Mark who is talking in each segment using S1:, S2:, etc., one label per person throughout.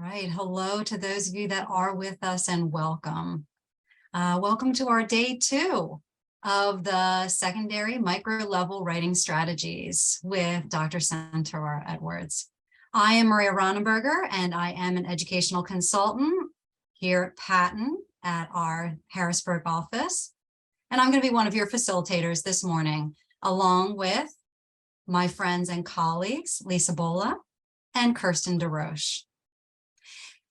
S1: right, hello to those of you that are with us and welcome. Welcome to our day 2 of the secondary micro-level writing strategies with Dr. Santoro Edwards. I am Maria Ronenberger, and I am an educational consultant here at Patton at our Harrisburg office. And I'm going to be one of your facilitators this morning, along with my friends and colleagues, Lisa Bola and Kirsten DeRoche.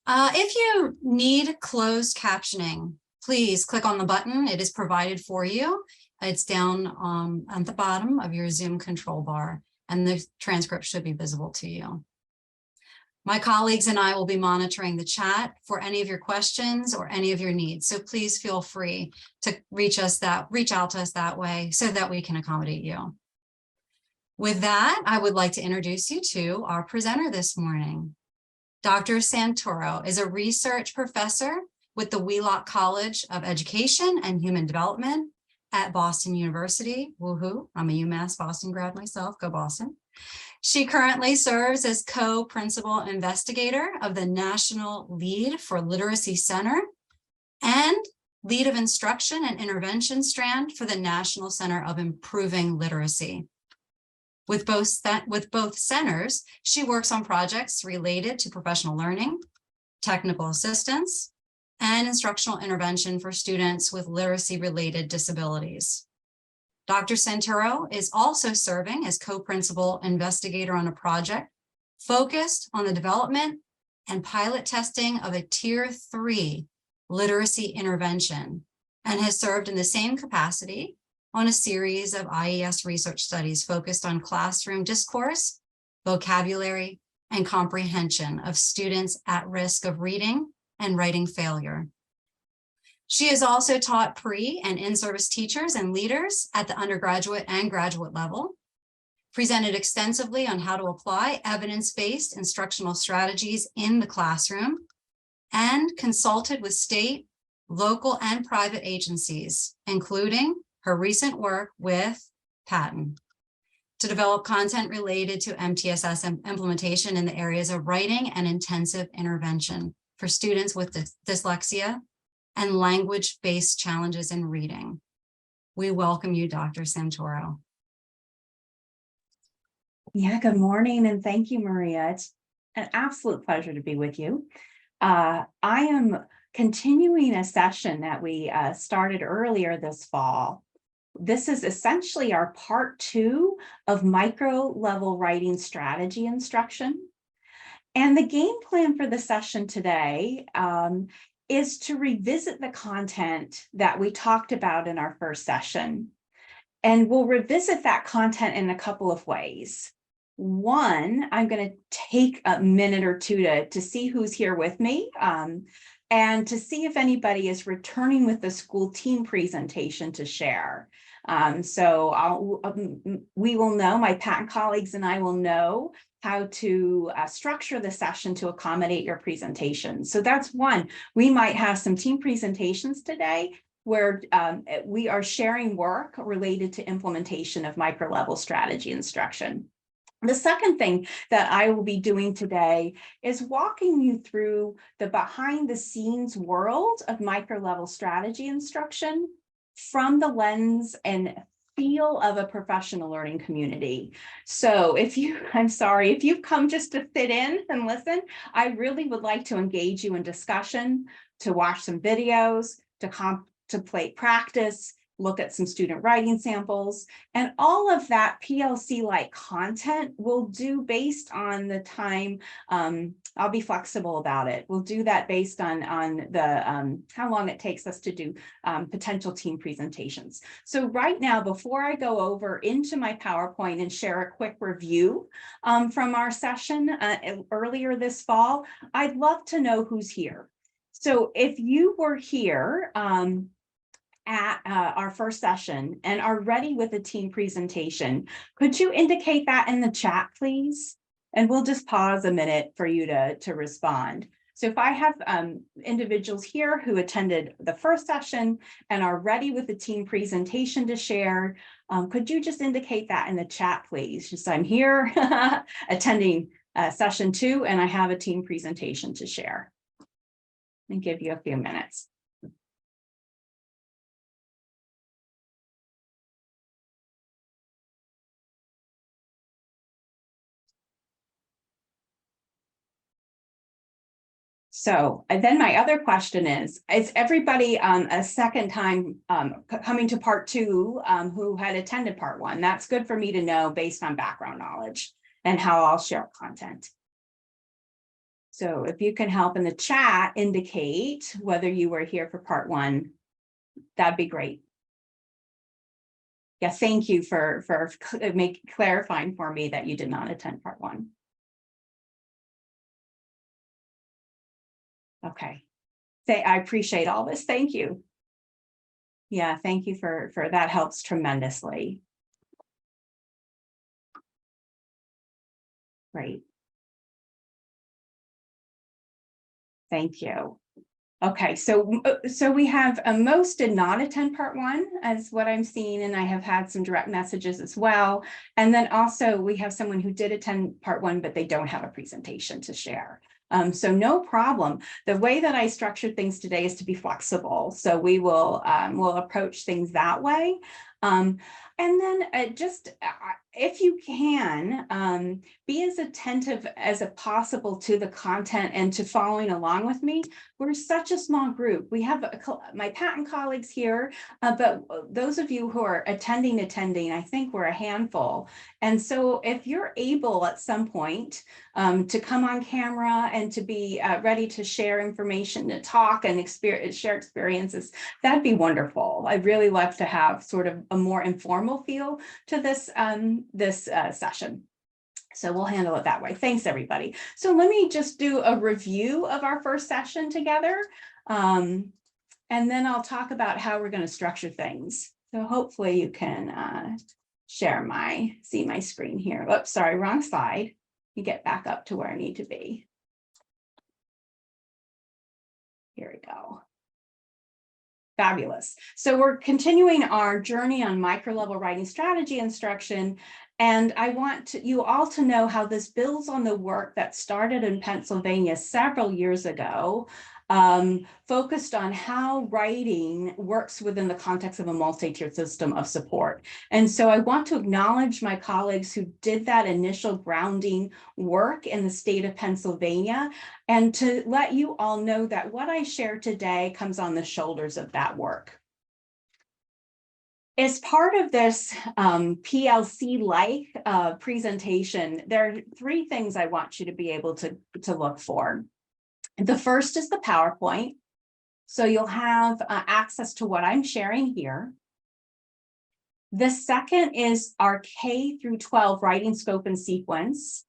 S1: If you need closed captioning, please click on the button. It is provided for you. It's down at the bottom of your Zoom control bar, and the transcript should be visible to you. My colleagues and I will be monitoring the chat for any of your questions or any of your needs. So please feel free to reach out to us that way so that we can accommodate you. With that, I would like to introduce you to our presenter this morning. Dr. Santoro is a research professor with the Wheelock College of Education and Human Development at Boston University. Woohoo, I'm a UMass Boston grad myself, go Boston. She currently serves as co-principal investigator of the National Lead for Literacy Center and Lead of Instruction and Intervention Strand for the National Center of Improving Literacy. With both centers, she works on projects related to professional learning, technical assistance, and instructional intervention for students with literacy-related disabilities. Dr. Santoro is also serving as co-principal investigator on a project focused on the development and pilot testing of a Tier 3 literacy intervention, and has served in the same capacity on a series of IES research studies focused on classroom discourse, vocabulary, and comprehension of students at risk of reading and writing failure. She has also taught pre- and in-service teachers and leaders at the undergraduate and graduate level, presented extensively on how to apply evidence-based instructional strategies in the classroom, and consulted with state, local, and private agencies, including her recent work with Patton, to develop content related to MTSS implementation in the areas of writing and intensive intervention for students with dyslexia and language-based challenges in reading. We welcome you, Dr. Santoro.
S2: Yeah, good morning, and thank you, Maria. It's an absolute pleasure to be with you. I am continuing a session that we started earlier this fall. This is essentially our part 2 of micro-level writing strategy instruction. And the game plan for the session today is to revisit the content that we talked about in our first session. And we'll revisit that content in a couple of ways. One, I'm going to take a minute or two to see who's here with me and to see if anybody is returning with the school team presentation to share. We will know, my Patton colleagues and I will know how to structure the session to accommodate your presentation. So that's one. We might have some team presentations today where we are sharing work related to implementation of micro-level strategy instruction. The second thing that I will be doing today is walking you through the behind-the-scenes world of micro-level strategy instruction from the lens and feel of a professional learning community. So if you've come just to fit in and listen, I really would like to engage you in discussion, to watch some videos, to contemplate practice, look at some student writing samples, and all of that PLC-like content we'll do based on the time. I'll be flexible about it. We'll do that based on the how long it takes us to do potential team presentations. So right now, before I go over into my PowerPoint and share a quick review from our session earlier this fall, I'd love to know who's here. So if you were here at our first session and are ready with a team presentation, could you indicate that in the chat, please? And we'll just pause a minute for you to respond. So if I have individuals here who attended the first session and are ready with a team presentation to share, could you just indicate that in the chat, please? Just I'm here attending session 2, and I have a team presentation to share. And give you a few minutes. So, and then my other question is everybody a second time coming to part 2 who had attended part 1? That's good for me to know based on background knowledge and how I'll share content. So if you can help in the chat indicate whether you were here for part 1, that'd be great. Yeah, thank you for clarifying for me that you did not attend part 1. Okay, I appreciate all this. Thank you. Yeah, thank you for that. Helps tremendously. Great. Thank you. Okay, so we have most did not attend part 1 as what I'm seeing, and I have had some direct messages as well. And then also we have someone who did attend part 1, but they don't have a presentation to share. So no problem. The way that I structured things today is to be flexible. So we will we'll approach things that way. And then just if you can, be as attentive as possible to the content and to following along with me. We're such a small group. We have my patent colleagues here, but those of you who are attending, I think we're a handful. And so if you're able at some point to come on camera and to be ready to share information, to talk and share experiences, that'd be wonderful. I'd really love to have sort of a more informal feel to this session. So we'll handle it that way. Thanks, everybody. So let me just do a review of our first session together. And then I'll talk about how we're going to structure things. So hopefully you can see my screen here. Oops, sorry, wrong slide. You get back up to where I need to be. Here we go. Fabulous. So we're continuing our journey on micro-level writing strategy instruction. And I want you all to know how this builds on the work that started in Pennsylvania several years ago, focused on how writing works within the context of a multi-tiered system of support. And so I want to acknowledge my colleagues who did that initial grounding work in the state of Pennsylvania, and to let you all know that what I share today comes on the shoulders of that work. As part of this PLC-like presentation, there are 3 things I want you to be able to look for. The first is the PowerPoint. So you'll have access to what I'm sharing here. The second is our K through 12 writing scope and sequence.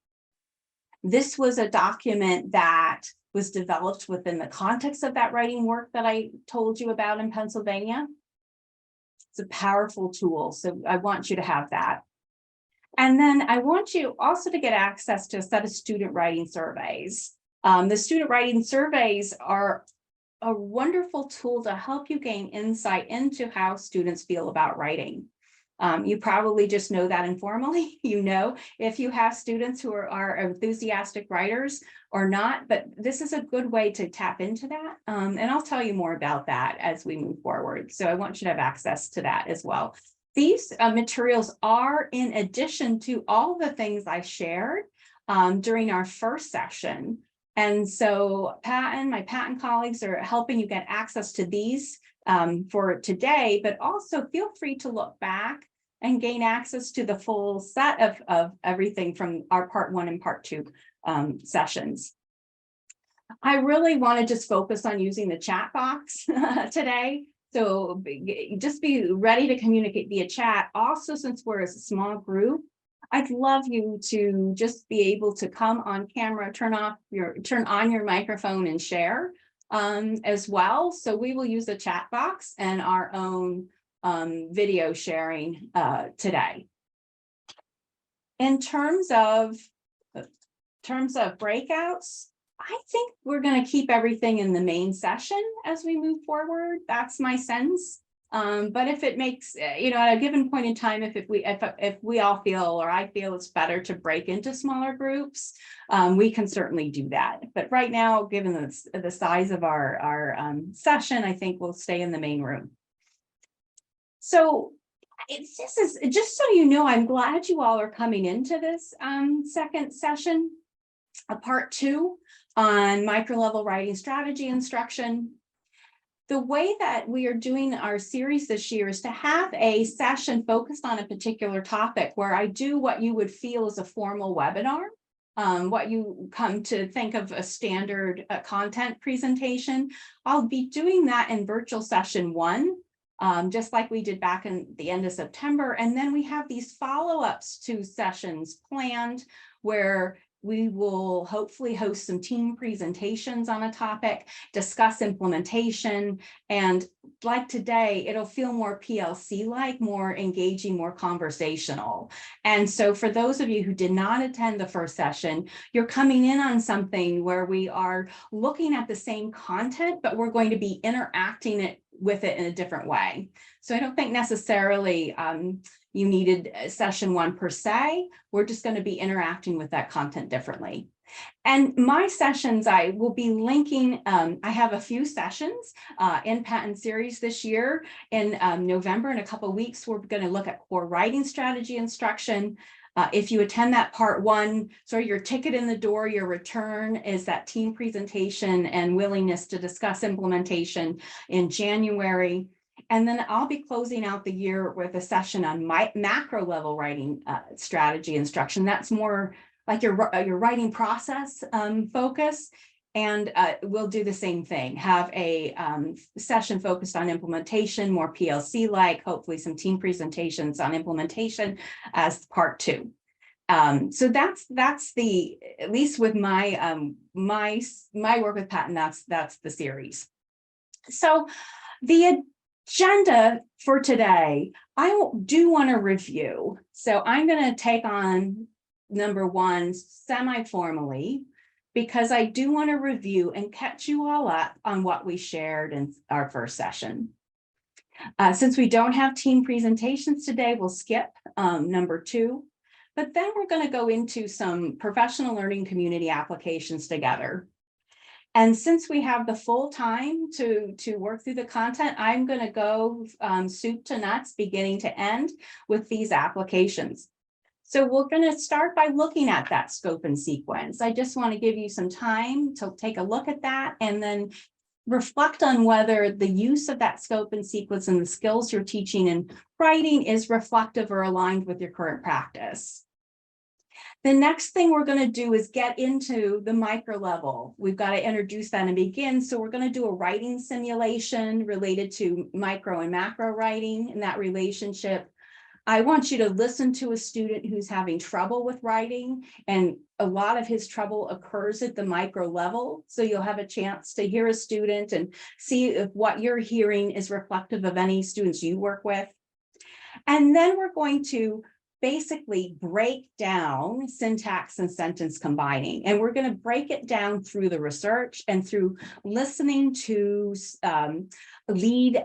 S2: This was a document that was developed within the context of that writing work that I told you about in Pennsylvania. It's a powerful tool, so I want you to have that. And then I want you also to get access to a set of student writing surveys. The student writing surveys are a wonderful tool to help you gain insight into how students feel about writing. You probably just know that informally, if you have students who are enthusiastic writers or not, but this is a good way to tap into that. And I'll tell you more about that as we move forward. So I want you to have access to that as well. These materials are in addition to all the things I shared during our first session. And so my patent colleagues are helping you get access to these for today, but also feel free to look back and gain access to the full set of everything from our part 1 and part 2 sessions. I really want to just focus on using the chat box today. So just be ready to communicate via chat. Also, since we're a small group, I'd love you to just be able to come on camera, turn on your microphone and share as well. So we will use the chat box and our own video sharing today. In terms of breakouts, I think we're going to keep everything in the main session as we move forward. That's my sense. But if it makes, at a given point in time, if we all feel, or I feel it's better to break into smaller groups, we can certainly do that. But right now, given the size of our session, I think we'll stay in the main room. So just so you know, I'm glad you all are coming into this second session, a part 2 on micro-level writing strategy instruction. The way that we are doing our series this year is to have a session focused on a particular topic where I do what you would feel is a formal webinar, what you come to think of a standard content presentation. I'll be doing that in virtual session 1. Just like we did back in the end of September. And then we have these follow-ups to sessions planned where we will hopefully host some team presentations on a topic, discuss implementation, and like today, it'll feel more PLC-like, more engaging, more conversational. And so for those of you who did not attend the first session, you're coming in on something where we are looking at the same content, but we're going to be interacting with it in a different way. So I don't think necessarily you needed session 1 per se. We're just going to be interacting with that content differently. And my sessions, I will be linking, I have a few sessions in patent series this year. In November, in a couple of weeks, we're going to look at core writing strategy instruction. If you attend that part 1, so your ticket in the door, your return is that team presentation and willingness to discuss implementation in January. And then I'll be closing out the year with a session on macro level writing strategy instruction. That's more like your writing process focus. And we'll do the same thing, have a session focused on implementation, more PLC-like, hopefully some team presentations on implementation as part 2. So that's the, at least with my my work with patent, that's the series. So the agenda for today, I do want to review. So I'm going to take on number 1 semi-formally, because I do want to review and catch you all up on what we shared in our first session. Since we don't have team presentations today, we'll skip number 2, but then we're going to go into some professional learning community applications together. And since we have the full time to work through the content, I'm going to go soup to nuts, beginning to end, with these applications. So we're going to start by looking at that scope and sequence. I just want to give you some time to take a look at that and then reflect on whether the use of that scope and sequence and the skills you're teaching in writing is reflective or aligned with your current practice. The next thing we're going to do is get into the micro level. We've got to introduce that and begin. So we're going to do a writing simulation related to micro and macro writing and that relationship. I want you to listen to a student who's having trouble with writing, and a lot of his trouble occurs at the micro level. So you'll have a chance to hear a student and see if what you're hearing is reflective of any students you work with. And then we're going to basically break down syntax and sentence combining. And we're going to break it down through the research and through listening to lead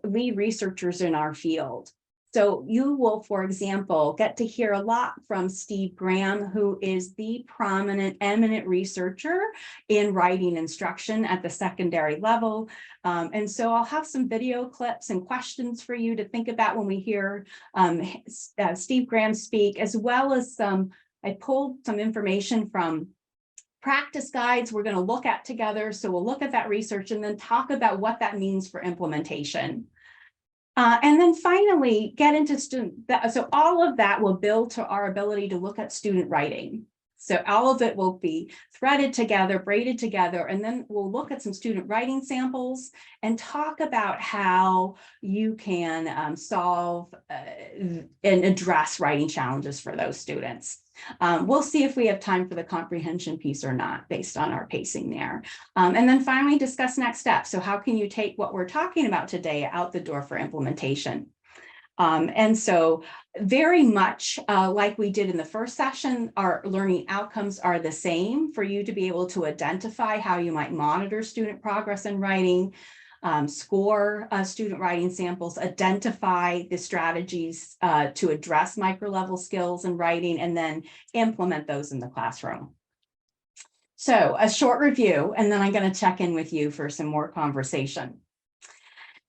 S2: researchers in our field. So you will, for example, get to hear a lot from Steve Graham, who is the prominent, eminent researcher in writing instruction at the secondary level. And so I'll have some video clips and questions for you to think about when we hear Steve Graham speak, as well as I pulled some information from practice guides we're going to look at together. So we'll look at that research and then talk about what that means for implementation. And then finally, get into so all of that will build to our ability to look at student writing. So all of it will be threaded together, braided together, and then we'll look at some student writing samples and talk about how you can solve and address writing challenges for those students. We'll see if we have time for the comprehension piece or not, based on our pacing there. And then finally, discuss next steps. So how can you take what we're talking about today out the door for implementation? And so very much like we did in the first session, our learning outcomes are the same for you to be able to identify how you might monitor student progress in writing. score student writing samples, identify the strategies to address micro-level skills in writing, and then implement those in the classroom. So a short review, and then I'm going to check in with you for some more conversation.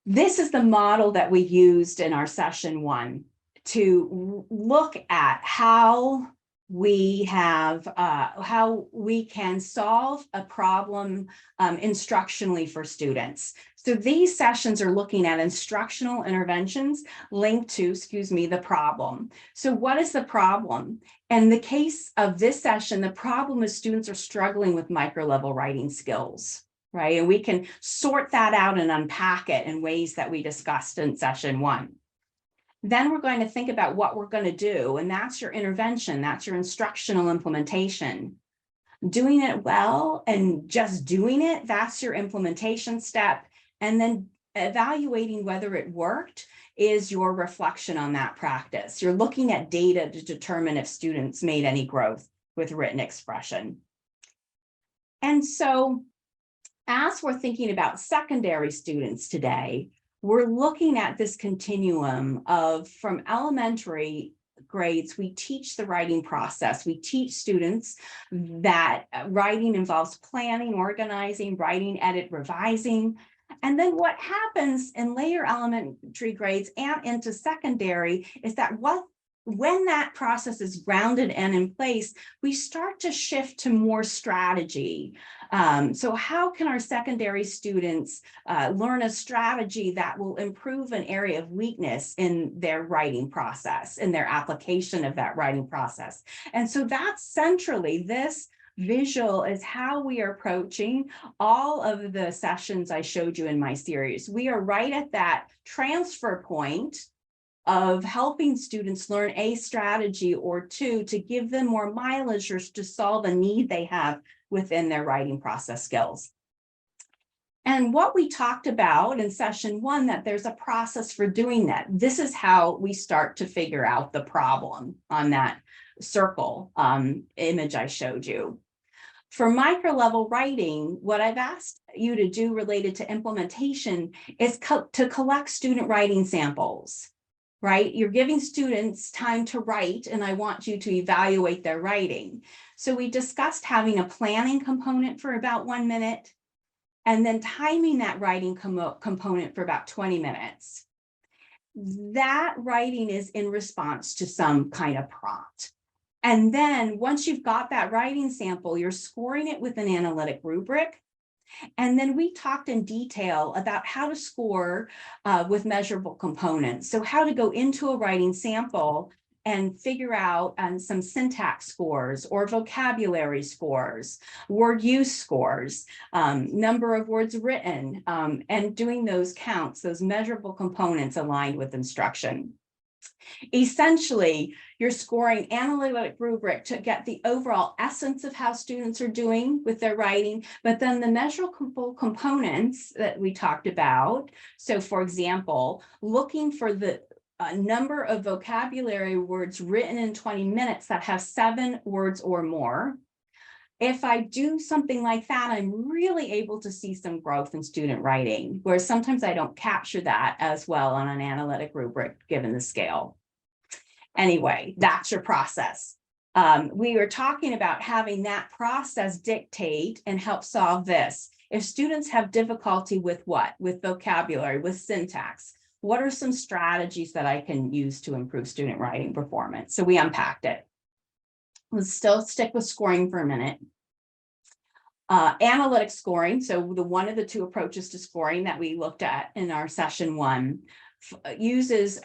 S2: This is the model that we used in our session 1 to look at how we can solve a problem instructionally for students. So these sessions are looking at instructional interventions linked to, the problem. So what is the problem? In the case of this session, the problem is students are struggling with micro-level writing skills, right? And we can sort that out and unpack it in ways that we discussed in session 1. Then we're going to think about what we're going to do, and that's your intervention, that's your instructional implementation. Doing it well and just doing it, that's your implementation step. And then evaluating whether it worked is your reflection on that practice. You're looking at data to determine if students made any growth with written expression. And so as we're thinking about secondary students today, we're looking at this continuum of from elementary grades, we teach the writing process. We teach students that writing involves planning, organizing, writing, edit, revising. And then what happens in later elementary grades and into secondary is that when that process is grounded and in place, we start to shift to more strategy. So how can our secondary students learn a strategy that will improve an area of weakness in their writing process, in their application of that writing process? And so that's centrally this visual is how we are approaching all of the sessions I showed you in my series. We are right at that transfer point of helping students learn a strategy or two to give them more mileage or to solve a need they have within their writing process skills. And what we talked about in session 1, that there's a process for doing that. This is how we start to figure out the problem on that circle image I showed you. For micro-level writing, what I've asked you to do related to implementation is to collect student writing samples. Right? You're giving students time to write, and I want you to evaluate their writing. So we discussed having a planning component for about 1 minute, and then timing that writing component for about 20 minutes. That writing is in response to some kind of prompt. And then once you've got that writing sample, you're scoring it with an analytic rubric. And then we talked in detail about how to score with measurable components. So how to go into a writing sample and figure out some syntax scores or vocabulary scores, word use scores, number of words written, and doing those counts, those measurable components aligned with instruction. Essentially, you're scoring analytic rubric to get the overall essence of how students are doing with their writing, but then the measurable components that we talked about. So for example, looking for the number of vocabulary words written in 20 minutes that have 7 words or more. If I do something like that, I'm really able to see some growth in student writing, whereas sometimes I don't capture that as well on an analytic rubric given the scale. Anyway, that's your process. We were talking about having that process dictate and help solve this. If students have difficulty with what? With vocabulary, with syntax, what are some strategies that I can use to improve student writing performance? So we unpacked it. Let's still stick with scoring for a minute. Analytic scoring, so one of the 2 approaches to scoring that we looked at in our session 1 uses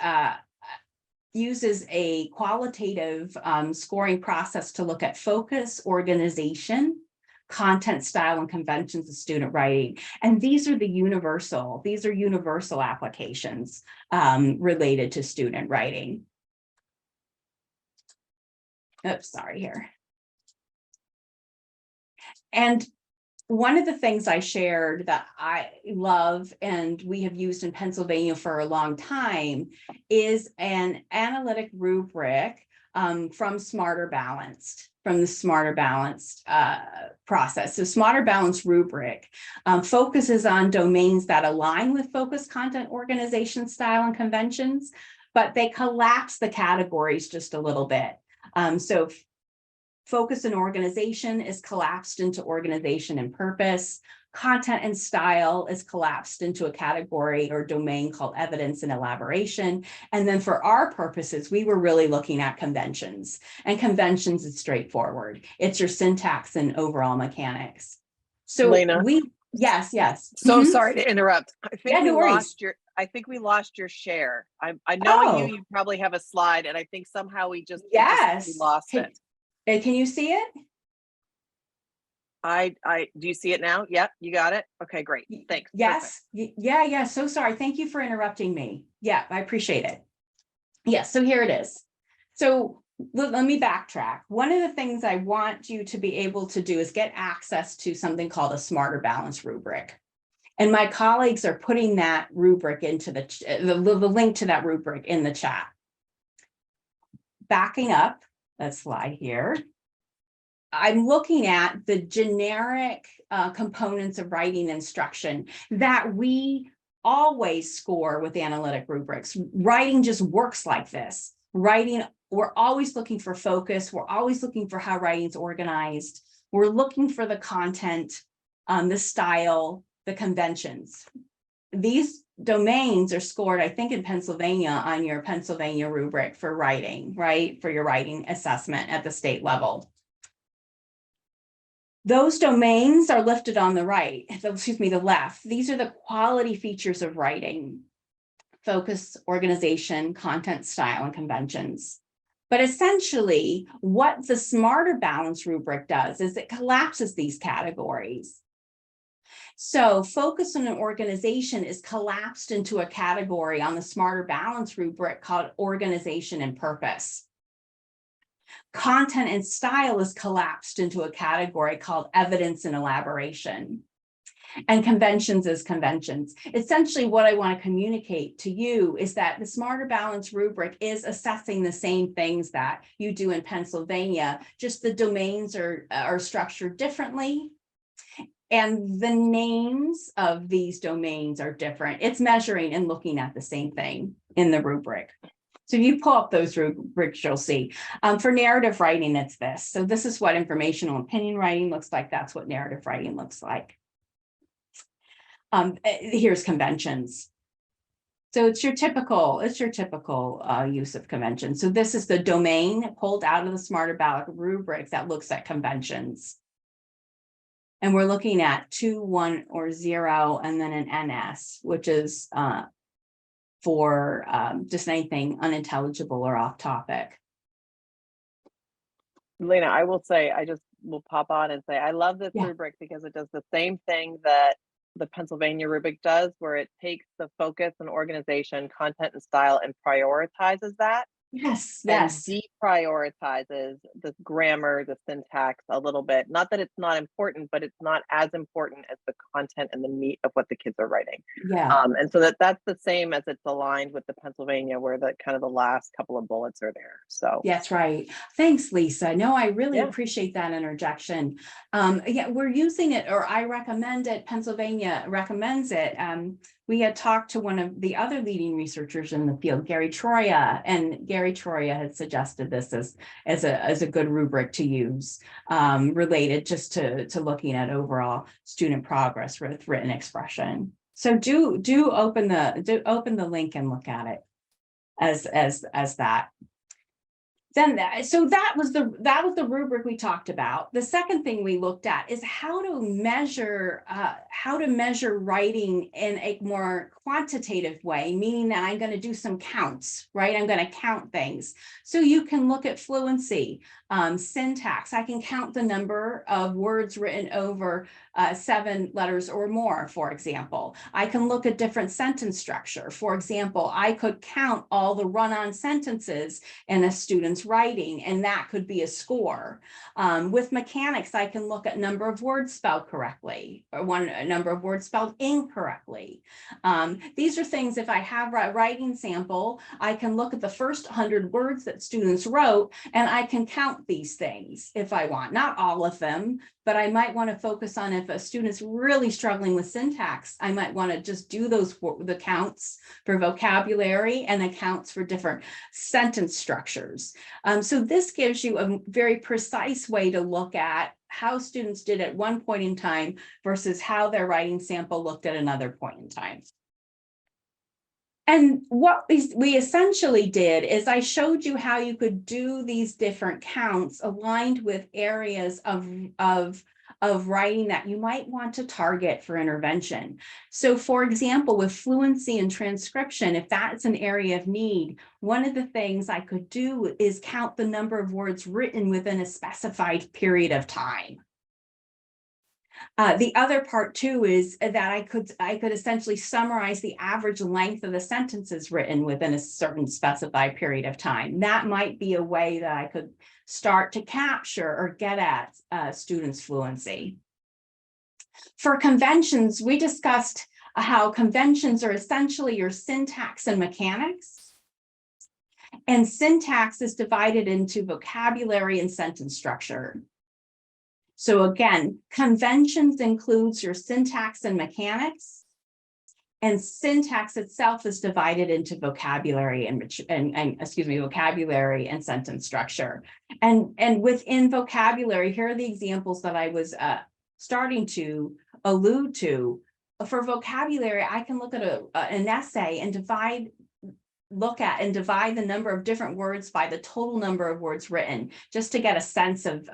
S2: a qualitative scoring process to look at focus, organization, content style, and conventions of student writing. And these are universal applications related to student writing. Oops, sorry here. And one of the things I shared that I love and we have used in Pennsylvania for a long time is an analytic rubric from Smarter Balanced. from the Smarter Balanced process. The Smarter Balanced rubric focuses on domains that align with focused content organization style and conventions, but they collapse the categories just a little bit. So focus and organization is collapsed into organization and purpose. Content and style is collapsed into a category or domain called evidence and elaboration. And then for our purposes, we were really looking at conventions, and conventions is straightforward. It's your syntax and overall mechanics. So
S3: Lena,
S2: yes.
S3: so sorry to interrupt. I think
S2: no worries.
S3: I think we lost your share. I knowing you probably have a slide, and I think somehow we lost it.
S2: Can you see it?
S3: Do you see it now? Yep, you got it. Okay, great. Thanks.
S2: Yes. Yeah. So sorry. Thank you for interrupting me. Yeah, I appreciate it. Yes. So here it is. So let me backtrack. One of the things I want you to be able to do is get access to something called a Smarter Balance rubric. And my colleagues are putting that rubric into the link to that rubric in the chat. Backing up, that slide here. I'm looking at the generic components of writing instruction that we always score with analytic rubrics. Writing just works like this. Writing, we're always looking for focus. We're always looking for how writing's organized. We're looking for the content, the style, the conventions. These domains are scored, I think, in Pennsylvania on your Pennsylvania rubric for writing, right? For your writing assessment at the state level. Those domains are listed on the right, the left. These are the quality features of writing: focus, organization, content, style, and conventions. But essentially, what the Smarter Balance rubric does is it collapses these categories. So focus on an organization is collapsed into a category on the Smarter Balance rubric called organization and purpose. Content and style is collapsed into a category called evidence and elaboration. And conventions is conventions. Essentially, what I want to communicate to you is that the Smarter Balance rubric is assessing the same things that you do in Pennsylvania, just the domains are structured differently. And the names of these domains are different. It's measuring and looking at the same thing in the rubric. So if you pull up those rubrics, you'll see. For narrative writing, it's this. So this is what informational opinion writing looks like. That's what narrative writing looks like. Here's conventions. So it's your typical use of conventions. So this is the domain pulled out of the Smarter Balance rubric that looks at conventions. And we're looking at 2, 1, or 0, and then an NS, which is for just anything unintelligible or off topic.
S3: Lena, I will say, I just will pop on and say, I love this rubric because it does the same thing that the Pennsylvania rubric does, where it takes the focus and organization, content and style, and prioritizes that.
S2: Yes.
S3: And deprioritizes the grammar, the syntax a little bit. Not that it's not important, but it's not as important as the content and the meat of what the kids are writing.
S2: Yeah.
S3: And so that's the same as it's aligned with the Pennsylvania, where the kind of the last couple of bullets are there. So
S2: that's right. Thanks, Lisa. No, I really appreciate that interjection. Yeah, we're using it, or I recommend it. Pennsylvania recommends it. We had talked to one of the other leading researchers in the field, Gary Troia, and Gary Troia had suggested this as a good rubric to use, related just to looking at overall student progress with written expression. So do open the link and look at it as that. Then so that was the rubric we talked about. The second thing we looked at is how to measure writing in a more quantitative way, meaning that I'm going to do some counts, right? I'm going to count things. So you can look at fluency, syntax. I can count the number of words written over 7 letters or more, for example. I can look at different sentence structure. For example, I could count all the run-on sentences in a student's writing, and that could be a score. With mechanics, I can look at number of words spelled correctly, or number of words spelled incorrectly. These are things, if I have a writing sample, I can look at the first 100 words that students wrote, and I can count these things if I want. Not all of them, but I might want to focus on if a student's really struggling with syntax, I might want to just do the counts for vocabulary and the counts for different sentence structures. So this gives you a very precise way to look at how students did at one point in time versus how their writing sample looked at another point in time. And what we essentially did is I showed you how you could do these different counts aligned with areas of writing that you might want to target for intervention. So for example, with fluency and transcription, if that's an area of need, one of the things I could do is count the number of words written within a specified period of time. The other part too is that I could essentially summarize the average length of the sentences written within a certain specified period of time. That might be a way that I could start to capture or get at students' fluency. For conventions, we discussed how conventions are essentially your syntax and mechanics. And syntax is divided into vocabulary and sentence structure. So again, conventions includes your syntax and mechanics, and syntax itself is divided into vocabulary vocabulary and sentence structure. And within vocabulary, here are the examples that I was starting to allude to. For vocabulary, I can look at an essay and divide the number of different words by the total number of words written, just to get a sense of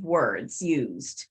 S2: words used.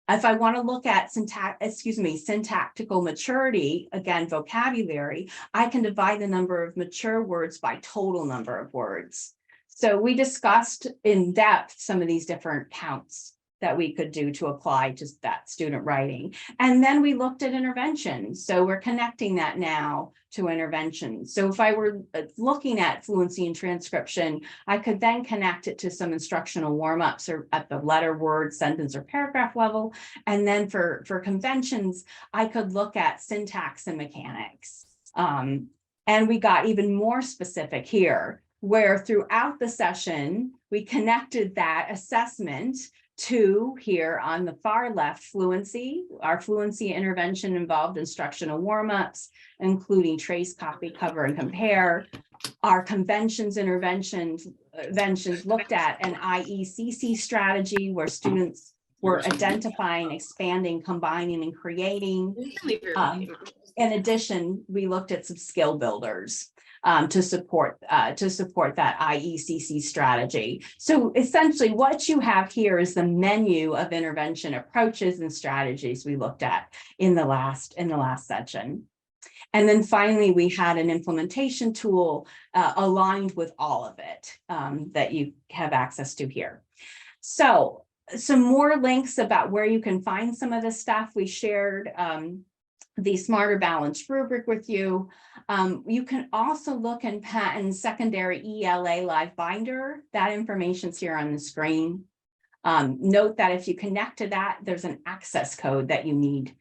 S2: If I want to look at syntactical maturity, again, vocabulary, I can divide the number of mature words by total number of words. So we discussed in depth some of these different counts that we could do to apply to that student writing. And then we looked at intervention. So we're connecting that now to intervention. So if I were looking at fluency and transcription, I could then connect it to some instructional warm-ups or at the letter, word, sentence, or paragraph level. And then for conventions, I could look at syntax and mechanics. And we got even more specific here, where throughout the session, we connected that assessment to here on the far left, fluency. Our fluency intervention involved instructional warm-ups, including trace, copy, cover, and compare. Our conventions interventions looked at an IECC strategy where students were identifying, expanding, combining, and creating. In addition, we looked at some skill builders to support that IECC strategy. So essentially what you have here is the menu of intervention approaches and strategies we looked at in the last session. And then finally, we had an implementation tool aligned with all of it that you have access to here. So some more links about where you can find some of this stuff. We shared the Smarter Balanced rubric with you. You can also look in Patton's secondary ELA live binder. That information's here on the screen. Note that if you connect to that, there's an access code that you need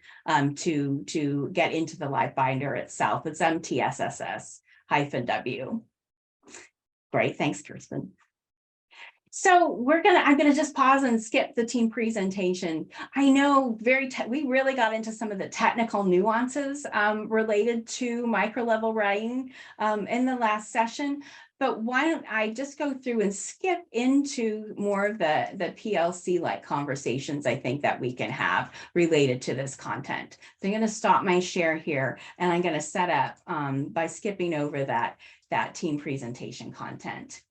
S2: to get into the live binder itself. It's MTSSS-W. Great, thanks, Kirsten. So I'm gonna just pause and skip the team presentation. I know we really got into some of the technical nuances related to micro-level writing in the last session, but why don't I just go through and skip into more of the PLC-like conversations I think that we can have related to this content. So I'm gonna stop my share here and I'm gonna set up by skipping over that team presentation content.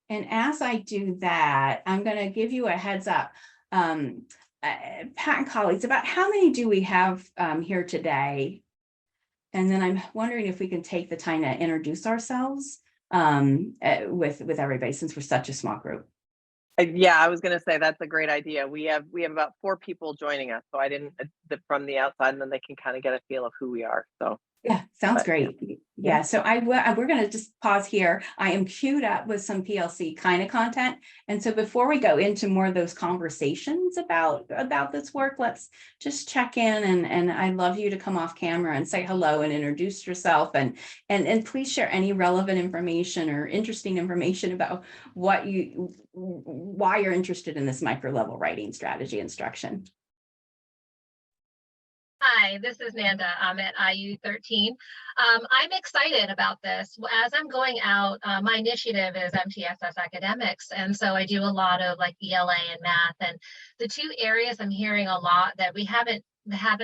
S2: And as I do that, I'm going to give you a heads up, Pat and colleagues, about how many do we have here today? And then I'm wondering if we can take the time to introduce ourselves with everybody, since we're such a small group.
S3: Yeah, I was going to say that's a great idea. We have about 4 people joining us, so I didn't from the outside, and then they can kind of get a feel of who we are. So
S2: yeah, sounds great. Yeah. So we're going to just pause here. I am queued up with some PLC kind of content. And so before we go into more of those conversations about this work, let's just check in, and I'd love you to come off camera and say hello and introduce yourself, and please share any relevant information or interesting information about why you're interested in this micro level writing strategy instruction.
S4: Hi, this is Nanda. I'm at IU 13. I'm excited about this. As I'm going out, my initiative is MTSS Academics. And so I do a lot of like ELA and math. And the two areas I'm hearing a lot that we haven't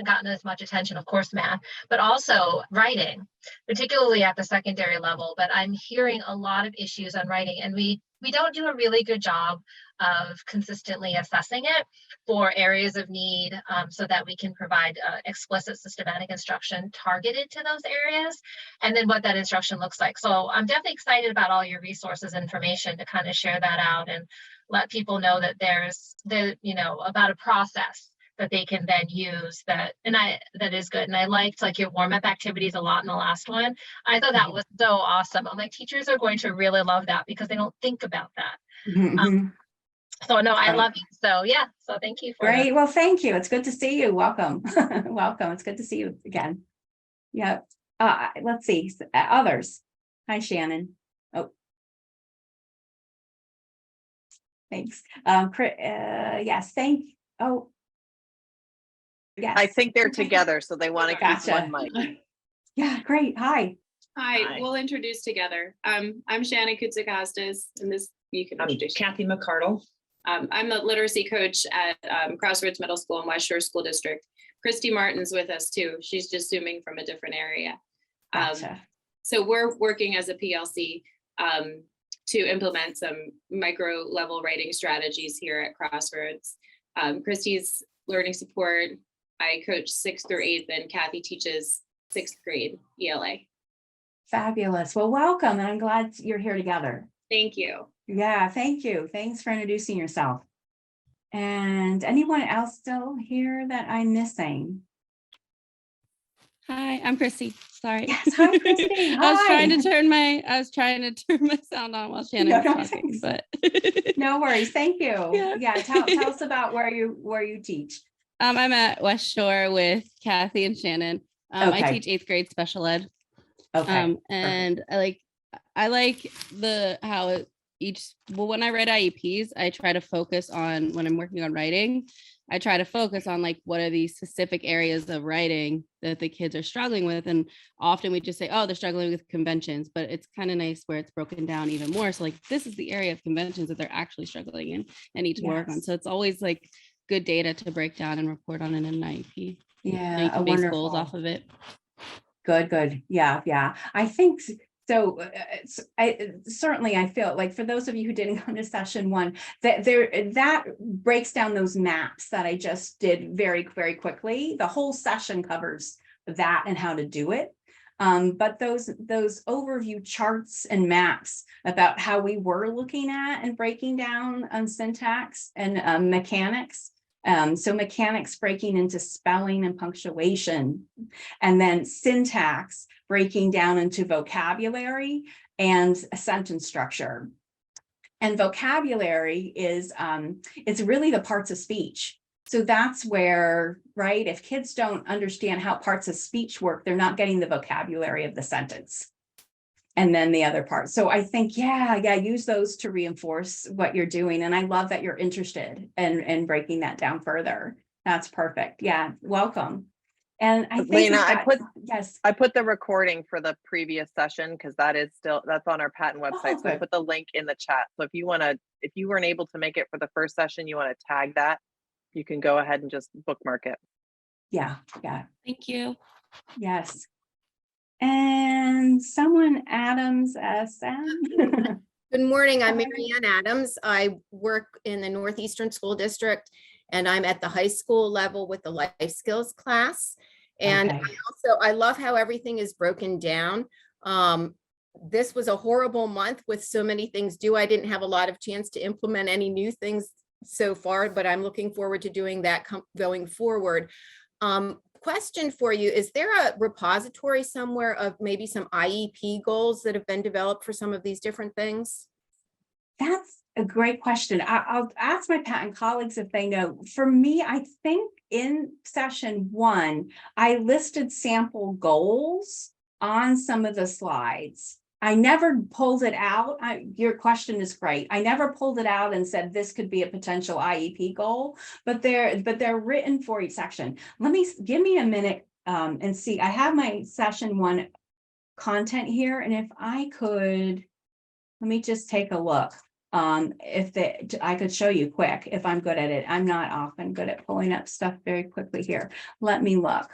S4: gotten as much attention, of course, math, but also writing, particularly at the secondary level. But I'm hearing a lot of issues on writing, and we don't do a really good job of consistently assessing it for areas of need, so that we can provide explicit systematic instruction targeted to those areas, and then what that instruction looks like. So I'm definitely excited about all your resources and information to kind of share that out and let people know that there's about a process that they can then use that is good. And I liked like your warm-up activities a lot in the last one. I thought that was so awesome. I'm like, teachers are going to really love that because they don't think about that. So no, I love you. So yeah, so thank you for
S2: Great. Well, thank you. It's good to see you. Welcome. Welcome. It's good to see you again. Yeah. Let's see. Others. Hi, Shannon. Oh. Thanks. Yes, oh. Yes.
S3: I think they're together, so they want to keep one mic.
S2: Yeah, great. Hi.
S5: Hi, we'll introduce together. I'm Shannon Koutsakostas, and this you can introduce.
S6: Kathy McCardle.
S5: I'm the literacy coach at Crossroads Middle School in West Shore School District. Christy Martin's with us too. She's just zooming from a different area.
S2: Gotcha.
S5: So we're working as a PLC to implement some micro level writing strategies here at Crossroads. Christy's learning support. I coach 6th through 8th, and Kathy teaches 6th grade ELA.
S2: Fabulous. Well, welcome. And I'm glad you're here together.
S5: Thank you.
S2: Yeah, thank you. Thanks for introducing yourself. And anyone else still here that I'm missing?
S7: Hi, I'm Christy. Sorry.
S2: Yes, hi, Christy. Hi.
S7: I was trying to turn my sound on while Shannon was talking, but
S2: no worries. Thank you.
S7: Yeah.
S2: Tell us about where you teach.
S7: I'm at West Shore with Kathy and Shannon. I teach 8th grade special ed.
S2: Okay.
S7: And perfect. I like when I write IEPs, I try to focus on, when I'm working on writing, I try to focus on like, what are these specific areas of writing that the kids are struggling with? And often we just say, oh, they're struggling with conventions, but it's kind of nice where it's broken down even more. So like, this is the area of conventions that they're actually struggling in and need to work on. So it's always like good data to break down and report on in an IEP.
S2: Yeah,
S7: you can base goals off of it.
S2: Good. Yeah. I think so. I feel like for those of you who didn't come to session 1, that breaks down those maps that I just did very, very quickly. The whole session covers that and how to do it. But those overview charts and maps about how we were looking at and breaking down on syntax and mechanics. So mechanics breaking into spelling and punctuation, and then syntax breaking down into vocabulary and a sentence structure. And vocabulary is, it's really the parts of speech. So that's where, right, if kids don't understand how parts of speech work, they're not getting the vocabulary of the sentence. And then the other part. So I think, use those to reinforce what you're doing. And I love that you're interested in breaking that down further. That's perfect. Yeah, welcome. And I think
S3: Lena, I put the recording for the previous session because that's on our patent website. So I put the link in the chat. So if you weren't able to make it for the first session, you want to tag that, you can go ahead and just bookmark it.
S2: Yeah.
S7: Thank you.
S2: Yes. And someone, Adams, SM.
S8: Good morning, I'm Marianne Adams. I work in the Northeastern School District, and I'm at the high school level with the life skills class. And I love how everything is broken down. This was a horrible month with so many things due. I didn't have a lot of chance to implement any new things so far, but I'm looking forward to doing that going forward. question for you, is there a repository somewhere of maybe some IEP goals that have been developed for some of these different things?
S2: That's a great question. I'll ask my patent colleagues if they know. For me, I think in session 1, I listed sample goals on some of the slides. I never pulled it out. Your question is great. I never pulled it out and said this could be a potential IEP goal, but they're written for each section. Give me a minute and see. I have my session 1 content here, and if I could, let me just take a look. I could show you quick if I'm good at it. I'm not often good at pulling up stuff very quickly here. Let me look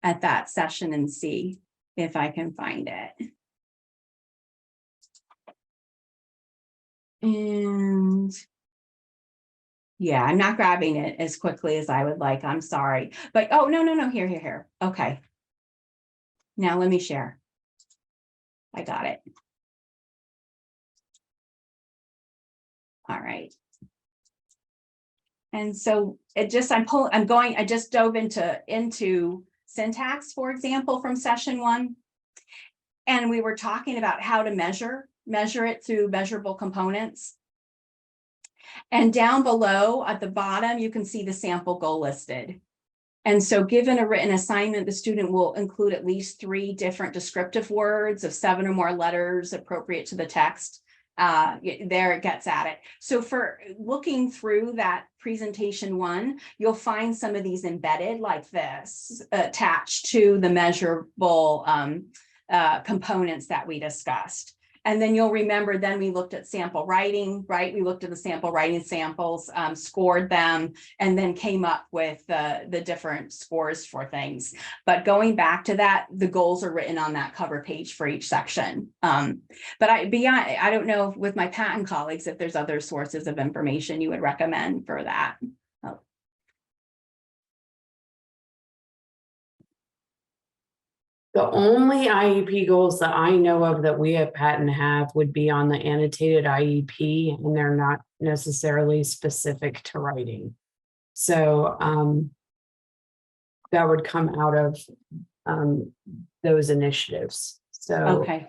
S2: at that session and see if I can find it. And yeah, I'm not grabbing it as quickly as I would like. I'm sorry. But oh, no. Here. Okay. Now let me share. I got it. All right. And so I just dove into syntax, for example, from session 1. And we were talking about how to measure it through measurable components. And down below at the bottom, you can see the sample goal listed. And so given a written assignment, the student will include at least 3 different descriptive words of 7 or more letters appropriate to the text. There it gets at it. So for looking through that presentation 1, you'll find some of these embedded like this attached to the measurable components that we discussed. And then you'll remember, then we looked at sample writing, right? We looked at the sample writing samples, scored them, and then came up with the different scores for things. But going back to that, the goals are written on that cover page for each section. But I don't know with my patent colleagues if there's other sources of information you would recommend for that. Oh.
S6: The only IEP goals that I know of that we at Patent have would be on the annotated IEP, and they're not necessarily specific to writing. So that would come out of those initiatives. So
S2: Okay.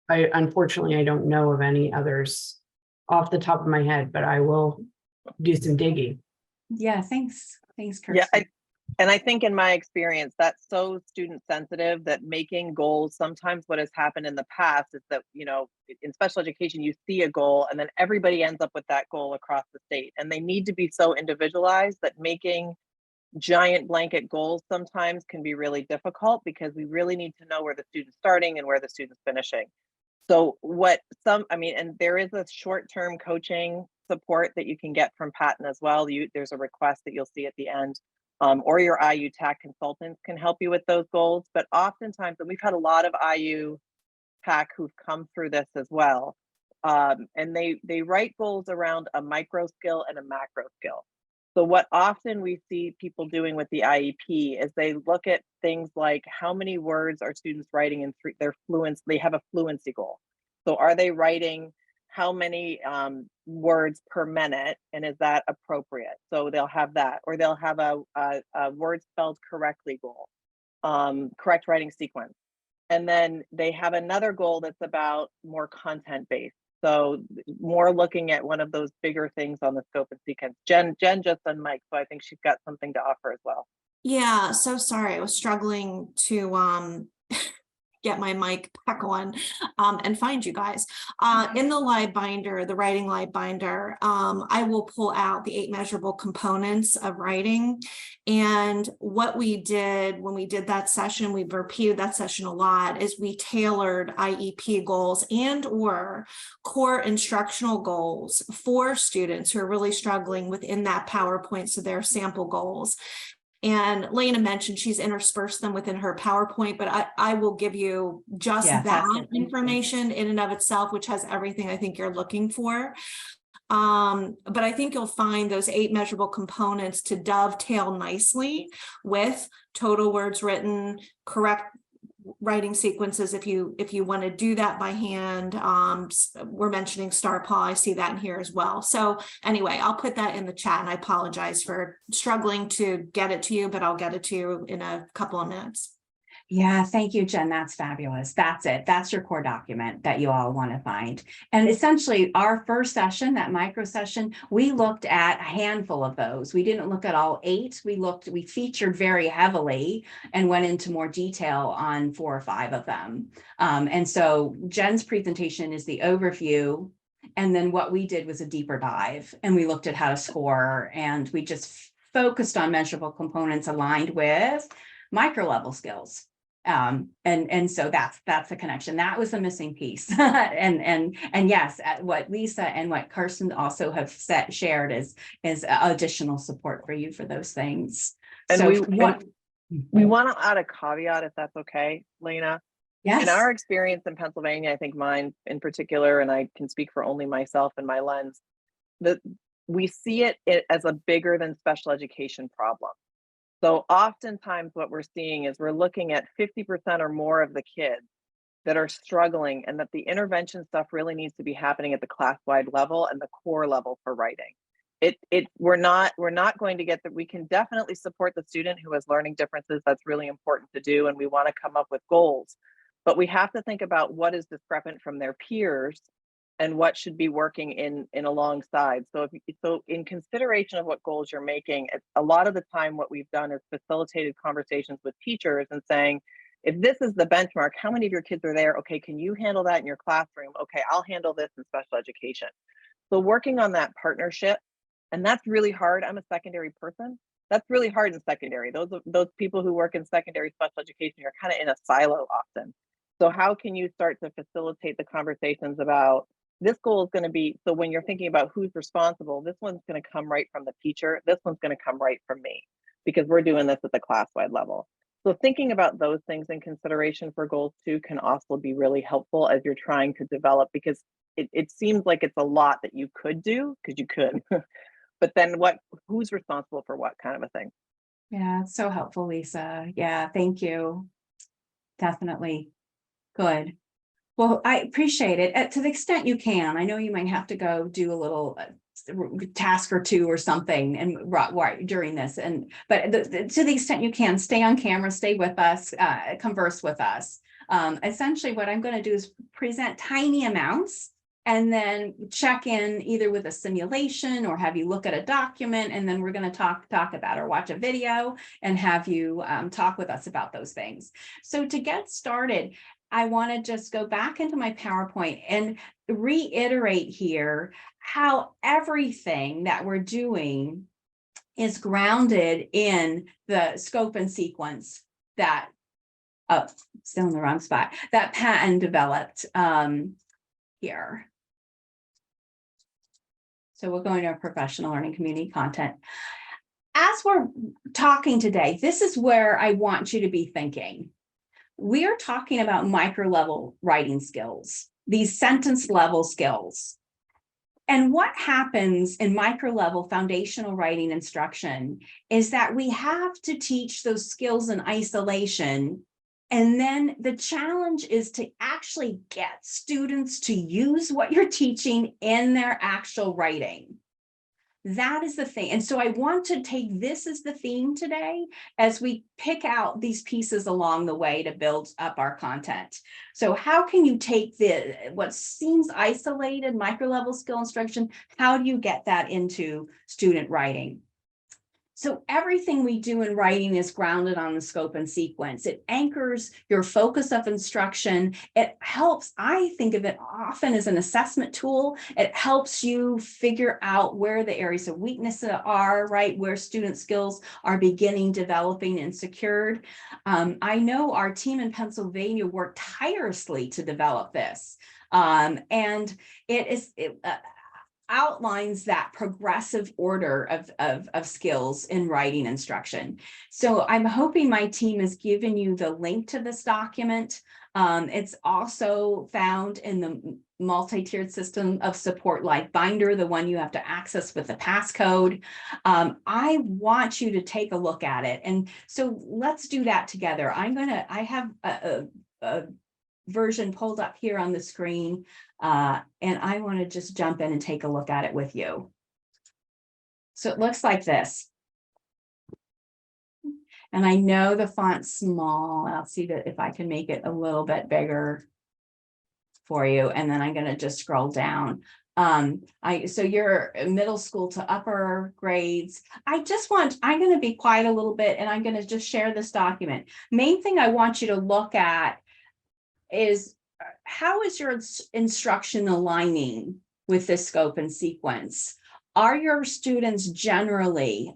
S6: Unfortunately, I don't know of any others off the top of my head, but I will do some digging.
S2: Yeah, thanks. Thanks, Kirsty.
S3: Yeah, and I think in my experience, that's so student sensitive that making goals, sometimes what has happened in the past is that, you know, in special education, you see a goal and then everybody ends up with that goal across the state. And they need to be so individualized that making giant blanket goals sometimes can be really difficult because we really need to know where the student's starting and where the student's finishing. So and there is a short-term coaching support that you can get from Patent as well. There's a request that you'll see at the end. Or your IU TAC consultants can help you with those goals. But oftentimes, and we've had a lot of IU TAC who've come through this as well, and they write goals around a micro skill and a macro skill. So what often we see people doing with the IEP is they look at things like how many words are students writing in their fluency. They have a fluency goal. So are they writing how many words per minute, and is that appropriate? So they'll have that, or they'll have a word spelled correctly goal, correct writing sequence. And then they have another goal that's about more content based. So more looking at one of those bigger things on the scope and sequence. Jen just unmiked, so I think she's got something to offer as well.
S9: Yeah, so sorry, I was struggling to get my mic back on and find you guys. In the live binder, the writing live binder, I will pull out the 8 measurable components of writing. And what we did when we did that session, we've repeated that session a lot, is we tailored IEP goals and or core instructional goals for students who are really struggling within that PowerPoint, so their sample goals. And Lena mentioned she's interspersed them within her PowerPoint, but I will give you just that information in and of itself, which has everything I think you're looking for. But I think you'll find those 8 measurable components to dovetail nicely with total words written, correct writing sequences if you want to do that by hand. We're mentioning star paw. I see that in here as well. So anyway, I'll put that in the chat, and I apologize for struggling to get it to you, but I'll get it to you in a couple of minutes.
S2: Yeah, thank you, Jen. That's fabulous. That's it. That's your core document that you all want to find. And essentially our first session, that micro session, we looked at a handful of those. We didn't look at all 8. We featured very heavily and went into more detail on 4 or 5 of them. And so Jen's presentation is the overview. And then what we did was a deeper dive, and we looked at how to score, and we just focused on measurable components aligned with micro level skills. And so that's the connection. That was the missing piece. and yes, what Lisa and what Carson also have shared is additional support for you for those things.
S3: And
S2: so
S3: we want to add a caveat, if that's okay, Lena.
S2: Yes.
S3: In our experience in Pennsylvania, I think mine in particular, and I can speak for only myself and my lens, that we see it as a bigger than special education problem. So oftentimes what we're seeing is we're looking at 50% or more of the kids that are struggling, and that the intervention stuff really needs to be happening at the class-wide level and the core level for writing. We're not going to get that. We can definitely support the student who has learning differences. That's really important to do, and we want to come up with goals. But we have to think about what is discrepant from their peers and what should be working in alongside. So in consideration of what goals you're making, a lot of the time what we've done is facilitated conversations with teachers and saying, if this is the benchmark, how many of your kids are there? Okay, can you handle that in your classroom? Okay, I'll handle this in special education. So working on that partnership, and that's really hard. I'm a secondary person. That's really hard in secondary. Those people who work in secondary special education are kind of in a silo often. So how can you start to facilitate the conversations about, this goal is going to be, so when you're thinking about who's responsible, this one's going to come right from the teacher. This one's going to come right from me, because we're doing this at the class-wide level. So thinking about those things in consideration for goals too can also be really helpful as you're trying to develop, because it seems like it's a lot that you could do, because you could, but then who's responsible for what kind of a thing?
S2: Yeah, it's so helpful, Lisa. Yeah, thank you. Definitely. Good. Well, I appreciate it to the extent you can. I know you might have to go do a little task or 2 or something and right during this, but to the extent you can, stay on camera, stay with us, converse with us. Essentially what I'm going to do is present tiny amounts and then check in either with a simulation or have you look at a document, and then we're going to talk about or watch a video and have you talk with us about those things. So to get started, I want to just go back into my PowerPoint and reiterate here how everything that we're doing is grounded in the scope and sequence that, still in the wrong spot, that Patton developed here. So we're going to our professional learning community content. As we're talking today, this is where I want you to be thinking. We are talking about micro level writing skills, these sentence level skills. And what happens in micro level foundational writing instruction is that we have to teach those skills in isolation. And then the challenge is to actually get students to use what you're teaching in their actual writing. That is the thing. And so I want to take this as the theme today as we pick out these pieces along the way to build up our content. So how can you take what seems isolated micro level skill instruction? How do you get that into student writing? So everything we do in writing is grounded on the scope and sequence. It anchors your focus of instruction. It helps, I think of it often as an assessment tool. It helps you figure out where the areas of weakness are, right? Where student skills are beginning, developing, and secured. I know our team in Pennsylvania worked tirelessly to develop this. And outlines that progressive order of skills in writing instruction. So I'm hoping my team has given you the link to this document. It's also found in the multi-tiered system of support like binder, the one you have to access with the passcode. I want you to take a look at it. And so let's do that together. I have a version pulled up here on the screen. And I want to just jump in and take a look at it with you. So it looks like this. And I know the font's small. I'll see that if I can make it a little bit bigger for you. And then I'm going to just scroll down. So you're middle school to upper grades. I'm going to be quiet a little bit and I'm going to just share this document. Main thing I want you to look at is how is your instruction aligning with this scope and sequence? Are your students generally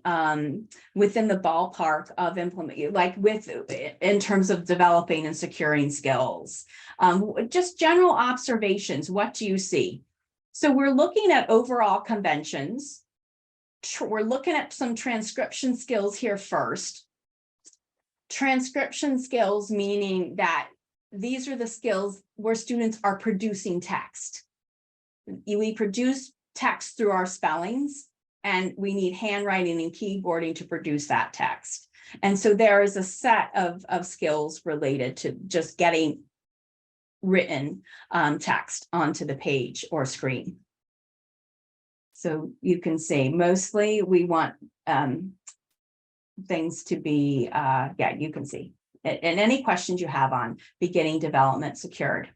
S2: within the ballpark of implementing, like in terms of developing and securing skills? Just general observations, what do you see? So we're looking at overall conventions. We're looking at some transcription skills here first. Transcription skills meaning that these are the skills where students are producing text. We produce text through our spellings, and we need handwriting and keyboarding to produce that text. And so there is a set of skills related to just getting written text onto the page or screen. So you can see mostly we want things to be, yeah, you can see. And any questions you have on beginning development secured.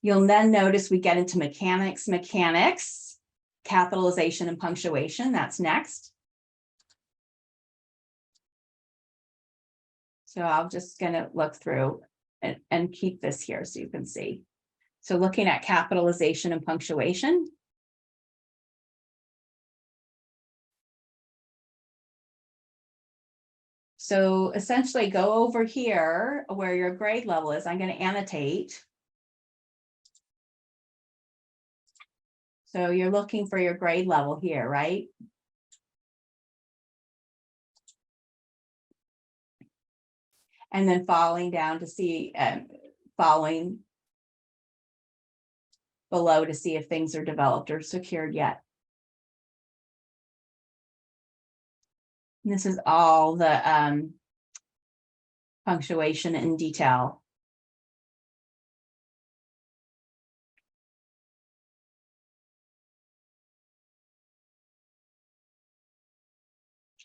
S2: You'll then notice we get into mechanics, capitalization and punctuation. That's next. So I'm just going to look through and keep this here so you can see. So looking at capitalization and punctuation. So essentially go over here where your grade level is. I'm going to annotate. So you're looking for your grade level here, right? And then following down to see, following below to see if things are developed or secured yet. And this is all the punctuation in detail.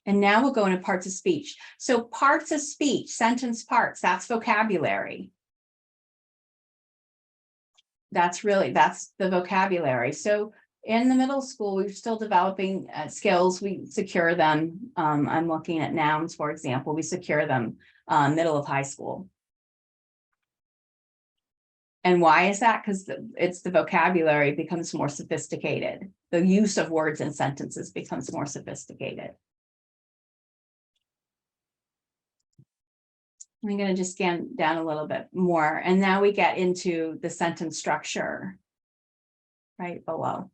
S2: And now we'll go into parts of speech. So parts of speech, sentence parts, that's vocabulary. That's the vocabulary. So in the middle school, we're still developing skills. We secure them. I'm looking at nouns, for example. We secure them middle of high school. And why is that? Because it's the vocabulary becomes more sophisticated. The use of words and sentences becomes more sophisticated. I'm going to just scan down a little bit more. And now we get into the sentence structure right below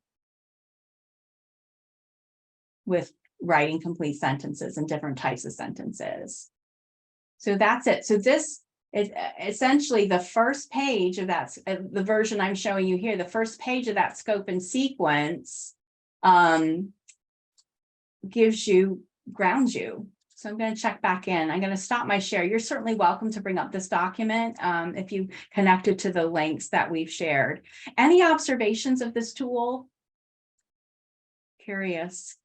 S2: with writing complete sentences and different types of sentences. So that's it. So this is essentially the first page of that, the version I'm showing you here, the first page of that scope and sequence grounds you. So I'm going to check back in. I'm going to stop my share. You're certainly welcome to bring up this document if you connected to the links that we've shared. Any observations of this tool? Curious.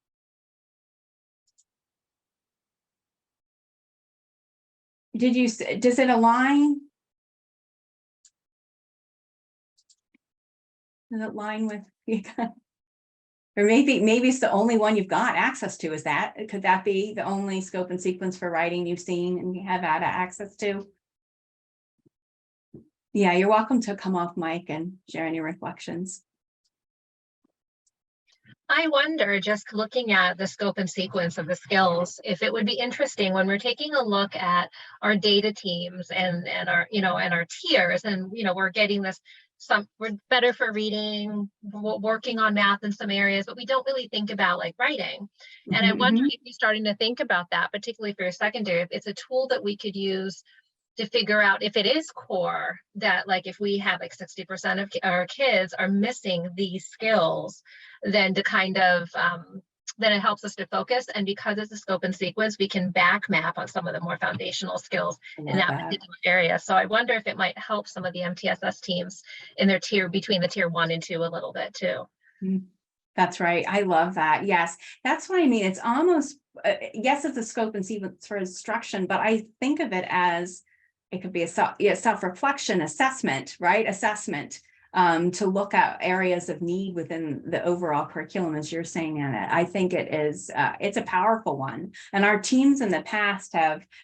S2: Does it align? Does it align with? Or maybe it's the only one you've got access to. Could that be the only scope and sequence for writing you've seen and you have had access to? Yeah, you're welcome to come off mic and share any reflections.
S4: I wonder, just looking at the scope and sequence of the skills, if it would be interesting when we're taking a look at our data teams and our, and our tiers, and, we're getting this we're better for reading, working on math in some areas, but we don't really think about like writing. And I wonder if you're starting to think about that, particularly for your secondary, if it's a tool that we could use to figure out if it is core, that like if we have like 60% of our kids are missing these skills, then to kind of then it helps us to focus. And because it's a scope and sequence, we can back map on some of the more foundational skills in that particular area. So I wonder if it might help some of the MTSS teams in their tier, between the tier 1 and 2 a little bit too.
S2: That's right. I love that. Yes, that's what I mean. It's almost, yes, it's a scope and sequence for instruction, but I think of it as it could be a self-reflection assessment, right? Assessment to look at areas of need within the overall curriculum, as you're saying, Anna. I think it is, it's a powerful one. And our teams in the past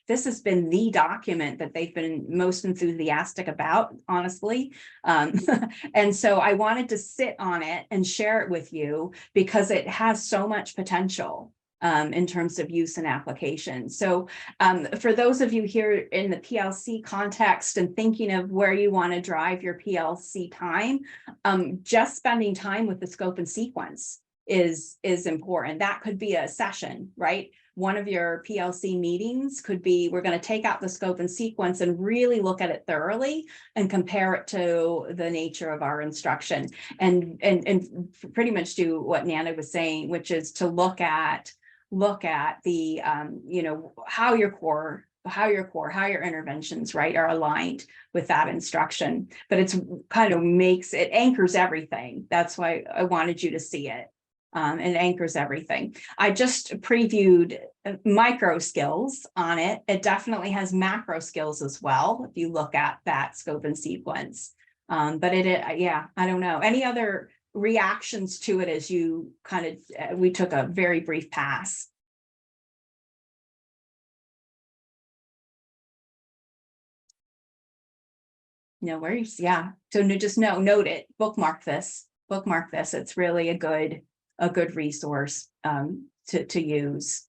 S2: this has been the document that they've been most enthusiastic about, honestly. And so I wanted to sit on it and share it with you because it has so much potential. In terms of use and application. So for those of you here in the PLC context and thinking of where you want to drive your PLC time, just spending time with the scope and sequence is important. That could be a session, right? One of your PLC meetings could be, we're going to take out the scope and sequence and really look at it thoroughly and compare it to the nature of our instruction and pretty much do what Nana was saying, which is to look at the, how your interventions, right, are aligned with that instruction. But it's kind of it anchors everything. That's why I wanted you to see it. It anchors everything. I just previewed micro skills on it. It definitely has macro skills as well, if you look at that scope and sequence. But I don't know. Any other reactions to it as you kind of, we took a very brief pass. No worries. Yeah. So just note it, bookmark this. It's really a good resource to use.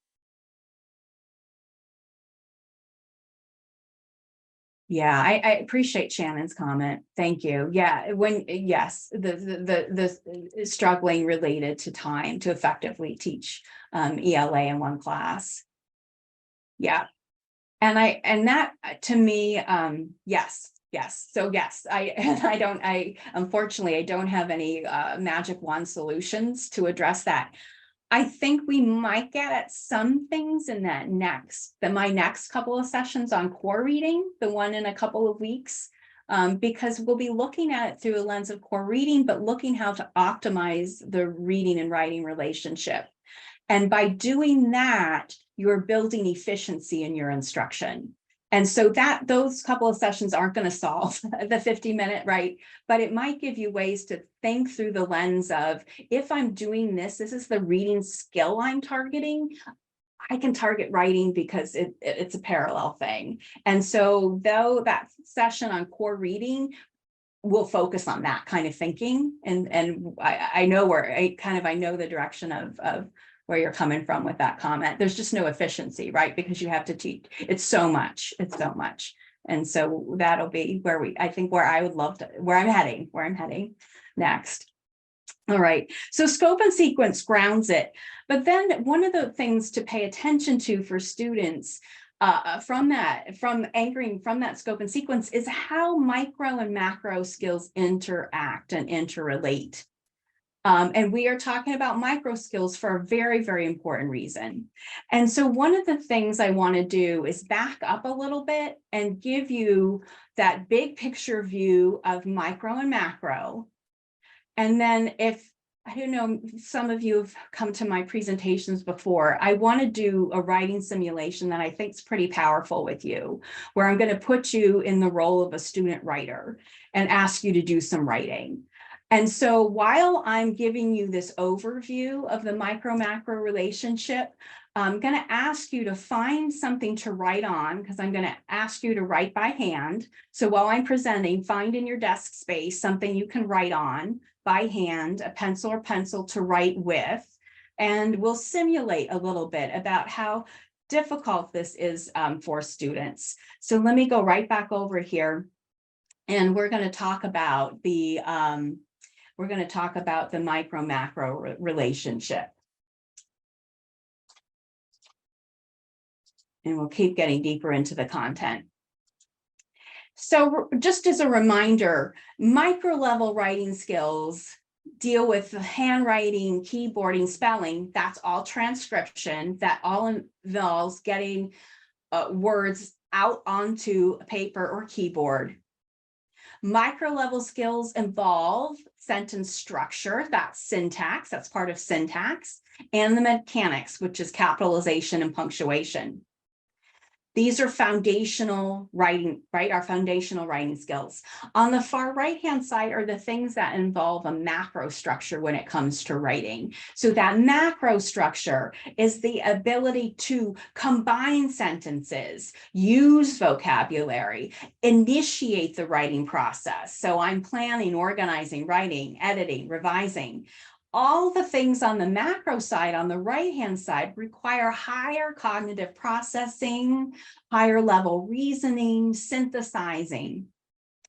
S2: Yeah, I appreciate Shannon's comment. Thank you. Yeah, the struggling related to time to effectively teach ELA in one class. Yeah, and that to me, yes. So yes, unfortunately I don't have any magic wand solutions to address that. I think we might get at some things in my next couple of sessions on core reading, the one in a couple of weeks, because we'll be looking at it through a lens of core reading, but looking how to optimize the reading and writing relationship. And by doing that, you're building efficiency in your instruction. And so those couple of sessions aren't going to solve the 50-minute, right? But it might give you ways to think through the lens of, if I'm doing this is the reading skill I'm targeting, I can target writing because it's a parallel thing. And so though that session on core reading will focus on that kind of thinking. And I know I know the direction of where you're coming from with that comment. There's just no efficiency, right? Because you have to teach, it's so much. And so that'll be where I'm heading next. All right, so scope and sequence grounds it. But then one of the things to pay attention to for students from anchoring from that scope and sequence is how micro and macro skills interact and interrelate. And we are talking about micro skills for a very, very important reason. And so one of the things I want to do is back up a little bit and give you that big picture view of micro and macro. And then I don't know, some of you have come to my presentations before, I want to do a writing simulation that I think is pretty powerful with you, where I'm going to put you in the role of a student writer and ask you to do some writing. And so while I'm giving you this overview of the micro-macro relationship, I'm going to ask you to find something to write on, because I'm going to ask you to write by hand. So while I'm presenting, find in your desk space something you can write on by hand, a pencil to write with, and we'll simulate a little bit about how difficult this is for students. So let me go right back over here. And we're going to talk about the micro-macro relationship. And we'll keep getting deeper into the content. So just as a reminder, micro-level writing skills deal with handwriting, keyboarding, spelling. That's all transcription. That all involves getting words out onto paper or keyboard. Micro-level skills involve sentence structure, that's syntax, that's part of syntax, and the mechanics, which is capitalization and punctuation. These are foundational writing, right? Our foundational writing skills. On the far right-hand side are the things that involve a macro structure when it comes to writing. So that macro structure is the ability to combine sentences, use vocabulary, initiate the writing process. So I'm planning, organizing, writing, editing, revising. All the things on the macro side, on the right-hand side, require higher cognitive processing, higher level reasoning, synthesizing.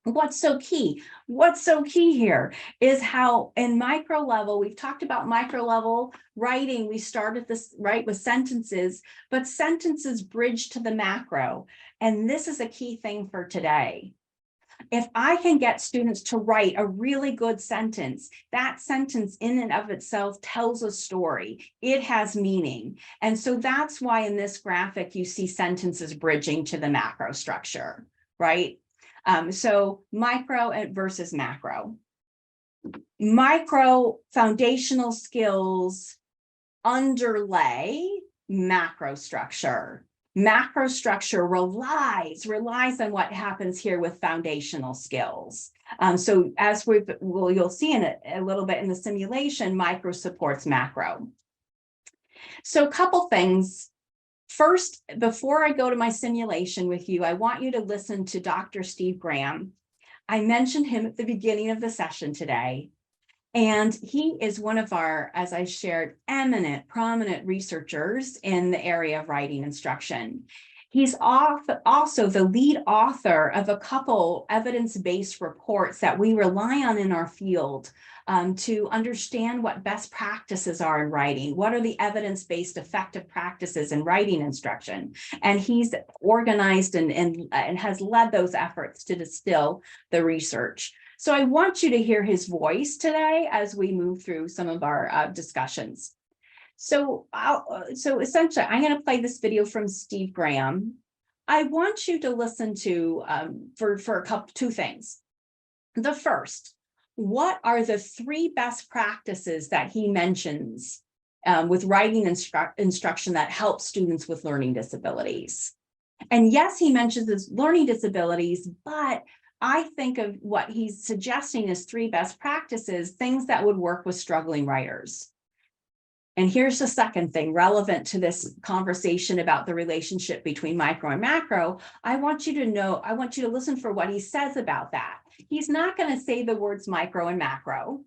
S2: What's so key? What's so key here is how in micro level, we've talked about micro level writing. We started this right with sentences, but sentences bridge to the macro. And this is a key thing for today. If I can get students to write a really good sentence, that sentence in and of itself tells a story. It has meaning. And so that's why in this graphic, you see sentences bridging to the macro structure, right? So micro versus macro. Micro foundational skills underlay macro structure. Macro structure relies on what happens here with foundational skills. So as you'll see in a little bit in the simulation, micro supports macro. So a couple things. First, before I go to my simulation with you, I want you to listen to Dr. Steve Graham. I mentioned him at the beginning of the session today. And he is one of our, as I shared, eminent, prominent researchers in the area of writing instruction. He's also the lead author of a couple evidence-based reports that we rely on in our field to understand what best practices are in writing. What are the evidence-based effective practices in writing instruction? And he's organized and has led those efforts to distill the research. So I want you to hear his voice today as we move through some of our discussions. So essentially, I'm going to play this video from Steve Graham. I want you to listen to for two things. The first, what are the 3 best practices that he mentions with writing instruction that help students with learning disabilities? And yes, he mentions his learning disabilities, but I think of what he's suggesting as 3 best practices, things that would work with struggling writers. And here's the second thing relevant to this conversation about the relationship between micro and macro. I want you to listen for what he says about that. He's not going to say the words micro and macro,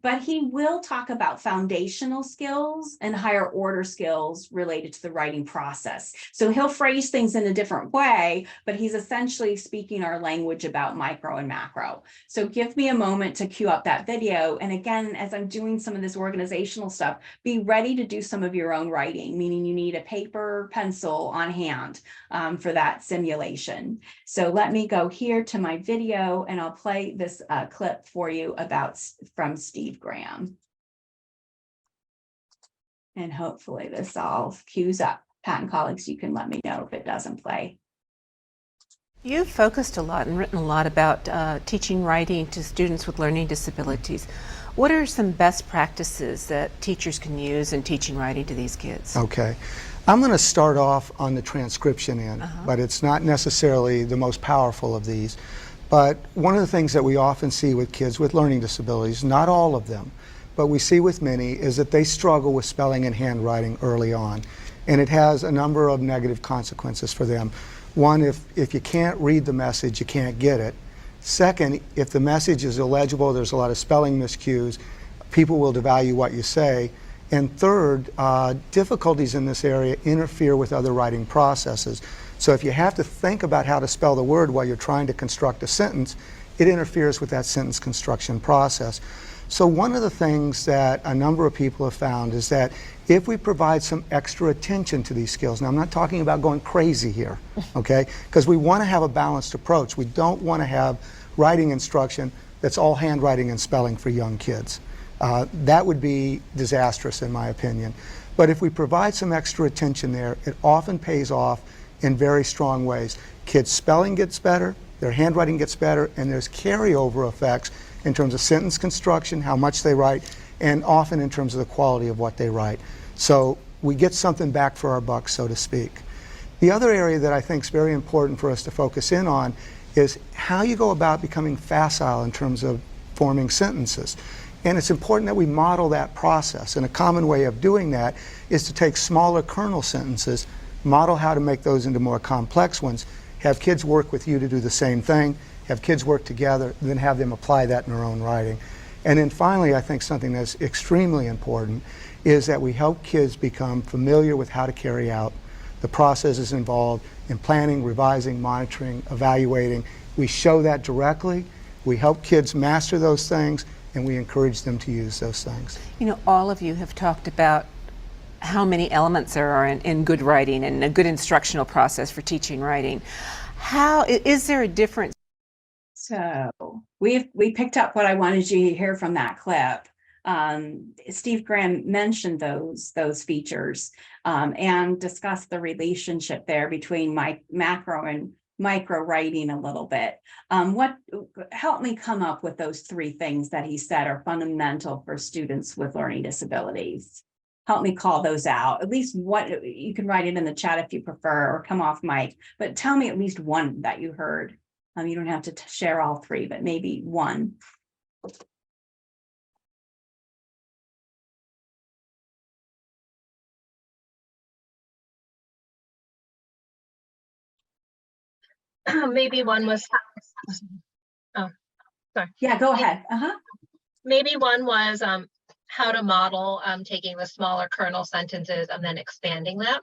S2: but he will talk about foundational skills and higher order skills related to the writing process. So he'll phrase things in a different way, but he's essentially speaking our language about micro and macro. So give me a moment to cue up that video. And again, as I'm doing some of this organizational stuff, be ready to do some of your own writing, meaning you need a paper, pencil on hand for that simulation. So let me go here to my video and I'll play this clip for you from Steve Graham. And hopefully this all cues up. Pat and colleagues, you can let me know if it doesn't play.
S10: You've focused a lot and written a lot about teaching writing to students with learning disabilities. What are some best practices that teachers can use in teaching writing to these kids?
S11: Okay. I'm going to start off on the transcription end, but it's not necessarily the most powerful of these. But one of the things that we often see with kids with learning disabilities, not all of them, but we see with many, is that they struggle with spelling and handwriting early on. And it has a number of negative consequences for them. One, if you can't read the message, you can't get it. Second, if the message is illegible, there's a lot of spelling miscues, people will devalue what you say. And third, difficulties in this area interfere with other writing processes. So if you have to think about how to spell the word while you're trying to construct a sentence, it interferes with that sentence construction process. So one of the things that a number of people have found is that if we provide some extra attention to these skills, now I'm not talking about going crazy here, okay? Because we want to have a balanced approach. We don't want to have writing instruction that's all handwriting and spelling for young kids. That would be disastrous in my opinion. But if we provide some extra attention there, it often pays off in very strong ways. Kids' spelling gets better, their handwriting gets better, and there's carryover effects in terms of sentence construction, how much they write, and often in terms of the quality of what they write. So we get something back for our buck, so to speak. The other area that I think is very important for us to focus in on is how you go about becoming facile in terms of forming sentences. And it's important that we model that process. And a common way of doing that is to take smaller kernel sentences, model how to make those into more complex ones, have kids work with you to do the same thing, have kids work together, and then have them apply that in their own writing. And then finally, I think something that's extremely important is that we help kids become familiar with how to carry out the processes involved in planning, revising, monitoring, evaluating. We show that directly, we help kids master those things, and we encourage them to use those things.
S10: You know, all of you have talked about how many elements there are in good writing and a good instructional process for teaching writing. How is there a difference?
S2: So we picked up what I wanted you to hear from that clip. Steve Graham mentioned those features and discussed the relationship there between macro and micro writing a little bit. What helped me come up with those three things that he said are fundamental for students with learning disabilities? Help me call those out. At least what, you can write it in the chat if you prefer, or come off mic, but tell me at least one that you heard. You don't have to share all three, but maybe one.
S4: Maybe one was, oh, sorry.
S2: Yeah, go ahead.
S4: Maybe one was how to model taking the smaller kernel sentences and then expanding that.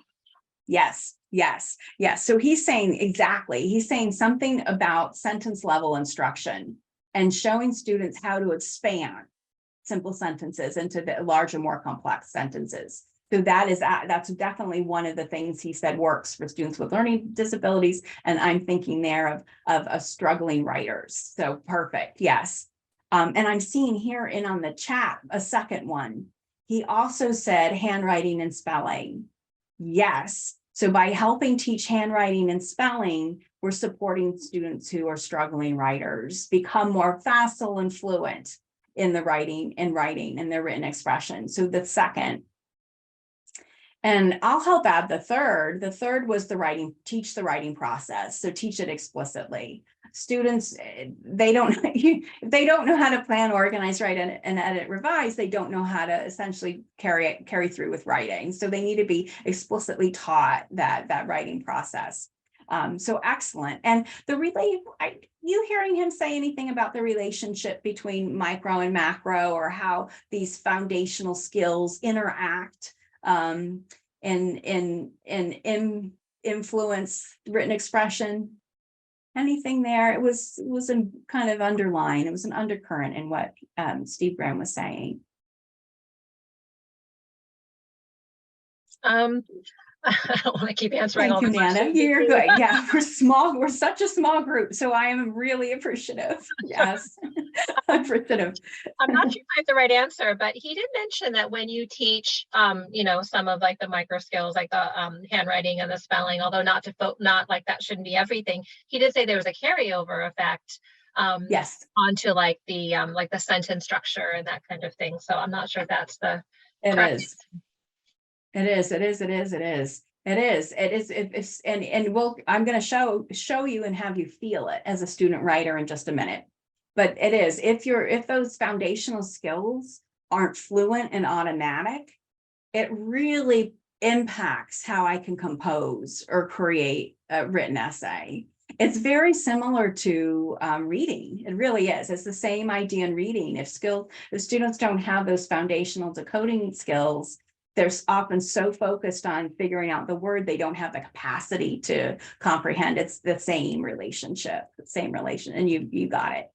S2: Yes. So he's saying exactly, he's saying something about sentence level instruction and showing students how to expand simple sentences into the larger, more complex sentences. So that's definitely one of the things he said works for students with learning disabilities. And I'm thinking there of struggling writers. So perfect. Yes. And I'm seeing here on the chat a second one. He also said handwriting and spelling. Yes. So by helping teach handwriting and spelling, we're supporting students who are struggling writers become more facile and fluent in the writing and their written expression. So the second. And I'll help add the third. The third was teach the writing process. So teach it explicitly. Students, they don't know how to plan, organize, write, and edit, revise. They don't know how to essentially carry through with writing. So they need to be explicitly taught that writing process. So excellent. And you hearing him say anything about the relationship between micro and macro, or how these foundational skills interact and influence written expression? Anything there? It was a kind of underline. It was an undercurrent in what Steve Graham was saying.
S4: I don't want to keep answering all
S2: Thank
S4: the
S2: you, Nana.
S4: questions.
S2: You're good. Yeah, we're small. We're such a small group, so I am really appreciative. Yes, appreciative.
S4: I'm not sure if I have the right answer, but he did mention that when you teach, some of like the micro skills, like the handwriting and the spelling, although not like that shouldn't be everything. He did say there was a carryover effect.
S2: Yes.
S4: Onto like the sentence structure and that kind of thing. So I'm not sure if that's the.
S2: It is. It is. And I'm going to show you and have you feel it as a student writer in just a minute. But it is, if those foundational skills aren't fluent and automatic, it really impacts how I can compose or create a written essay. It's very similar to reading. It really is. It's the same idea in reading. If students don't have those foundational decoding skills, they're often so focused on figuring out the word, they don't have the capacity to comprehend. It's the same relationship, and you got it.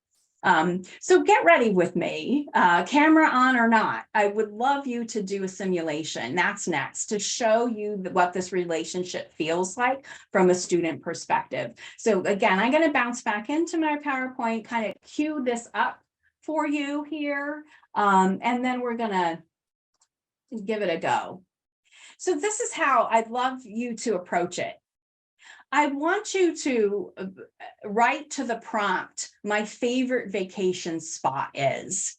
S2: So get ready with me, camera on or not. I would love you to do a simulation. That's next, to show you what this relationship feels like from a student perspective. So again, I'm going to bounce back into my PowerPoint, kind of cue this up for you here, and then we're going to give it a go. So this is how I'd love you to approach it. I want you to write to the prompt, my favorite vacation spot is.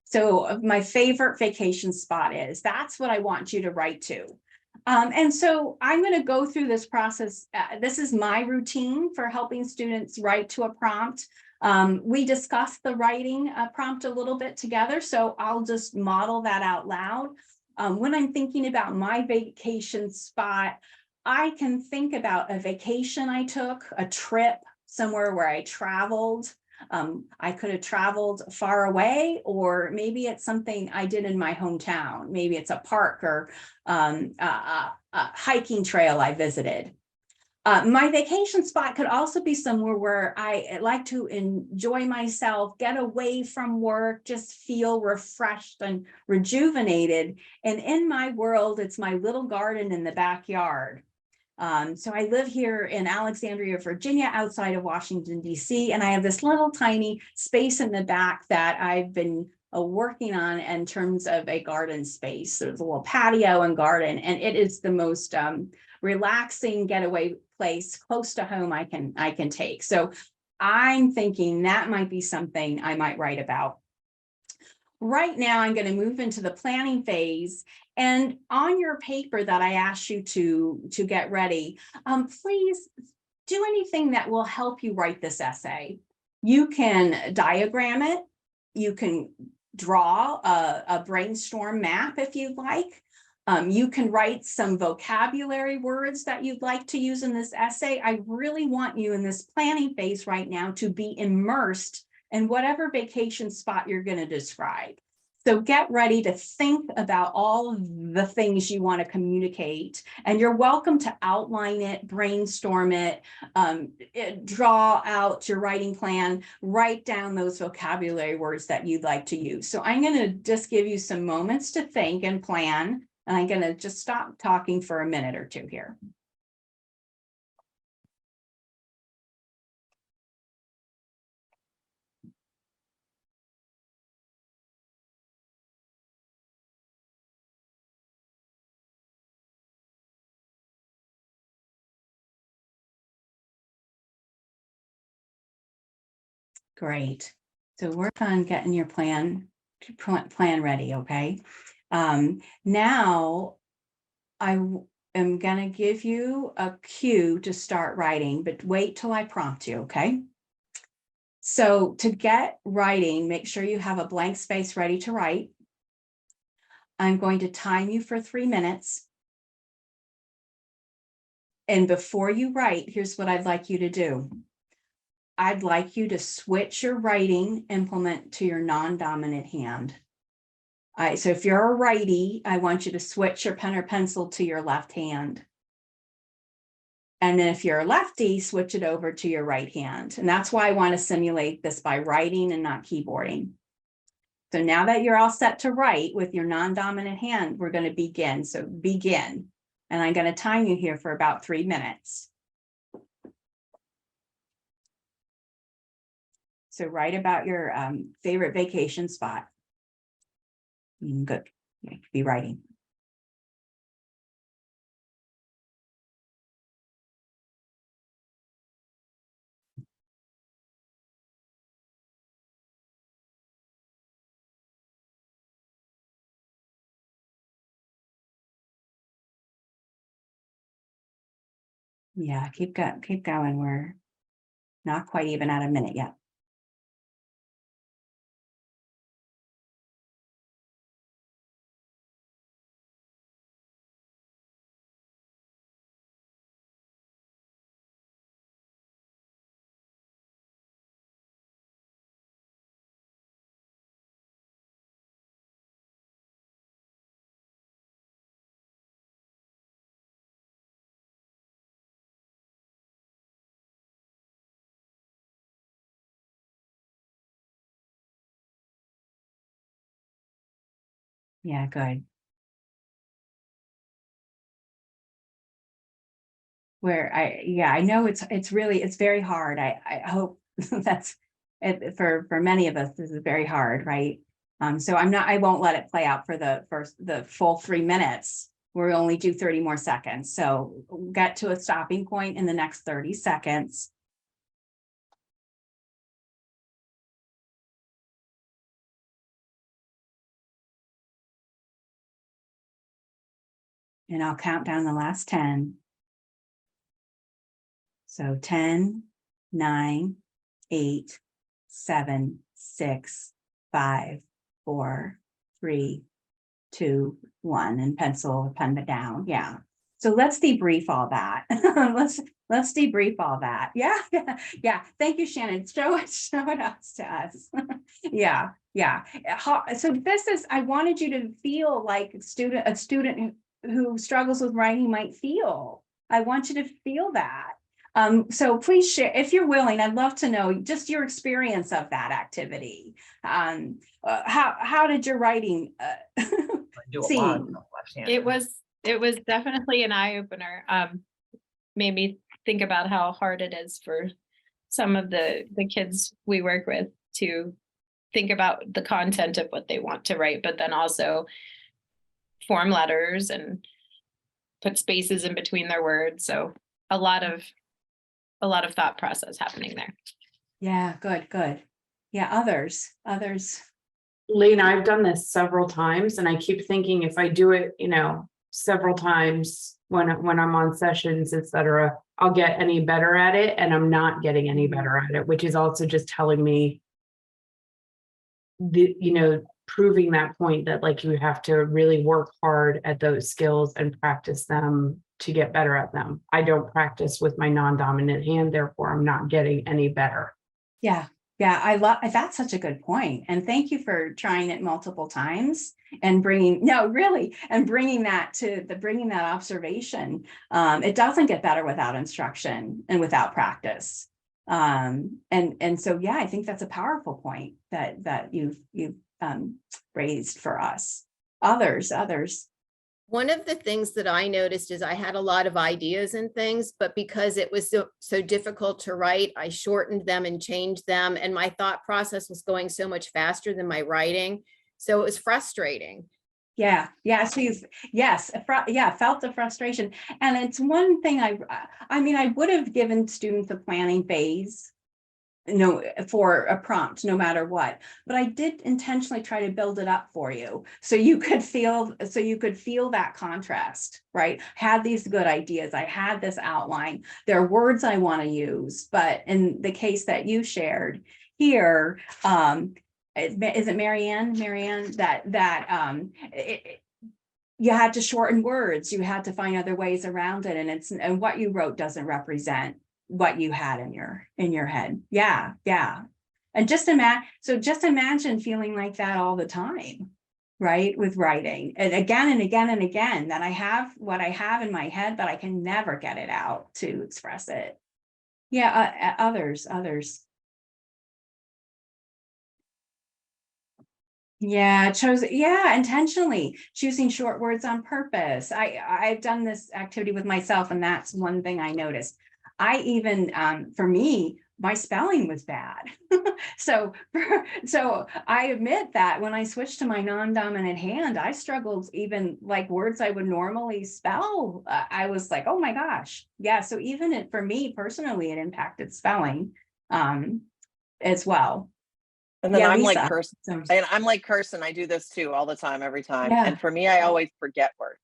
S2: So my favorite vacation spot is, that's what I want you to write to. And so I'm going to go through this process. This is my routine for helping students write to a prompt. We discussed the writing prompt a little bit together, so I'll just model that out loud. When I'm thinking about my vacation spot, I can think about a vacation I took, a trip somewhere where I traveled. I could have traveled far away, or maybe it's something I did in my hometown. Maybe it's a park or a hiking trail I visited. My vacation spot could also be somewhere where I like to enjoy myself, get away from work, just feel refreshed and rejuvenated. And in my world, it's my little garden in the backyard. So I live here in Alexandria, Virginia, outside of Washington, D.C., and I have this little tiny space in the back that I've been working on in terms of a garden space. There's a little patio and garden, and it is the most relaxing getaway place close to home I can take. So I'm thinking that might be something I might write about. Right now, I'm going to move into the planning phase. And on your paper that I asked you to get ready, please do anything that will help you write this essay. You can diagram it. You can draw a brainstorm map if you'd like. You can write some vocabulary words that you'd like to use in this essay. I really want you in this planning phase right now to be immersed in whatever vacation spot you're going to describe. So get ready to think about all of the things you want to communicate, and you're welcome to outline it, brainstorm it, draw out your writing plan, write down those vocabulary words that you'd like to use. So I'm going to just give you some moments to think and plan, and I'm going to just stop talking for a minute or two here. Great. So work on getting your plan ready, okay? Now I am gonna give you a cue to start writing, but wait till I prompt you, okay? So to get writing, make sure you have a blank space ready to write. I'm going to time you for 3 minutes. And before you write, here's what I'd like you to do. I'd like you to switch your writing implement to your non-dominant hand. All right, so if you're a righty, I want you to switch your pen or pencil to your left hand. And then if you're a lefty, switch it over to your right hand. And that's why I want to simulate this by writing and not keyboarding. So now that you're all set to write with your non-dominant hand, we're going to begin. So begin. And I'm going to time you here for about 3 minutes. So write about your favorite vacation spot. Good. You could be writing. Yeah, keep going. We're not quite even at a minute yet. Yeah, good. I know it's really, it's very hard. I hope that's it for many of us, this is very hard, right? So I won't let it play out for the full 3 minutes. We'll only do 30 more seconds. So get to a stopping point in the next 30 seconds. And I'll count down the last 10. So 10, 9, 8, 7, 6, 5, 4, 3, 2, 1, and pen it down. Yeah. So let's debrief all that. let's debrief all that. Yeah, yeah. Thank you, Shannon. Show it to us. Yeah. So this is, I wanted you to feel like a student who struggles with writing might feel. I want you to feel that. So please share, if you're willing, I'd love to know just your experience of that activity. How did your writing seem?
S5: It was definitely an eye-opener. Made me think about how hard it is for some of the kids we work with to think about the content of what they want to write, but then also form letters and put spaces in between their words. So a lot of thought process happening there.
S2: Yeah, good. Yeah, others.
S6: Lena, I've done this several times and I keep thinking if I do it, several times when I'm on sessions, etc., I'll get any better at it, and I'm not getting any better at it, which is also just telling me proving that point that like you have to really work hard at those skills and practice them to get better at them. I don't practice with my non-dominant hand, therefore I'm not getting any better.
S2: Yeah, I love that's such a good point. And thank you for trying it multiple times and bringing that observation. It doesn't get better without instruction and without practice. And so, yeah, I think that's a powerful point that you've raised for us. Others.
S8: One of the things that I noticed is I had a lot of ideas and things, but because it was so difficult to write, I shortened them and changed them. And my thought process was going so much faster than my writing. So it was frustrating.
S2: Yeah. So felt the frustration. And it's one thing I would have given students a planning phase, for a prompt, no matter what, but I did intentionally try to build it up for you so you could feel that contrast, right? Had these good ideas, I had this outline, there are words I want to use, but in the case that you shared here, is it Marianne that you had to shorten words, you had to find other ways around it, and what you wrote doesn't represent what you had in your head. Yeah. And just imagine feeling like that all the time, right? With writing, and again, that I have what I have in my head, but I can never get it out to express it. Yeah. Others. Yeah, intentionally choosing short words on purpose. I've done this activity with myself, and that's one thing I noticed. I even, for me, my spelling was bad. So I admit that when I switched to my non-dominant hand, I struggled even like words I would normally spell. I was like, oh my gosh. Yeah. So even for me personally, it impacted spelling as well.
S3: And then
S2: Yeah,
S3: I'm
S2: Lisa.
S3: like Kirsten, and I'm like Kirsten. I do this too all the time, every time.
S2: Yeah.
S3: And for me, I always forget words.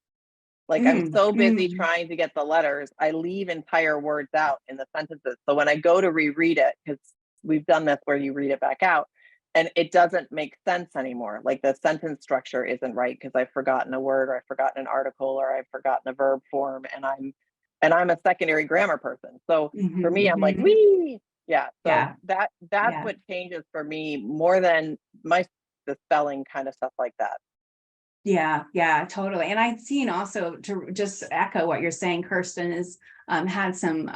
S3: Like I'm so busy trying to get the letters, I leave entire words out in the sentences. So when I go to reread it, because we've done this where you read it back out, and it doesn't make sense anymore. Like the sentence structure isn't right because I've forgotten a word, or I've forgotten an article, or I've forgotten a verb form, and I'm a secondary grammar person. So for me, I'm like, wee. Yeah. So that's what changes for me more than the spelling kind of stuff like that.
S2: Yeah, totally. And I've seen also, to just echo what you're saying, Kirsten has had some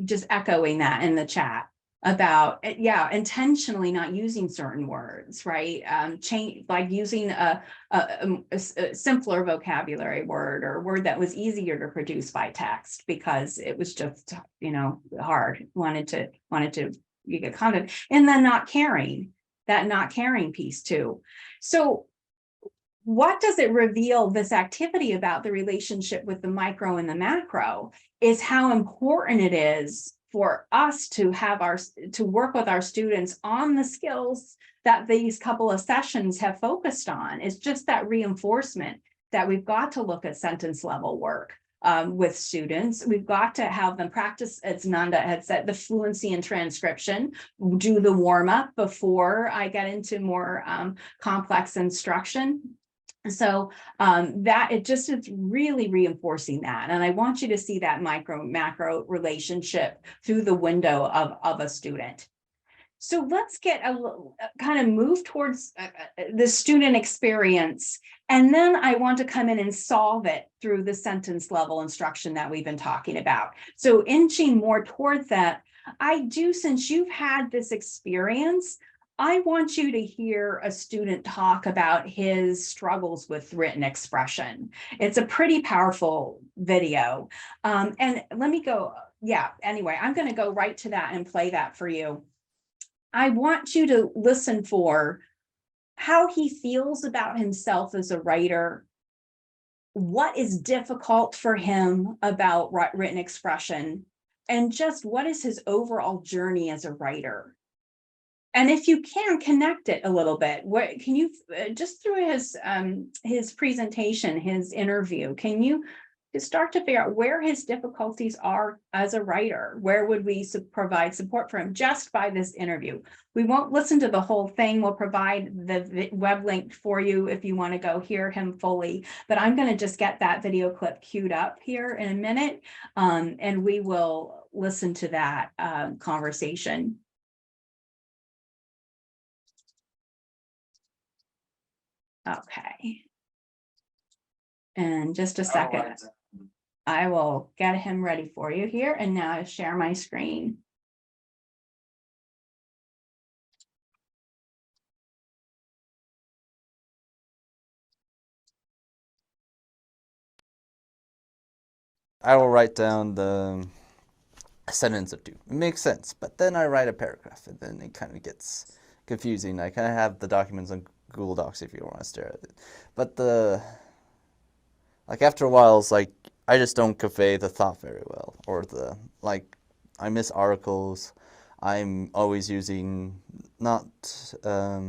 S2: just echoing that in the chat. about, intentionally not using certain words, right? Change, like using a simpler vocabulary word, or a word that was easier to produce by text because it was just, hard, wanted to you get content, and then not caring piece too. So what does it reveal, this activity, about the relationship with the micro and the macro, is how important it is for us to work with our students on the skills that these couple of sessions have focused on. It's just that reinforcement that we've got to look at sentence level work with students. We've got to have them practice, as Nanda had said, the fluency and transcription, do the warm up before I get into more complex instruction. So that it just is really reinforcing that. And I want you to see that micro macro relationship through the window of a student. So let's get kind of move towards the student experience. And then I want to come in and solve it through the sentence level instruction that we've been talking about. So inching more towards that, since you've had this experience, I want you to hear a student talk about his struggles with written expression. It's a pretty powerful video. And let me go, anyway, I'm going to go right to that and play that for you. I want you to listen for how he feels about himself as a writer, what is difficult for him about written expression, and just what is his overall journey as a writer. And if you can connect it a little bit, what can you just through his presentation, his interview, can you start to figure out where his difficulties are as a writer? Where would we provide support for him just by this interview? We won't listen to the whole thing. We'll provide the web link for you if you want to go hear him fully. But I'm going to just get that video clip queued up here in a minute, and we will listen to that conversation. Okay. And just a second. I will get him ready for you here. And now I share my screen.
S12: I will write down a sentence or two. It makes sense, but then I write a paragraph, and then it kind of gets confusing. I kind of have the documents on Google Docs if you want to stare at it. But after a while, it's like, I just don't convey the thought very well, or I miss articles. I'm always using not a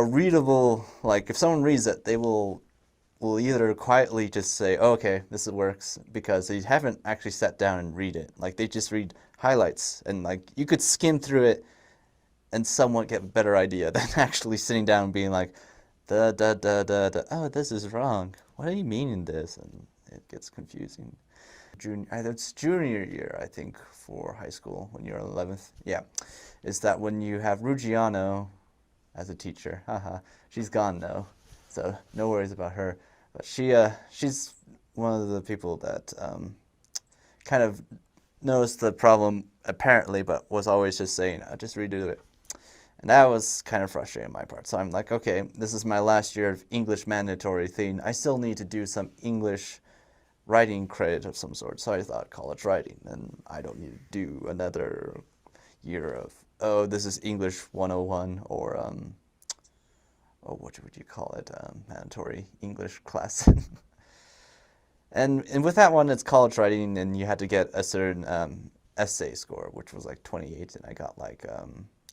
S12: readable, like if someone reads it, they will either quietly just say, oh, okay, this works, because they haven't actually sat down and read it. Like they just read highlights, and like you could skim through it and somewhat get a better idea than actually sitting down and being like, oh, this is wrong. What do you mean in this? And it gets confusing. It's junior year, I think, for high school, when you're 11th. Yeah, is that when you have Ruggiano as a teacher. She's gone now, so no worries about her. But she's one of the people that kind of knows the problem apparently, but was always just saying, just redo it. And that was kind of frustrating on my part. So I'm like, okay, this is my last year of English mandatory thing. I still need to do some English writing credit of some sort. So I thought college writing, and I don't need to do another year of, oh, this is English 101, or what would you call it, mandatory English class. and with that one, it's college writing, and you had to get a certain essay score, which was like 28, and I got like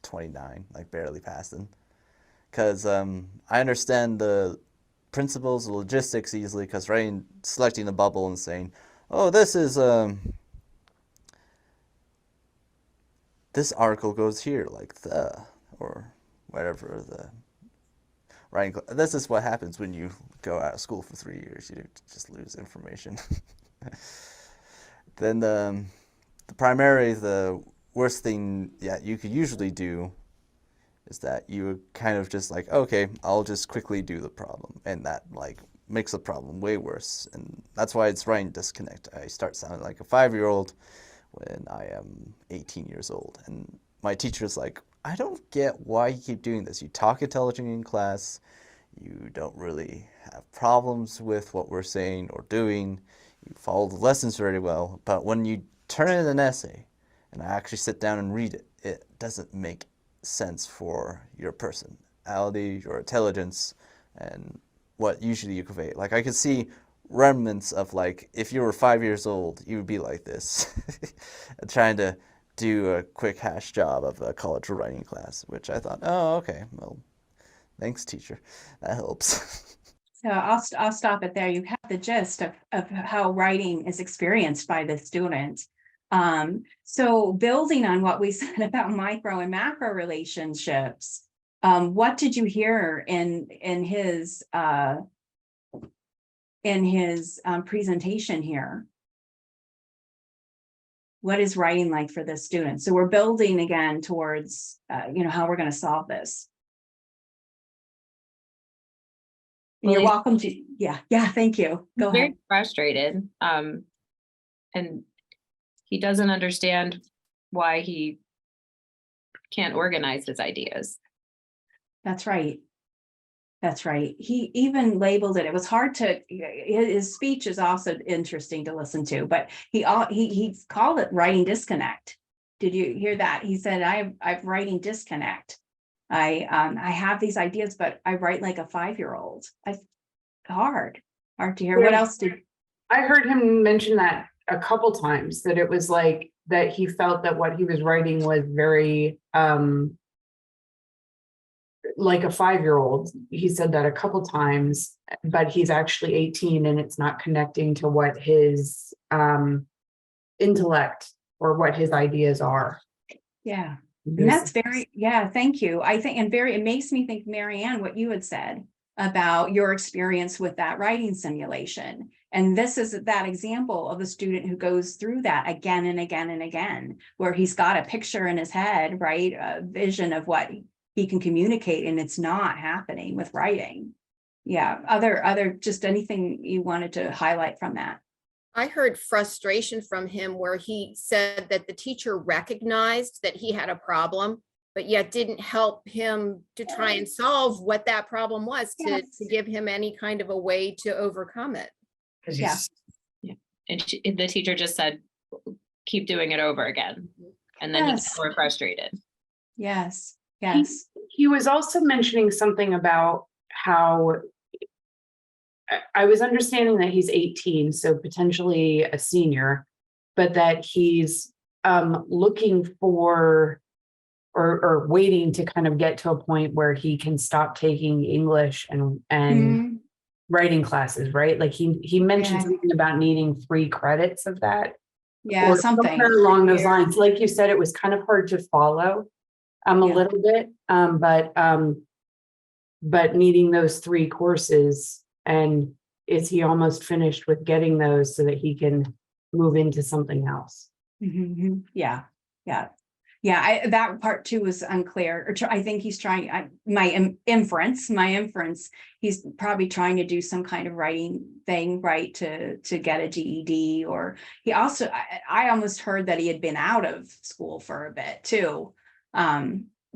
S12: 29, like barely passing. Because I understand the principles, the logistics easily, because selecting the bubble and saying, oh, this is this article goes here, like or whatever the writing. This is what happens when you go out of school for 3 years. You just lose information. Then the worst thing you could usually do is that you would kind of just like, okay, I'll just quickly do the problem, and that like makes the problem way worse. And that's why it's writing disconnect. I start sounding like a 5-year-old when I am 18 years old. And my teacher's like, I don't get why you keep doing this. You talk intelligently in class. You don't really have problems with what we're saying or doing. You follow the lessons very well. But when you turn in an essay and I actually sit down and read it, it doesn't make sense for your personality, your intelligence, and what usually you convey. Like I could see remnants of like, if you were 5 years old, you would be like this, trying to do a quick hash job of a college writing class, which I thought, oh, okay, well, thanks, teacher. That helps.
S2: So I'll stop it there. You have the gist of how writing is experienced by the student. So building on what we said about micro and macro relationships, what did you hear in his presentation here? What is writing like for the student? So we're building again towards, how we're going to solve this. And you're welcome to, yeah, thank you. Go ahead.
S13: Very frustrated. And he doesn't understand why he can't organize his ideas.
S2: That's right. That's right. He even labeled it. It was hard to, his speech is also interesting to listen to, but he called it writing disconnect. Did you hear that? He said, I've writing disconnect. I have these ideas, but I write like a 5-year-old. Hard to hear. What else did
S6: I heard him mention that a couple times, that it was like that he felt that what he was writing was very like a 5-year-old. He said that a couple times, but he's actually 18 and it's not connecting to what his intellect or what his ideas are.
S2: Yeah. And that's very, thank you. I think, and it makes me think, Marianne, what you had said about your experience with that writing simulation. And this is that example of a student who goes through that again and again and again, where he's got a picture in his head, right? A vision of what he can communicate, and it's not happening with writing. Yeah. Other, just anything you wanted to highlight from that?
S8: I heard frustration from him where he said that the teacher recognized that he had a problem, but yet didn't help him to try and solve what that problem was, to give him any kind of a way to overcome it.
S2: Yeah.
S13: And the teacher just said, keep doing it over again. And then he got more frustrated.
S2: Yes.
S6: He was also mentioning something about how I was understanding that he's 18, so potentially a senior, but that he's looking for or waiting to kind of get to a point where he can stop taking English and writing classes, right? Like he mentioned something about needing 3 credits of that.
S2: Yeah,
S6: or
S2: something
S6: along those lines. Like you said, it was kind of hard to follow a little bit, but needing those 3 courses. And is he almost finished with getting those so that he can move into something else?
S2: Mm-hmm. Yeah. That part too was unclear. Or I think he's trying. My inference. He's probably trying to do some kind of writing thing, right, to get a GED. Or he also, I almost heard that he had been out of school for a bit too.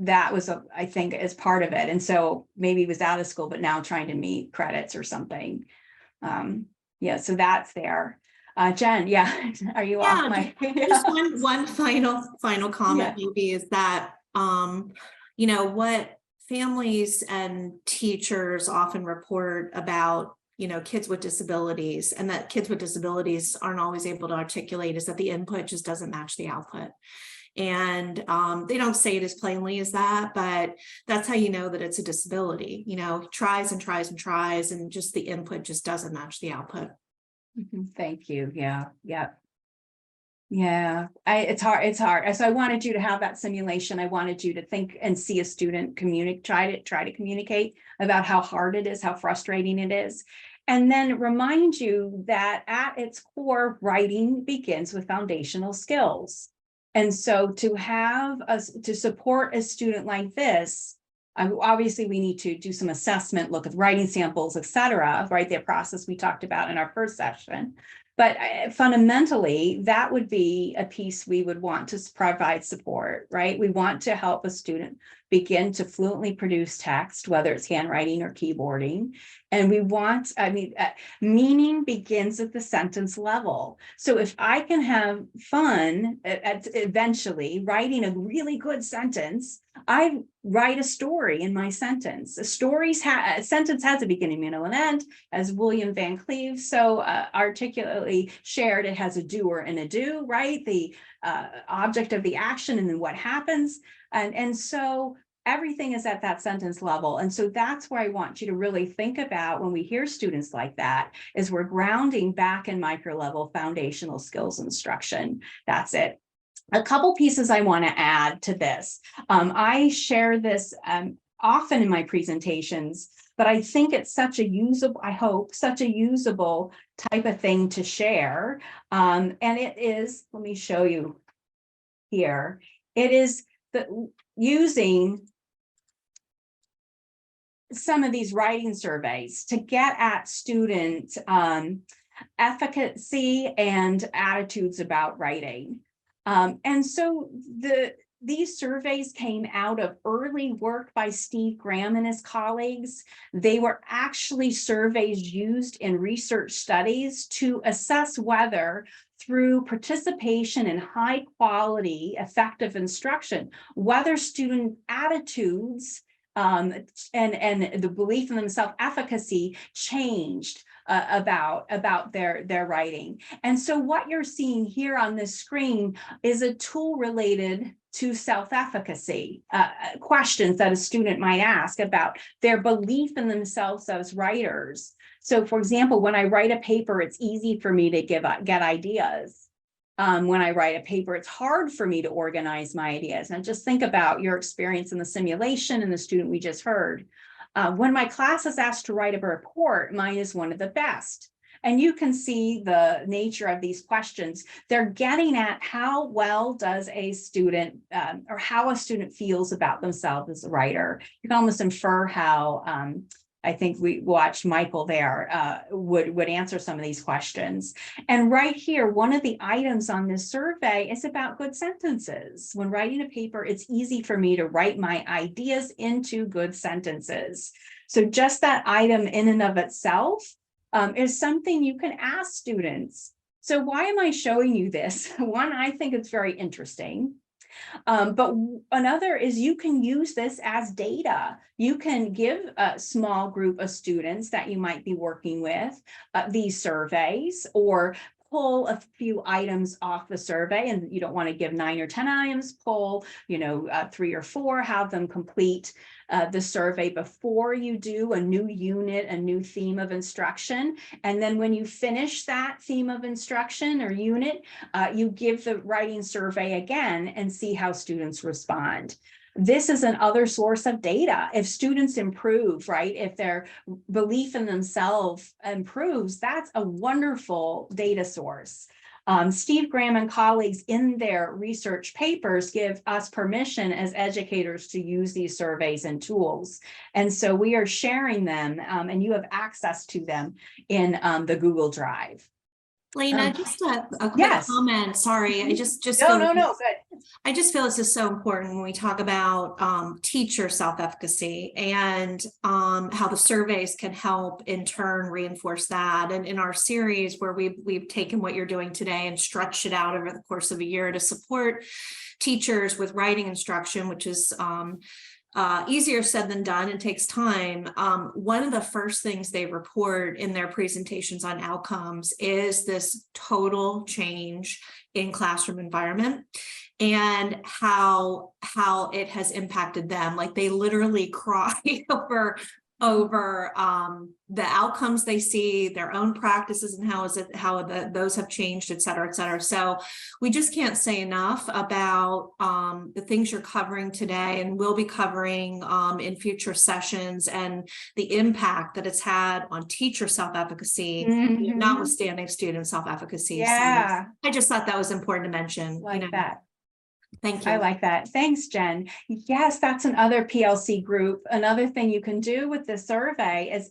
S2: That was, I think, as part of it. And so maybe he was out of school, but now trying to meet credits or something. So that's there. Jen, are you off my?
S9: Just one final comment maybe is that, what families and teachers often report about, kids with disabilities, and that kids with disabilities aren't always able to articulate, is that the input just doesn't match the output. And they don't say it as plainly as that, but that's how you know that it's a disability. Tries and tries and tries, and just the input just doesn't match the output.
S2: Thank you. Yeah. It's hard. So I wanted you to have that simulation. I wanted you to think and see a student try to communicate about how hard it is, how frustrating it is. And then remind you that at its core, writing begins with foundational skills. And so to support a student like this, Obviously, we need to do some assessment, look at writing samples, et cetera, right? The process we talked about in our first session. But fundamentally, that would be a piece we would want to provide support, right? We want to help a student begin to fluently produce text, whether it's handwriting or keyboarding. And we want, meaning begins at the sentence level. So if I can have fun eventually writing a really good sentence, I write a story in my sentence. A sentence has a beginning, middle, and end, as William Van Cleve so articulately shared. It has a doer and a do, right? The object of the action and then what happens. And so everything is at that sentence level. And so that's where I want you to really think about when we hear students like that, is we're grounding back in micro level foundational skills instruction. That's it. A couple pieces I want to add to this. I share this often in my presentations, but I think it's such a usable, I hope, such a usable type of thing to share. And it is, let me show you here. It is using some of these writing surveys to get at student efficacy and attitudes about writing. And so these surveys came out of early work by Steve Graham and his colleagues. They were actually surveys used in research studies to assess whether, through participation in high quality, effective instruction, whether student attitudes and the belief in themselves efficacy changed about their writing. And so what you're seeing here on this screen is a tool related to self-efficacy, questions that a student might ask about their belief in themselves as writers. So for example, when I write a paper, it's easy for me to get ideas. When I write a paper, it's hard for me to organize my ideas. And just think about your experience in the simulation and the student we just heard. When my class is asked to write a report, mine is one of the best. And you can see the nature of these questions. They're getting at how well does a student or how a student feels about themselves as a writer. You can almost infer how I think we watched Michael there would answer some of these questions. And right here, one of the items on this survey is about good sentences. When writing a paper, it's easy for me to write my ideas into good sentences. So just that item in and of itself is something you can ask students. So why am I showing you this? One, I think it's very interesting. But another is you can use this as data. You can give a small group of students that you might be working with these surveys, or pull a few items off the survey, and you don't want to give 9 or 10 items, pull 3 or 4, have them complete the survey before you do a new unit, a new theme of instruction. And then when you finish that theme of instruction or unit, you give the writing survey again and see how students respond. This is another source of data. If students improve, right, if their belief in themselves improves, that's a wonderful data source. Steve Graham and colleagues in their research papers give us permission as educators to use these surveys and tools. And so we are sharing them and you have access to them in the Google Drive.
S9: Lena, just a quick
S2: yes.
S9: comment. Sorry, I just
S2: no, good.
S9: I just feel this is so important when we talk about teacher self-efficacy and how the surveys can help in turn reinforce that. And in our series where we've taken what you're doing today and stretched it out over the course of a year to support teachers with writing instruction, which is easier said than done and takes time. One of the first things they report in their presentations on outcomes is this total change in classroom environment and how it has impacted them. Like they literally cry over the outcomes they see, their own practices, and how those have changed, et cetera, et cetera. So we just can't say enough about the things you're covering today and will be covering in future sessions, and the impact that it's had on teacher self-efficacy, notwithstanding student self-efficacy.
S2: Yeah.
S9: So I just thought that was important to mention.
S2: Like that.
S9: Thank you.
S2: I like that. Thanks, Jen. Yes, that's another PLC group. Another thing you can do with this survey is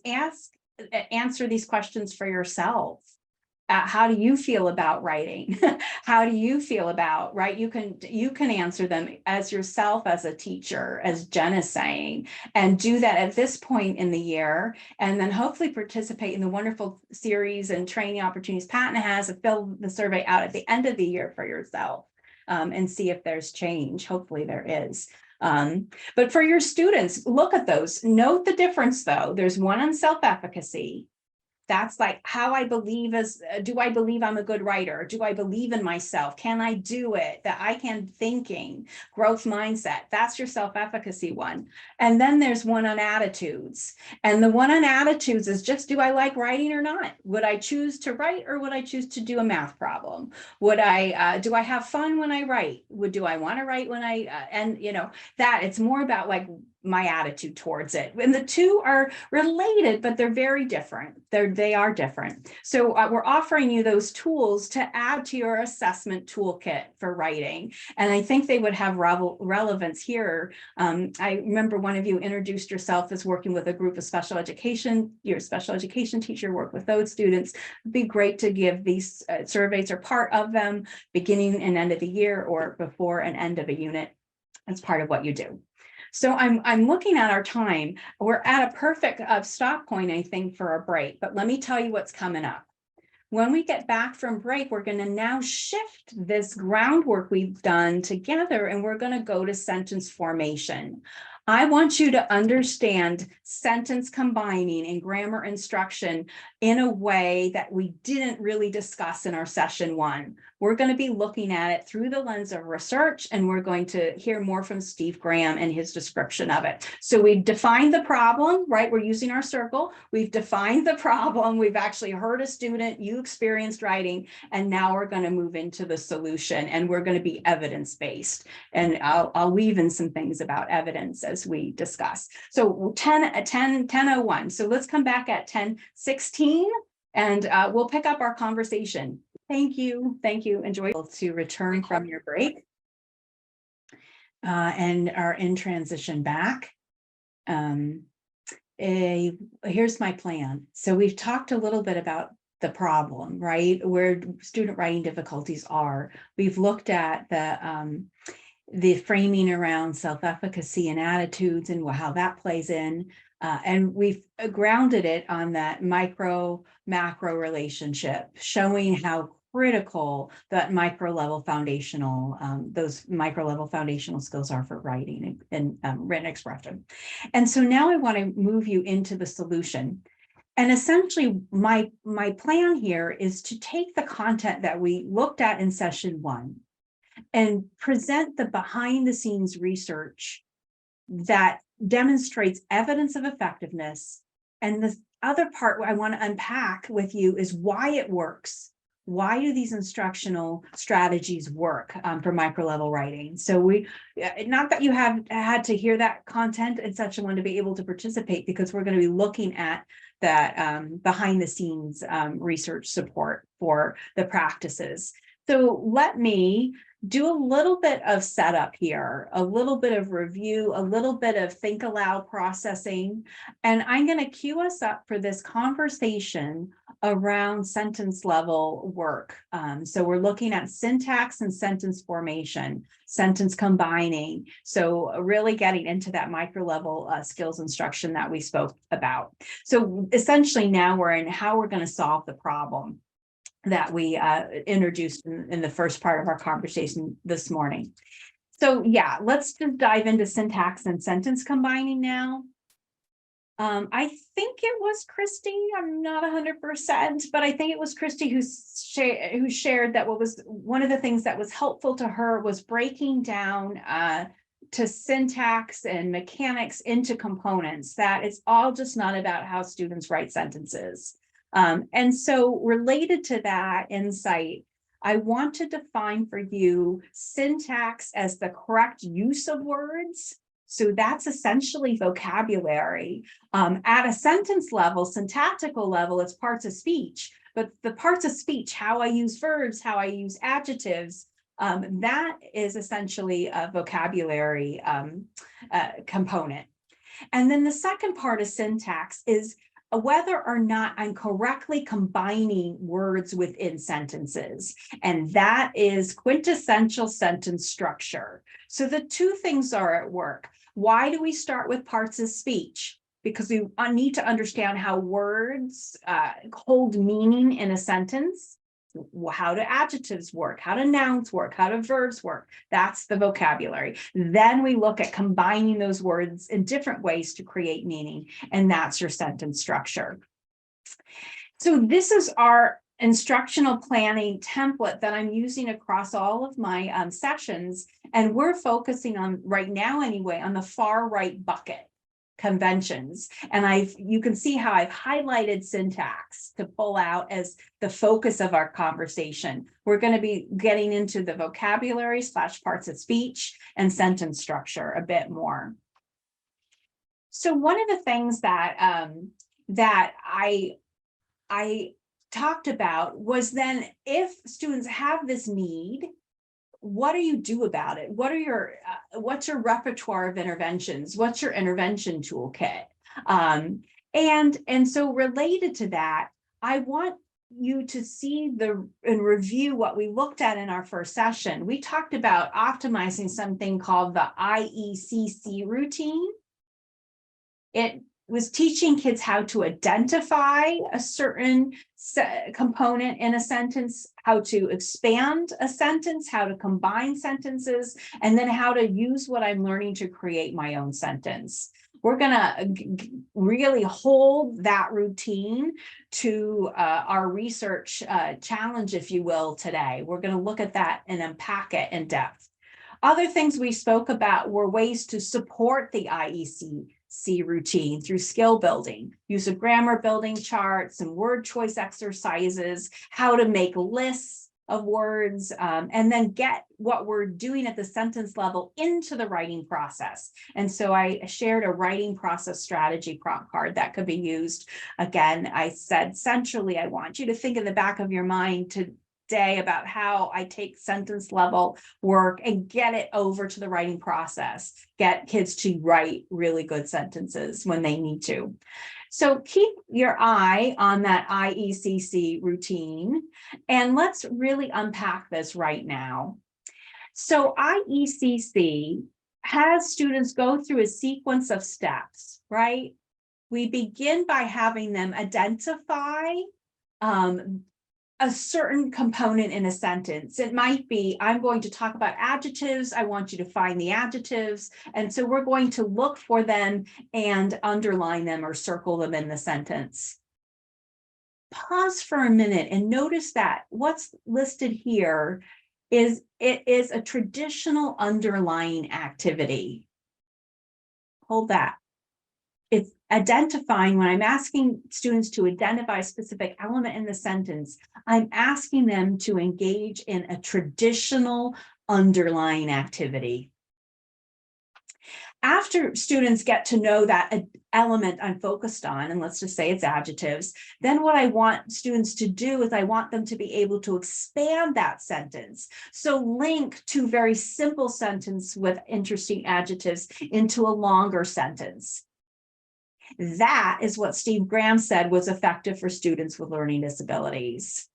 S2: answer these questions for yourself. How do you feel about writing? How do you feel about, right? You can answer them as yourself, as a teacher, as Jen is saying, and do that at this point in the year, and then hopefully participate in the wonderful series and training opportunities Patna has, and fill the survey out at the end of the year for yourself, and see if there's change. Hopefully there is. But for your students, look at those. Note the difference though. There's one on self-efficacy. That's like how I believe do I believe I'm a good writer? Do I believe in myself? Can I do it? That I can thinking, growth mindset. That's your self-efficacy one. And then there's one on attitudes. And the one on attitudes is just, do I like writing or not? Would I choose to write or would I choose to do a math problem? Would I, do I have fun when I write? Do I want to write when and you know, that it's more about like my attitude towards it. And the two are related, but they're very different. They are different. So we're offering you those tools to add to your assessment toolkit for writing. And I think they would have relevance here. I remember one of you introduced yourself as working with a group of special education. You're a special education teacher, work with those students. It'd be great to give these surveys or part of them beginning and end of the year or before and end of a unit as part of what you do. So I'm looking at our time. We're at a perfect stop point, I think, for a break, but let me tell you what's coming up. When we get back from break, we're going to now shift this groundwork we've done together, and we're going to go to sentence formation. I want you to understand sentence combining and grammar instruction in a way that we didn't really discuss in our session one. We're going to be looking at it through the lens of research, and we're going to hear more from Steve Graham and his description of it. So we've defined the problem, right? We're using our circle. We've defined the problem. We've actually heard a student, you experienced writing, and now we're going to move into the solution, and we're going to be evidence-based. And I'll weave in some things about evidence as we discuss. So 10:01. So let's come back at 10:16 and we'll pick up our conversation. Thank you. Thank you. Enjoy to return from your break and are in transition back. Here's my plan. So we've talked a little bit about the problem, right? Where student writing difficulties are. We've looked at the framing around self-efficacy and attitudes and how that plays in. And we've grounded it on that micro-macro relationship, showing how critical that micro-level foundational, those micro-level foundational skills are for writing and written expression. And so now I want to move you into the solution. And essentially, my plan here is to take the content that we looked at in session one and present the behind the scenes research that demonstrates evidence of effectiveness. And the other part I want to unpack with you is why it works. Why do these instructional strategies work for micro-level writing? So not that you have had to hear that content in session one to be able to participate, because we're going to be looking at that behind the scenes research support for the practices. So let me do a little bit of setup here, a little bit of review, a little bit of think aloud processing, and I'm going to cue us up for this conversation around sentence level work. So we're looking at syntax and sentence formation, sentence combining. So really getting into that micro level skills instruction that we spoke about. So essentially now we're in how we're going to solve the problem that we introduced in the first part of our conversation this morning. So yeah, let's just dive into syntax and sentence combining now. I think it was Christy, I'm not 100%, but I think it was Christy who shared that what was one of the things that was helpful to her was breaking down to syntax and mechanics into components, that it's all just not about how students write sentences. And so related to that insight, I want to define for you syntax as the correct use of words. So that's essentially vocabulary. At a sentence level, syntactical level, it's parts of speech, but the parts of speech, how I use verbs, how I use adjectives, That is essentially a vocabulary component. And then the second part of syntax is whether or not I'm correctly combining words within sentences. And that is quintessential sentence structure. So the two things are at work. Why do we start with parts of speech? Because we need to understand how words hold meaning in a sentence. How do adjectives work? How do nouns work? How do verbs work? That's the vocabulary. Then we look at combining those words in different ways to create meaning, and that's your sentence structure. So this is our instructional planning template that I'm using across all of my sessions, and we're focusing on, right now anyway, on the far right bucket, conventions. And you can see how I've highlighted syntax to pull out as the focus of our conversation. We're going to be getting into the vocabulary / parts of speech and sentence structure a bit more. So one of the things that that I talked about was, then if students have this need, what do you do about it? What are your what's your repertoire of interventions? What's your intervention toolkit? And so related to that, I want you to see and review what we looked at in our first session. We talked about optimizing something called the IECC routine. It was teaching kids how to identify a certain component in a sentence, how to expand a sentence, how to combine sentences, and then how to use what I'm learning to create my own sentence. We're going to really hold that routine to our research challenge, if you will, today. We're going to look at that and unpack it in depth. Other things we spoke about were ways to support the IECC routine through skill building, use of grammar building charts and word choice exercises, how to make lists of words, and then get what we're doing at the sentence level into the writing process. And so I shared a writing process strategy prompt card that could be used. Again, I said centrally, I want you to think in the back of your mind today about how I take sentence level work and get it over to the writing process, get kids to write really good sentences when they need to. So keep your eye on that IECC routine, and let's really unpack this right now. So IECC has students go through a sequence of steps, right? We begin by having them identify a certain component in a sentence. It might be, I'm going to talk about adjectives. I want you to find the adjectives. And so we're going to look for them and underline them or circle them in the sentence. Pause for a minute and notice that what's listed here is a traditional underlying activity. Hold that. It's identifying, when I'm asking students to identify a specific element in the sentence, I'm asking them to engage in a traditional underlying activity. After students get to know that element I'm focused on, and let's just say it's adjectives, then what I want students to do is I want them to be able to expand that sentence. So link two very simple sentences with interesting adjectives into a longer sentence. That is what Steve Graham said was effective for students with learning disabilities.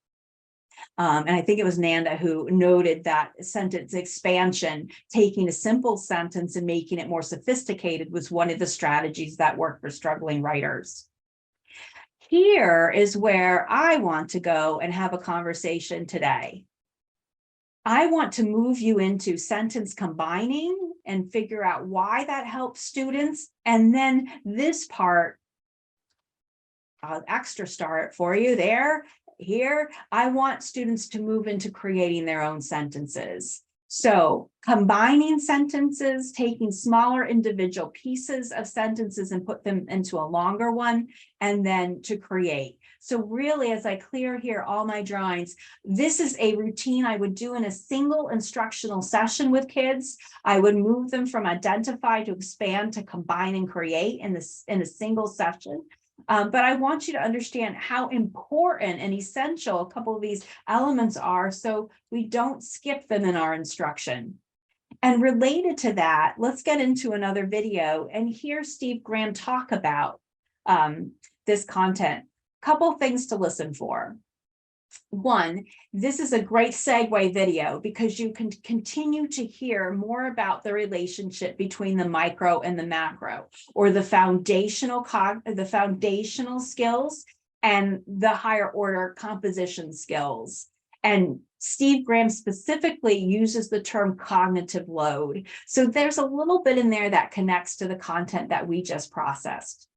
S2: And I think it was Nanda who noted that sentence expansion, taking a simple sentence and making it more sophisticated, was one of the strategies that work for struggling writers. Here is where I want to go and have a conversation today. I want to move you into sentence combining and figure out why that helps students. And then this part, I'll extra star it for you there. Here, I want students to move into creating their own sentences. So combining sentences, taking smaller individual pieces of sentences and put them into a longer one, and then to create. So really, as I clear here all my drawings, this is a routine I would do in a single instructional session with kids. I would move them from identify to expand to combine and create in a single session. But I want you to understand how important and essential a couple of these elements are so we don't skip them in our instruction. And related to that, let's get into another video and hear Steve Graham talk about this content. Couple things to listen for. One, this is a great segue video because you can continue to hear more about the relationship between the micro and the macro, or the foundational skills and the higher order composition skills. And Steve Graham specifically uses the term cognitive load. So there's a little bit in there that connects to the content that we just processed.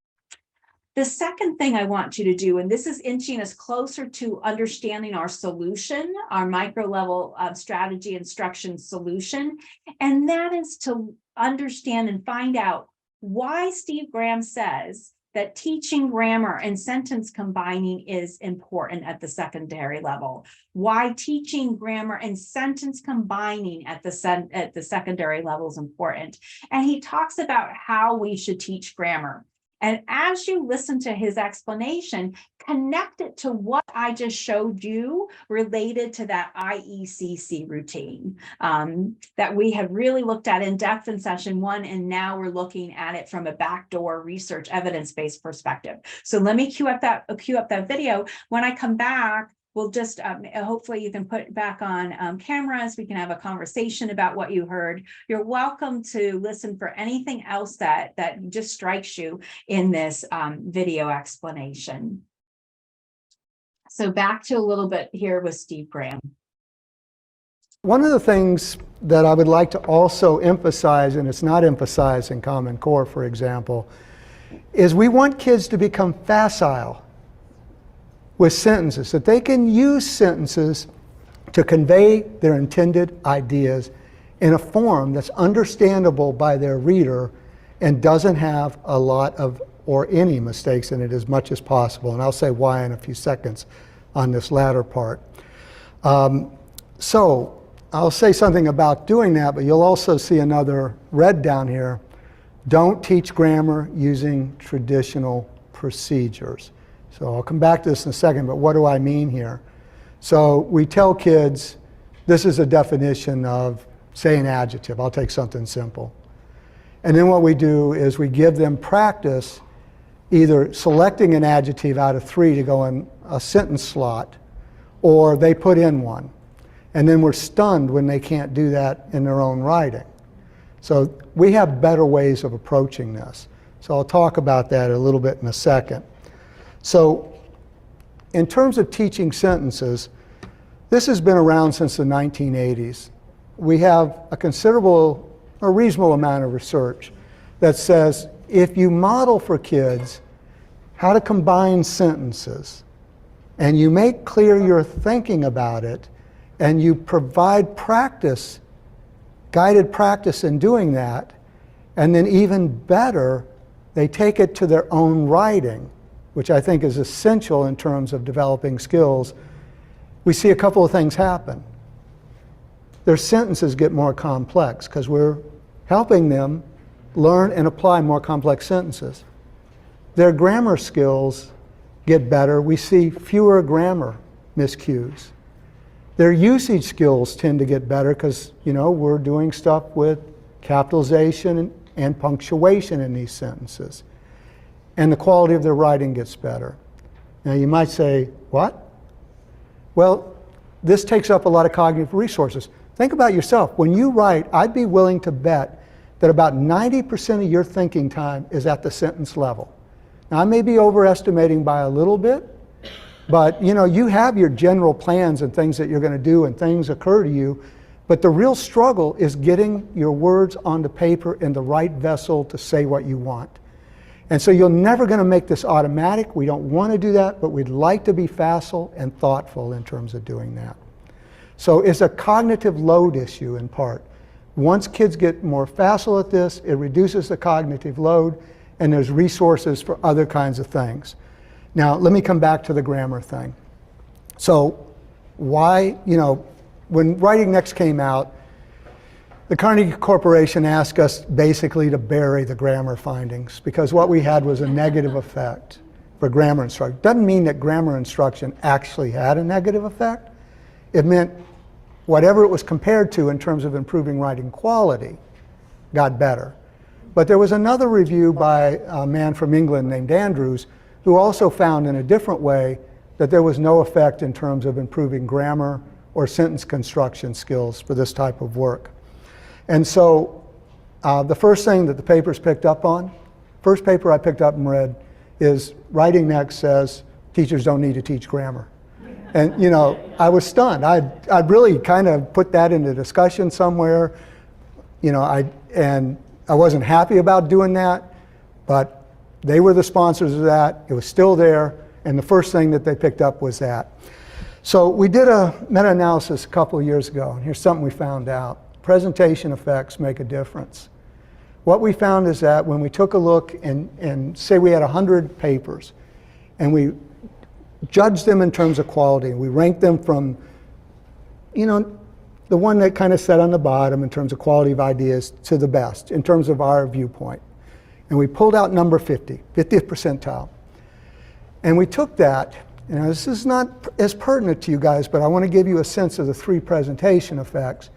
S2: The second thing I want you to do, and this is inching us closer to understanding our solution, our micro level strategy instruction solution, and that is to understand and find out why Steve Graham says that teaching grammar and sentence combining is important at the secondary level. Why teaching grammar and sentence combining at the secondary level is important. And he talks about how we should teach grammar. And as you listen to his explanation, connect it to what I just showed you related to that IECC routine that we have really looked at in depth in session 1, and now we're looking at it from a backdoor research evidence-based perspective. So let me cue up that video. When I come back, we'll just hopefully you can put it back on cameras. We can have a conversation about what you heard. You're welcome to listen for anything else that just strikes you in this video explanation. So back to a little bit here with Steve Graham.
S11: One of the things that I would like to also emphasize, and it's not emphasized in Common Core, for example, is we want kids to become facile with sentences, that they can use sentences to convey their intended ideas in a form that's understandable by their reader and doesn't have a lot of or any mistakes in it as much as possible. And I'll say why in a few seconds on this latter part. So I'll say something about doing that, but you'll also see another red down here. Don't teach grammar using traditional procedures. So I'll come back to this in a second, but what do I mean here? So we tell kids, this is a definition of, say, an adjective. I'll take something simple. And then what we do is we give them practice either selecting an adjective out of 3 to go in a sentence slot, or they put in one. And then we're stunned when they can't do that in their own writing. So we have better ways of approaching this. So I'll talk about that a little bit in a second. So in terms of teaching sentences, this has been around since the 1980s. We have a reasonable amount of research that says if you model for kids how to combine sentences, and you make clear your thinking about it, and you provide practice, guided practice in doing that, and then even better, they take it to their own writing, which I think is essential in terms of developing skills, we see a couple of things happen. Their sentences get more complex because we're helping them learn and apply more complex sentences. Their grammar skills get better. We see fewer grammar miscues. Their usage skills tend to get better because, we're doing stuff with capitalization and punctuation in these sentences. And the quality of their writing gets better. Now you might say, what? Well, this takes up a lot of cognitive resources. Think about yourself. When you write, I'd be willing to bet that about 90% of your thinking time is at the sentence level. Now I may be overestimating by a little bit, but you have your general plans and things that you're going to do and things occur to you, but the real struggle is getting your words onto paper in the right vessel to say what you want. And so you're never going to make this automatic. We don't want to do that, but we'd like to be facile and thoughtful in terms of doing that. So it's a cognitive load issue in part. Once kids get more facile at this, it reduces the cognitive load, and there's resources for other kinds of things. Now, let me come back to the grammar thing. So why, when Writing Next came out, the Carnegie Corporation asked us basically to bury the grammar findings because what we had was a negative effect for grammar instruction. Doesn't mean that grammar instruction actually had a negative effect. It meant whatever it was compared to in terms of improving writing quality got better. But there was another review by a man from England named Andrews who also found in a different way that there was no effect in terms of improving grammar or sentence construction skills for this type of work. And so the first thing that the papers picked up on, first paper I picked up and read is Writing Next says teachers don't need to teach grammar. And you know, I was stunned. I'd really kind of put that into discussion somewhere. You know, I wasn't happy about doing that, but they were the sponsors of that. It was still there, and the first thing that they picked up was that. So we did a meta-analysis a couple of years ago, and here's something we found out. Presentation effects make a difference. What we found is that when we took a look and say we had 100 papers, and we judged them in terms of quality, and we ranked them from, you know, the one that kind of sat on the bottom in terms of quality of ideas to the best in terms of our viewpoint. And we pulled out number 50, 50th percentile. And we took that, you know, this is not as pertinent to you guys, but I want to give you a sense of the 3 presentation effects.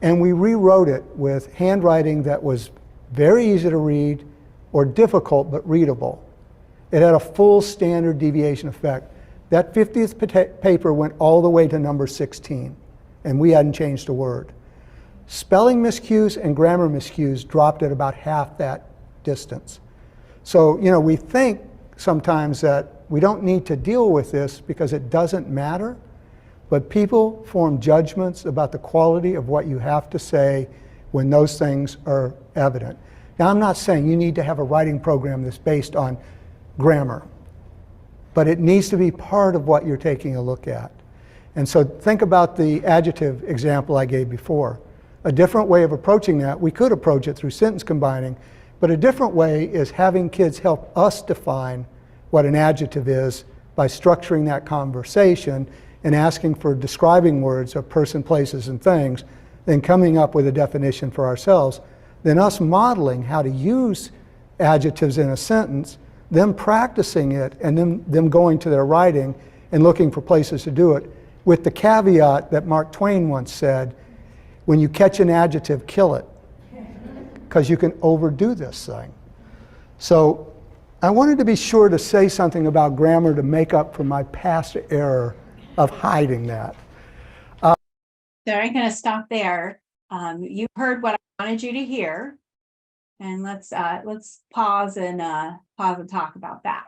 S11: And we rewrote it with handwriting that was very easy to read or difficult but readable. It had a full standard deviation effect. That 50th paper went all the way to number 16, and we hadn't changed a word. Spelling miscues and grammar miscues dropped at about half that distance. So, you know, we think sometimes that we don't need to deal with this because it doesn't matter, but people form judgments about the quality of what you have to say when those things are evident. Now, I'm not saying you need to have a writing program that's based on grammar, but it needs to be part of what you're taking a look at. And so think about the adjective example I gave before. A different way of approaching that, we could approach it through sentence combining, but a different way is having kids help us define what an adjective is by structuring that conversation and asking for describing words of person, places, and things, then coming up with a definition for ourselves, then us modeling how to use adjectives in a sentence, them practicing it, and then them going to their writing and looking for places to do it, with the caveat that Mark Twain once said, when you catch an adjective, kill it, because you can overdo this thing. So I wanted to be sure to say something about grammar to make up for my past error of hiding that.
S2: So I'm going to stop there. You heard what I wanted you to hear, and let's pause and talk about that.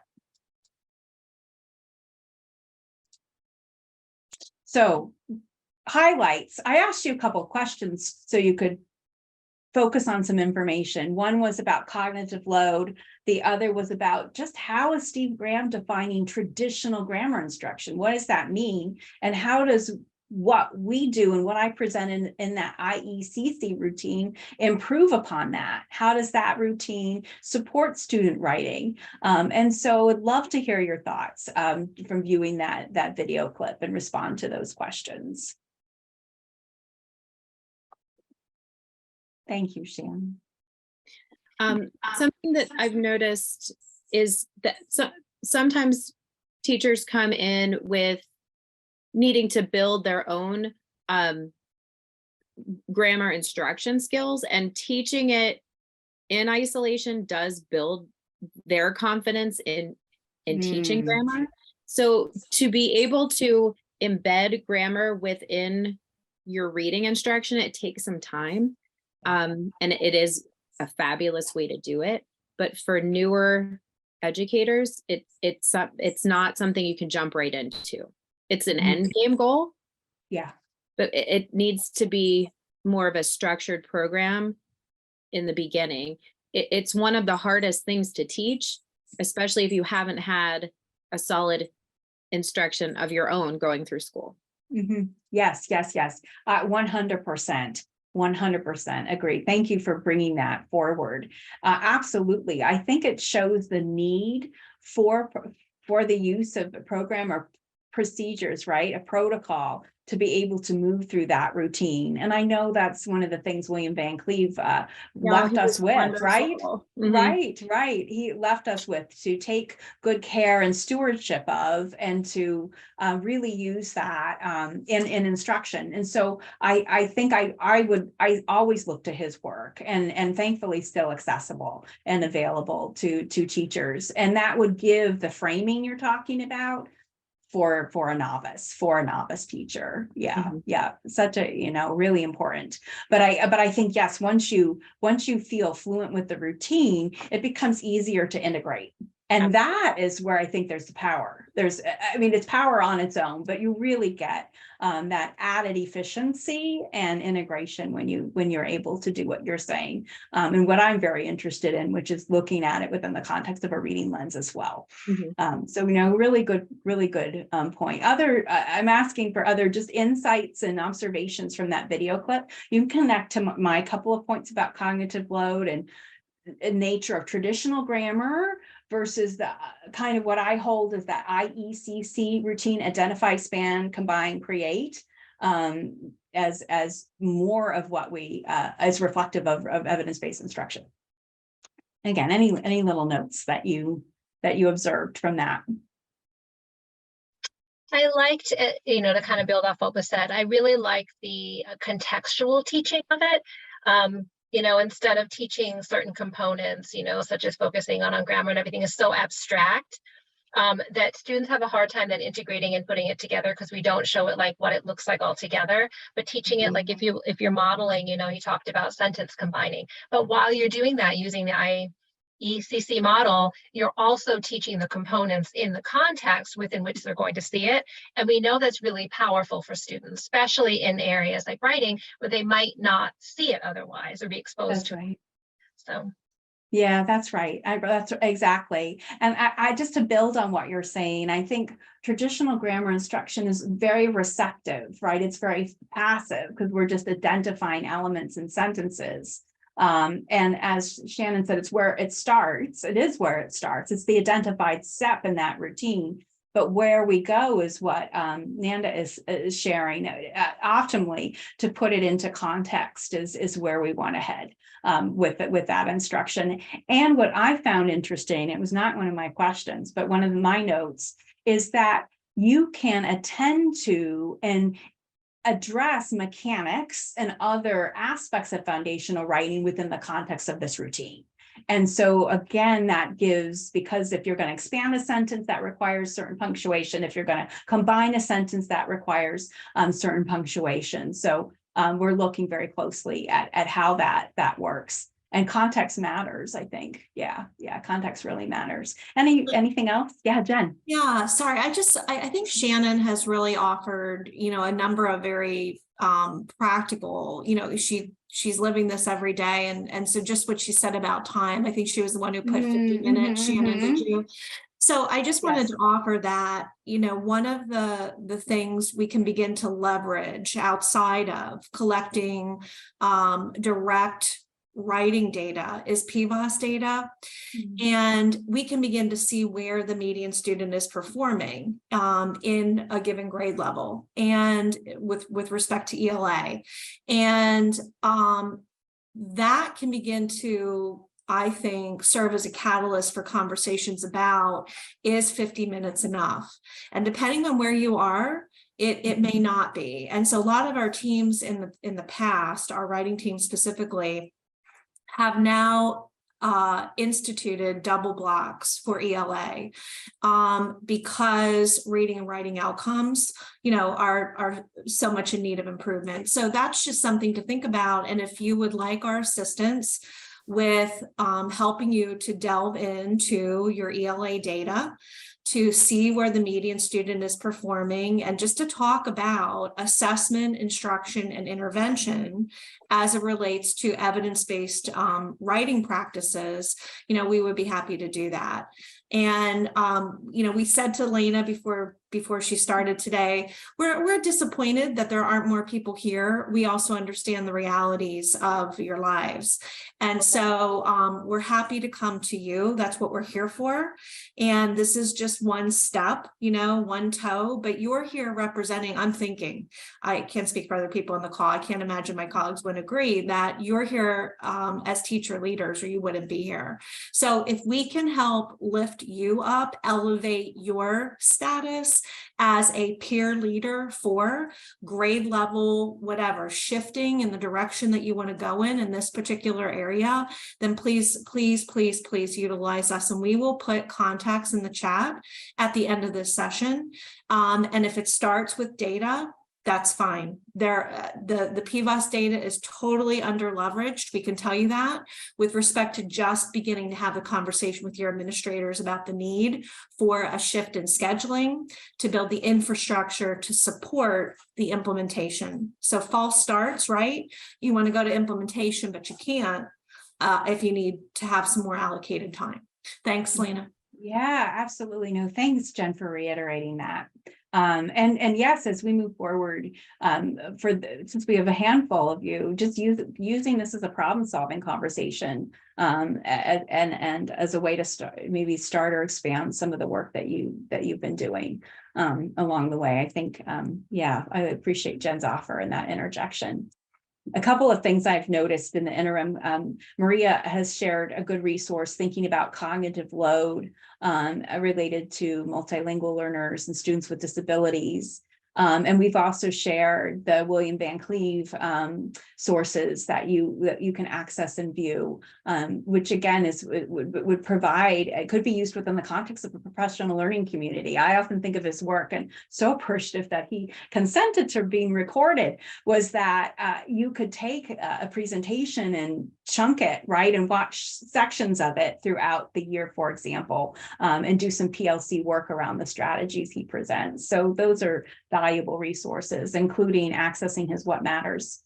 S2: So, highlights. I asked you a couple of questions so you could focus on some information. One was about cognitive load. The other was about just how is Steve Graham defining traditional grammar instruction? What does that mean? And how does what we do and what I present in that IECC routine improve upon that? How does that routine support student writing? And so I'd love to hear your thoughts from viewing that video clip and respond to those questions. Thank you, Shan.
S13: Something that I've noticed is that sometimes teachers come in with needing to build their own grammar instruction skills, and teaching it in isolation does build their confidence in teaching grammar. So to be able to embed grammar within your reading instruction, it takes some time. And it is a fabulous way to do it. But for newer educators, it's not something you can jump right into. It's an end game goal.
S2: Yeah.
S13: But it needs to be more of a structured program in the beginning. It's one of the hardest things to teach, especially if you haven't had a solid instruction of your own going through school.
S2: Mm-hmm. Yes. 100%. 100% agree. Thank you for bringing that forward. Absolutely. I think it shows the need for the use of a program or procedures, right? A protocol to be able to move through that routine. And I know that's one of the things William Van Cleve left us with, right? Right. He left us with to take good care and stewardship of, and to really use that in instruction. And so I think I always look to his work, and thankfully still accessible and available to teachers. And that would give the framing you're talking about for a novice teacher. Yeah. Such a, really important. But I think, yes, once you feel fluent with the routine, it becomes easier to integrate. And that is where I think there's the power. It's power on its own, but you really get that added efficiency and integration when you're able to do what you're saying. And what I'm very interested in, which is looking at it within the context of a reading lens as well. So, really good point. I'm asking for other just insights and observations from that video clip. You can connect to my couple of points about cognitive load and nature of traditional grammar versus the kind of what I hold is that IECC routine: identify, expand, combine, create, as more of what we as reflective of evidence-based instruction. Again, any little notes that you observed from that?
S4: I liked it, to kind of build off what was said. I really like the contextual teaching of it. Instead of teaching certain components, such as focusing on grammar and everything is so abstract that students have a hard time then integrating and putting it together, because we don't show it like what it looks like all together, but teaching it like if you're modeling, you talked about sentence combining, but while you're doing that using the IECC model, you're also teaching the components in the context within which they're going to see it. And we know that's really powerful for students, especially in areas like writing where they might not see it otherwise or be exposed to it. So.
S2: Yeah, that's right. That's exactly. And I just to build on what you're saying, I think traditional grammar instruction is very receptive, right? It's very passive because we're just identifying elements in sentences. And as Shannon said, it's where it starts. It is where it starts. It's the identified step in that routine. But where we go is what Nanda is sharing. Optimally, to put it into context is where we want to head with that instruction. And what I found interesting, it was not one of my questions, but one of my notes, is that you can attend to and address mechanics and other aspects of foundational writing within the context of this routine. And so again, that gives, because if you're going to expand a sentence, that requires certain punctuation. If you're going to combine a sentence, that requires certain punctuation. So we're looking very closely at how that works. And context matters, I think. Yeah, context really matters. Anything else? Yeah, Jen.
S9: Yeah, sorry. I think Shannon has really offered, a number of very practical, she's living this every day. And so just what she said about time, I think she was the one who put 50 minutes, Shannon, did you? So I just wanted to offer that, one of the things we can begin to leverage outside of collecting direct writing data is PVOS data. And we can begin to see where the median student is performing in a given grade level and with respect to ELA. And that can begin to, I think, serve as a catalyst for conversations about, is 50 minutes enough? And depending on where you are, it may not be. And so a lot of our teams in the past, our writing team specifically, have now instituted double blocks for ELA because reading and writing outcomes, are so much in need of improvement. So that's just something to think about. And if you would like our assistance with helping you to delve into your ELA data, to see where the median student is performing, and just to talk about assessment, instruction, and intervention as it relates to evidence-based writing practices, we would be happy to do that. And, we said to Lena before before she started today, we're disappointed that there aren't more people here. We also understand the realities of your lives. And so we're happy to come to you. That's what we're here for. And this is just one step, you know, one toe, but you're here representing, I'm thinking, I can't speak for other people on the call. I can't imagine my colleagues would agree that you're here as teacher leaders, or you wouldn't be here. So if we can help lift you up, elevate your status as a peer leader for grade level, whatever, shifting in the direction that you want to go in this particular area, then please, please, please, please utilize us. And we will put contacts in the chat at the end of this session. And if it starts with data, that's fine. The PVOS data is totally under leveraged. We can tell you that with respect to just beginning to have a conversation with your administrators about the need for a shift in scheduling to build the infrastructure to support the implementation. So false starts, right? You want to go to implementation, but you can't if you need to have some more allocated time. Thanks, Lena.
S2: Yeah, absolutely. No, thanks, Jen, for reiterating that. And yes, as we move forward, since we have a handful of you, just using this as a problem-solving conversation, and as a way to maybe start or expand some of the work that you've been doing along the way. I think, yeah, I appreciate Jen's offer and that interjection. A couple of things I've noticed in the interim, Maria has shared a good resource thinking about cognitive load related to multilingual learners and students with disabilities. And we've also shared the William Van Cleve sources that you can access and view, which again would provide, it could be used within the context of a professional learning community. I often think of his work, and so appreciative that he consented to being recorded, was that you could take a presentation and chunk it, right, and watch sections of it throughout the year, for example, and do some PLC work around the strategies he presents. So those are valuable resources, including accessing his What Matters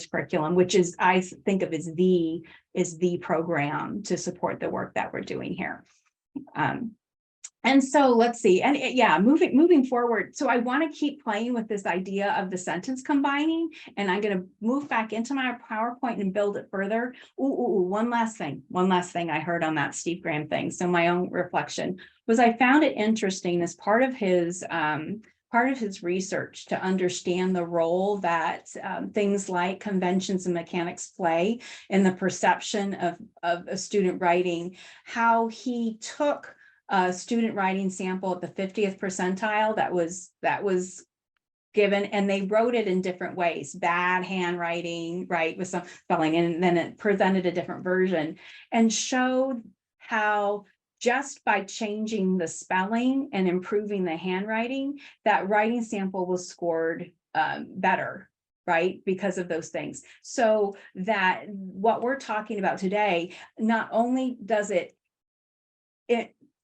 S2: curriculum, which is, I think of as the program to support the work that we're doing here. And so let's see, and yeah, moving forward. So I want to keep playing with this idea of the sentence combining, and I'm going to move back into my PowerPoint and build it further. One last thing I heard on that Steve Graham thing. So my own reflection was, I found it interesting as part of his research to understand the role that things like conventions and mechanics play in the perception of a student writing, how he took a student writing sample at the 50th percentile that was given, and they wrote it in different ways, bad handwriting, right, with some spelling, and then it presented a different version, and showed how just by changing the spelling and improving the handwriting, that writing sample was scored better, right, because of those things. So that what we're talking about today, not only does it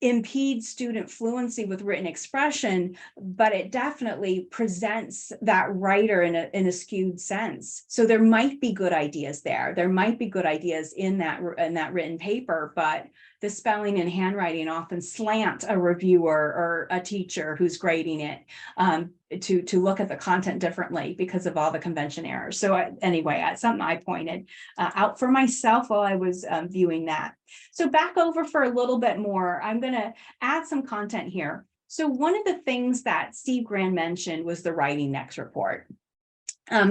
S2: impede student fluency with written expression, but it definitely presents that writer in a skewed sense. So there might be good ideas there. There might be good ideas in that written paper, but the spelling and handwriting often slant a reviewer or a teacher who's grading it to look at the content differently because of all the convention errors. So anyway, something I pointed out for myself while I was viewing that. So back over for a little bit more, I'm going to add some content here. So one of the things that Steve Graham mentioned was the Writing Next report.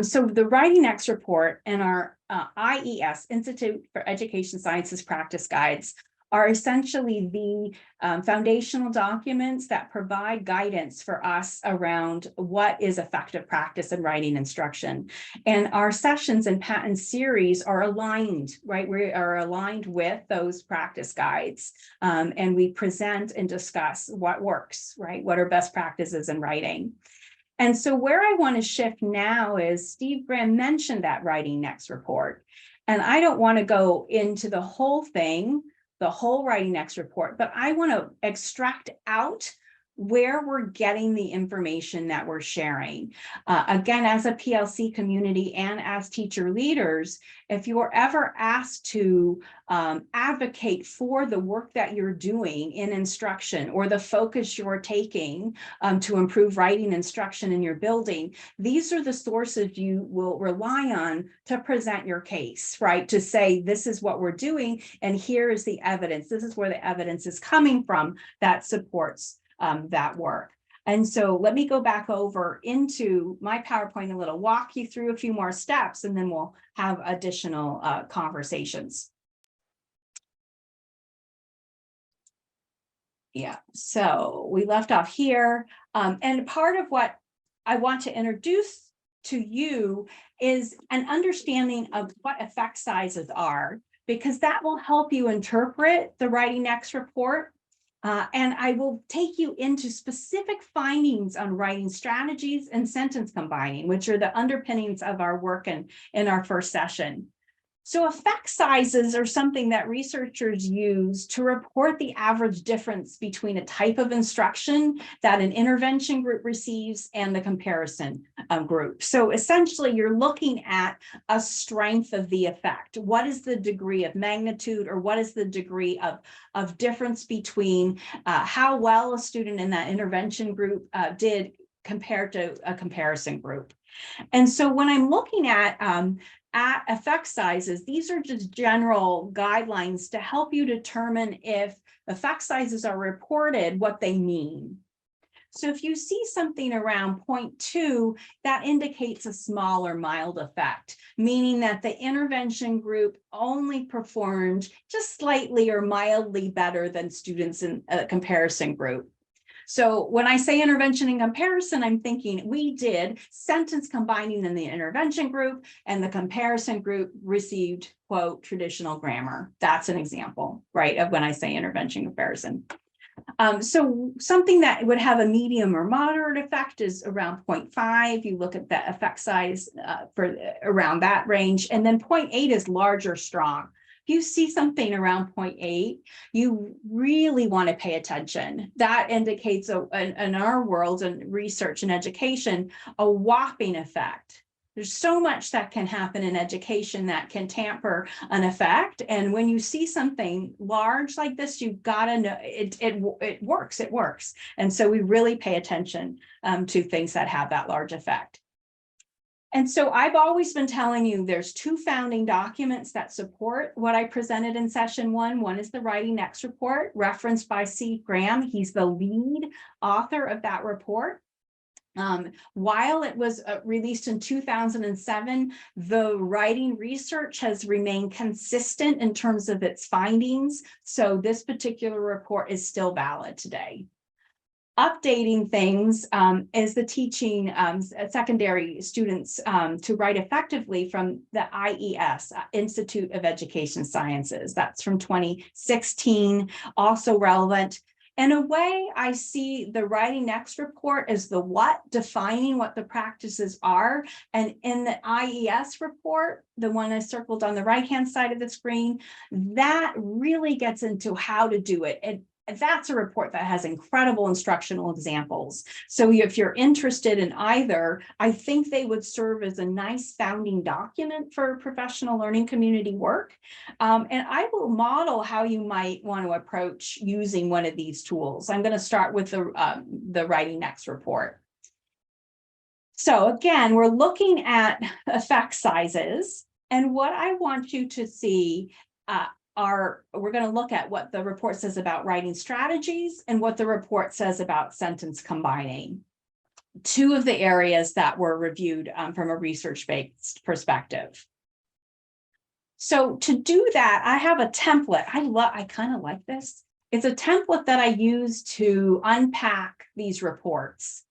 S2: So the Writing Next report and our IES, Institute for Education Sciences practice guides, are essentially the foundational documents that provide guidance for us around what is effective practice in writing instruction. And our sessions and patent series are aligned, right? We are aligned with those practice guides. And we present and discuss what works, right? What are best practices in writing? And so where I want to shift now is Steve Graham mentioned that Writing Next report. And I don't want to go into the whole thing, the whole Writing Next report, but I want to extract out where we're getting the information that we're sharing. Again, as a PLC community and as teacher leaders, if you're ever asked to advocate for the work that you're doing in instruction or the focus you're taking to improve writing instruction in your building, these are the sources you will rely on to present your case, right? To say, this is what we're doing, and here is the evidence. This is where the evidence is coming from that supports that work. And so let me go back over into my PowerPoint a little, walk you through a few more steps, and then we'll have additional conversations. Yeah, so we left off here. And part of what I want to introduce to you is an understanding of what effect sizes are, because that will help you interpret the Writing Next report. And I will take you into specific findings on writing strategies and sentence combining, which are the underpinnings of our work in our first session. So effect sizes are something that researchers use to report the average difference between a type of instruction that an intervention group receives and the comparison group. So essentially, you're looking at a strength of the effect. What is the degree of magnitude, or what is the degree of difference between how well a student in that intervention group did compared to a comparison group? And so when I'm looking at effect sizes, these are just general guidelines to help you determine if effect sizes are reported, what they mean. So if you see something around 0.2, that indicates a small or mild effect, meaning that the intervention group only performed just slightly or mildly better than students in a comparison group. So when I say intervention and comparison, I'm thinking we did sentence combining in the intervention group, and the comparison group received, quote, traditional grammar. That's an example, right, of when I say intervention comparison. So something that would have a medium or moderate effect is around 0.5. You look at the effect size for around that range, and then 0.8 is large or strong. If you see something around 0.8, you really want to pay attention. That indicates, in our world and research and education, a whopping effect. There's so much that can happen in education that can tamper an effect. And when you see something large like this, you've got to know it works. It works. And so we really pay attention to things that have that large effect. And so I've always been telling you there's two founding documents that support what I presented in session one. One is the Writing Next report, referenced by C. Graham. He's the lead author of that report. While it was released in 2007, the writing research has remained consistent in terms of its findings. So this particular report is still valid today. Updating things is the teaching secondary students to write effectively from the IES, Institute of Education Sciences. That's from 2016, also relevant. In a way, I see the Writing Next report as the what, defining what the practices are. And in the IES report, the one I circled on the right-hand side of the screen, that really gets into how to do it. And that's a report that has incredible instructional examples. So if you're interested in either, I think they would serve as a nice founding document for professional learning community work. And I will model how you might want to approach using one of these tools. I'm going to start with the Writing Next report. So again, we're looking at effect sizes. And what I want you to see we're going to look at what the report says about writing strategies and what the report says about sentence combining. Two of the areas that were reviewed from a research-based perspective. So to do that, I have a template. I kind of like this. It's a template that I use to unpack these reports.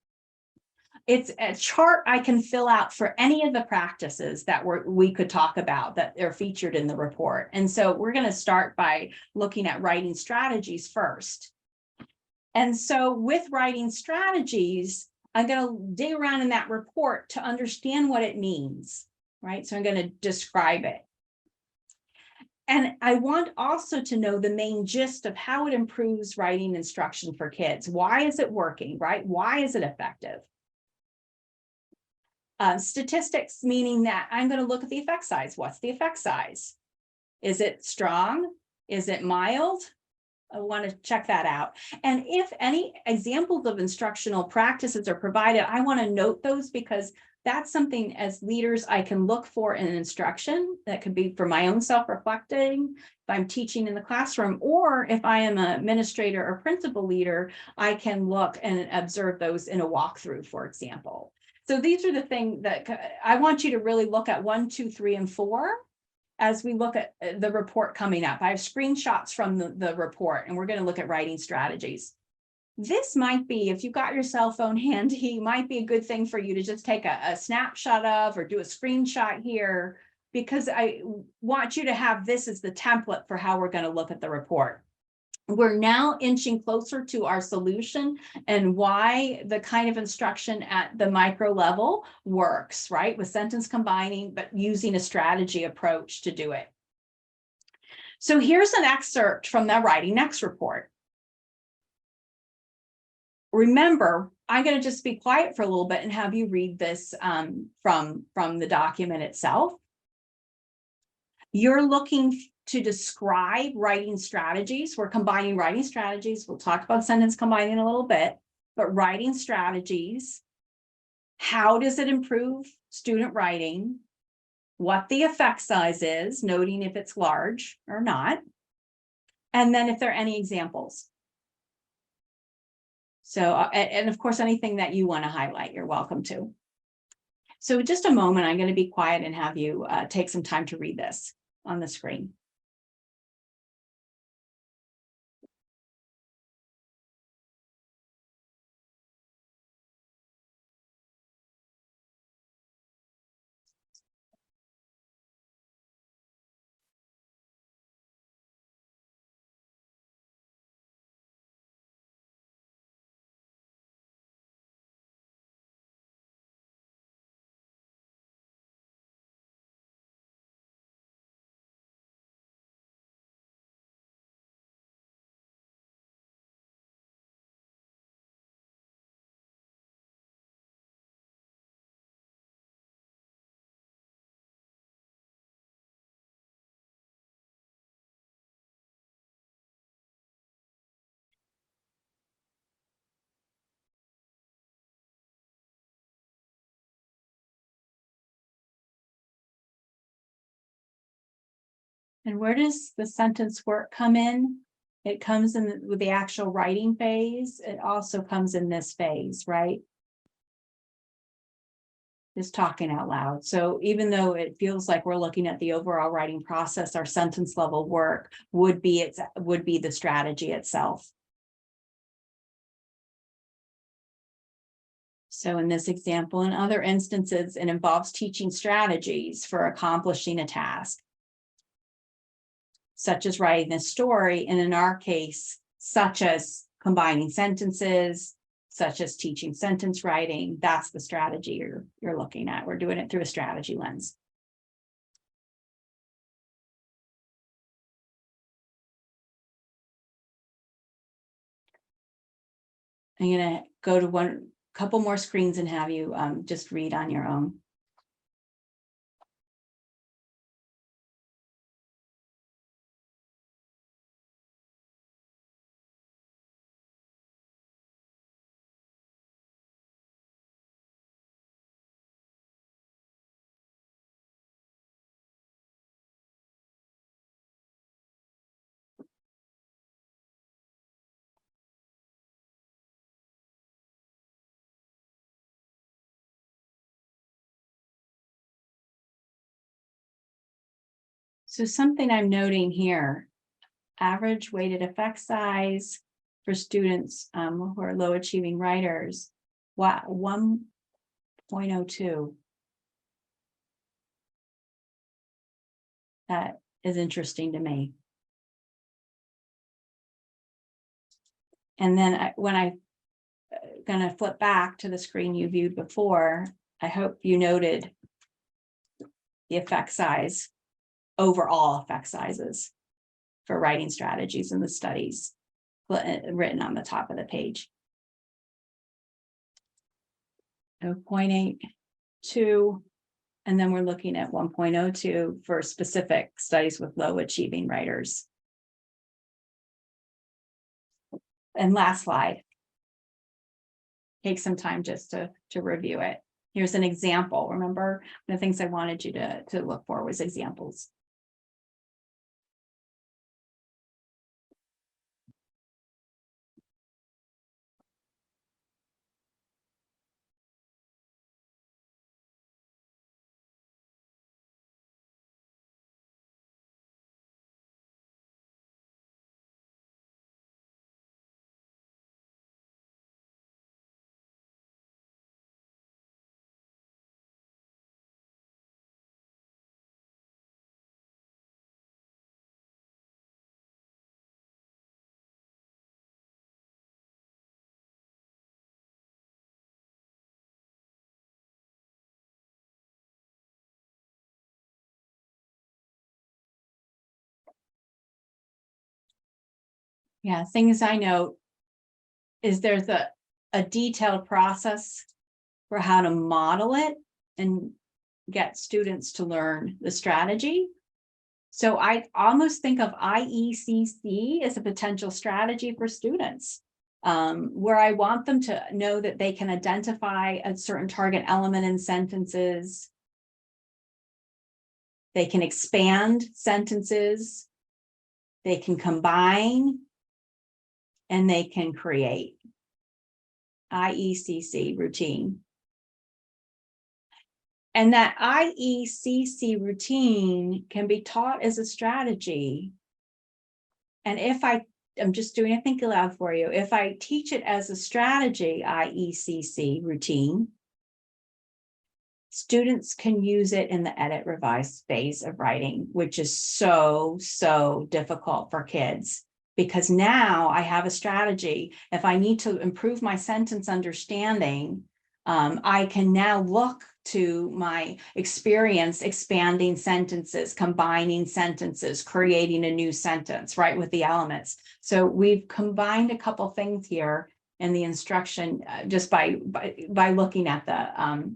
S2: It's a chart I can fill out for any of the practices that we could talk about that are featured in the report. And so we're going to start by looking at writing strategies first. And so with writing strategies, I'm going to dig around in that report to understand what it means, right? So I'm going to describe it. And I want also to know the main gist of how it improves writing instruction for kids. Why is it working, right? Why is it effective? Statistics, meaning that I'm going to look at the effect size. What's the effect size? Is it strong? Is it mild? I want to check that out. And if any examples of instructional practices are provided, I want to note those, because that's something as leaders I can look for in instruction. That could be for my own self-reflecting, if I'm teaching in the classroom, or if I am an administrator or principal leader, I can look and observe those in a walkthrough, for example. So these are the things that I want you to really look at 1, 2, 3, and 4 as we look at the report coming up. I have screenshots from the report, and we're going to look at writing strategies. This might be, if you've got your cell phone handy, might be a good thing for you to just take a snapshot of, or do a screenshot here, because I want you to have this as the template for how we're going to look at the report. We're now inching closer to our solution and why the kind of instruction at the micro level works, right? With sentence combining, but using a strategy approach to do it. So here's an excerpt from the Writing Next report. Remember, I'm going to just be quiet for a little bit and have you read this from the document itself. You're looking to describe writing strategies. We're combining writing strategies. We'll talk about sentence combining in a little bit, but writing strategies. How does it improve student writing? What the effect size is, noting if it's large or not. And then if there are any examples. So, and of course, anything that you want to highlight, you're welcome to. So just a moment, I'm going to be quiet and have you take some time to read this on the screen. And where does the sentence work come in? It comes in with the actual writing phase. It also comes in this phase, right? Just talking out loud. So even though it feels like we're looking at the overall writing process, our sentence level work would be the strategy itself. So in this example, in other instances, it involves teaching strategies for accomplishing a task, such as writing a story, and in our case, such as combining sentences, such as teaching sentence writing. That's the strategy you're looking at. We're doing it through a strategy lens. I'm going to go to a couple more screens and have you just read on your own. So something I'm noting here, average weighted effect size for students who are low achieving writers, 1.02. That is interesting to me. And then when I'm going to flip back to the screen you viewed before, I hope you noted the effect size overall effect sizes for writing strategies in the studies written on the top of the page. So 0.82, and then we're looking at 1.02 for specific studies with low achieving writers. And last slide. Take some time just to review it. Here's an example. Remember, one of the things I wanted you to look for was examples. Yeah, things I note is there's a detailed process for how to model it and get students to learn the strategy. So I almost think of IECC as a potential strategy for students, where I want them to know that they can identify a certain target element in sentences. They can expand sentences. They can combine. And they can create. IECC routine. And that IECC routine can be taught as a strategy. And if I'm just doing a think aloud for you, if I teach it as a strategy, IECC routine, students can use it in the edit revise phase of writing, which is so difficult for kids. Because now I have a strategy. If I need to improve my sentence understanding, I can now look to my experience expanding sentences, combining sentences, creating a new sentence, right, with the elements. So we've combined a couple things here in the instruction just by looking at the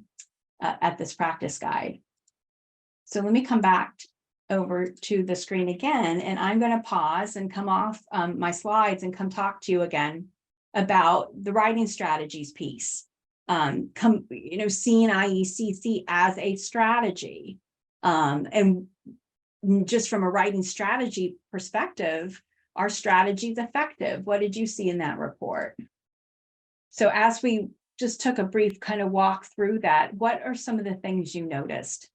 S2: at this practice guide. So let me come back over to the screen again, and I'm going to pause and come off my slides and come talk to you again about the writing strategies piece. Seeing IECC as a strategy, and just from a writing strategy perspective, are strategies effective? What did you see in that report? So as we just took a brief kind of walk through that, what are some of the things you noticed?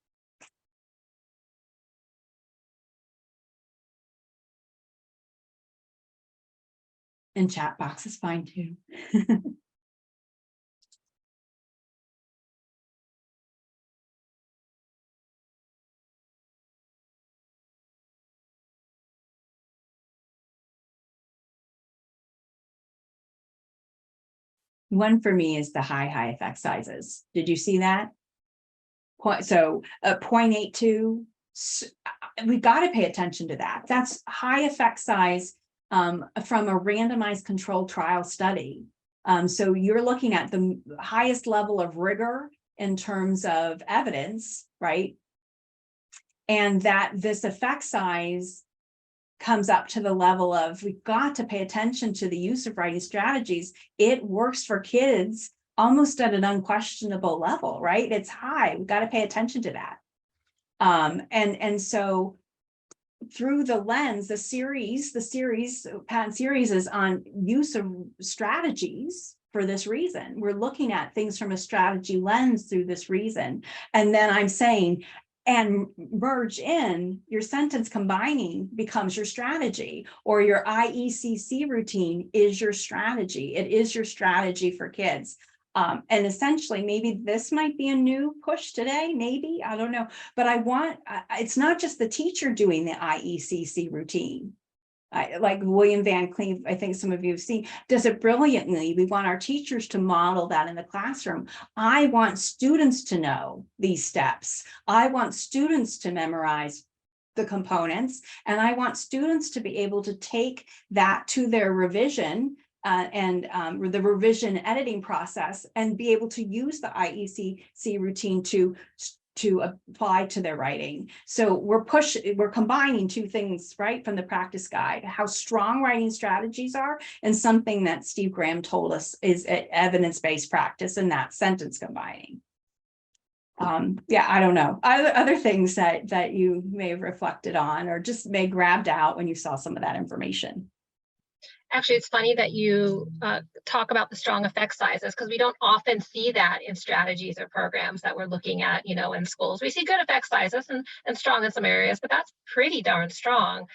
S2: And chat box is fine too. One for me is the high effect sizes. Did you see that? So 0.82, we got to pay attention to that. That's high effect size from a randomized controlled trial study. So you're looking at the highest level of rigor in terms of evidence, right? And that this effect size comes up to the level of, we've got to pay attention to the use of writing strategies. It works for kids almost at an unquestionable level, right? It's high. We've got to pay attention to that. And so through the lens, the series, patent series is on use of strategies for this reason. We're looking at things from a strategy lens through this reason. And then I'm saying, and merge in your sentence combining becomes your strategy, or your IECC routine is your strategy. It is your strategy for kids. And essentially, maybe this might be a new push today, maybe, I don't know, but it's not just the teacher doing the IECC routine. Like William Van Cleve, I think some of you have seen, does it brilliantly. We want our teachers to model that in the classroom. I want students to know these steps. I want students to memorize the components, and I want students to be able to take that to their revision and the revision editing process and be able to use the IECC routine to apply to their writing. So we're combining two things, right, from the practice guide, how strong writing strategies are, and something that Steve Graham told us is evidence-based practice, and that sentence combining. Yeah, I don't know. Other things that you may have reflected on or just may grabbed out when you saw some of that information.
S4: Actually, it's funny that you talk about the strong effect sizes, because we don't often see that in strategies or programs that we're looking at, in schools. We see good effect sizes and strong in some areas, but that's pretty darn strong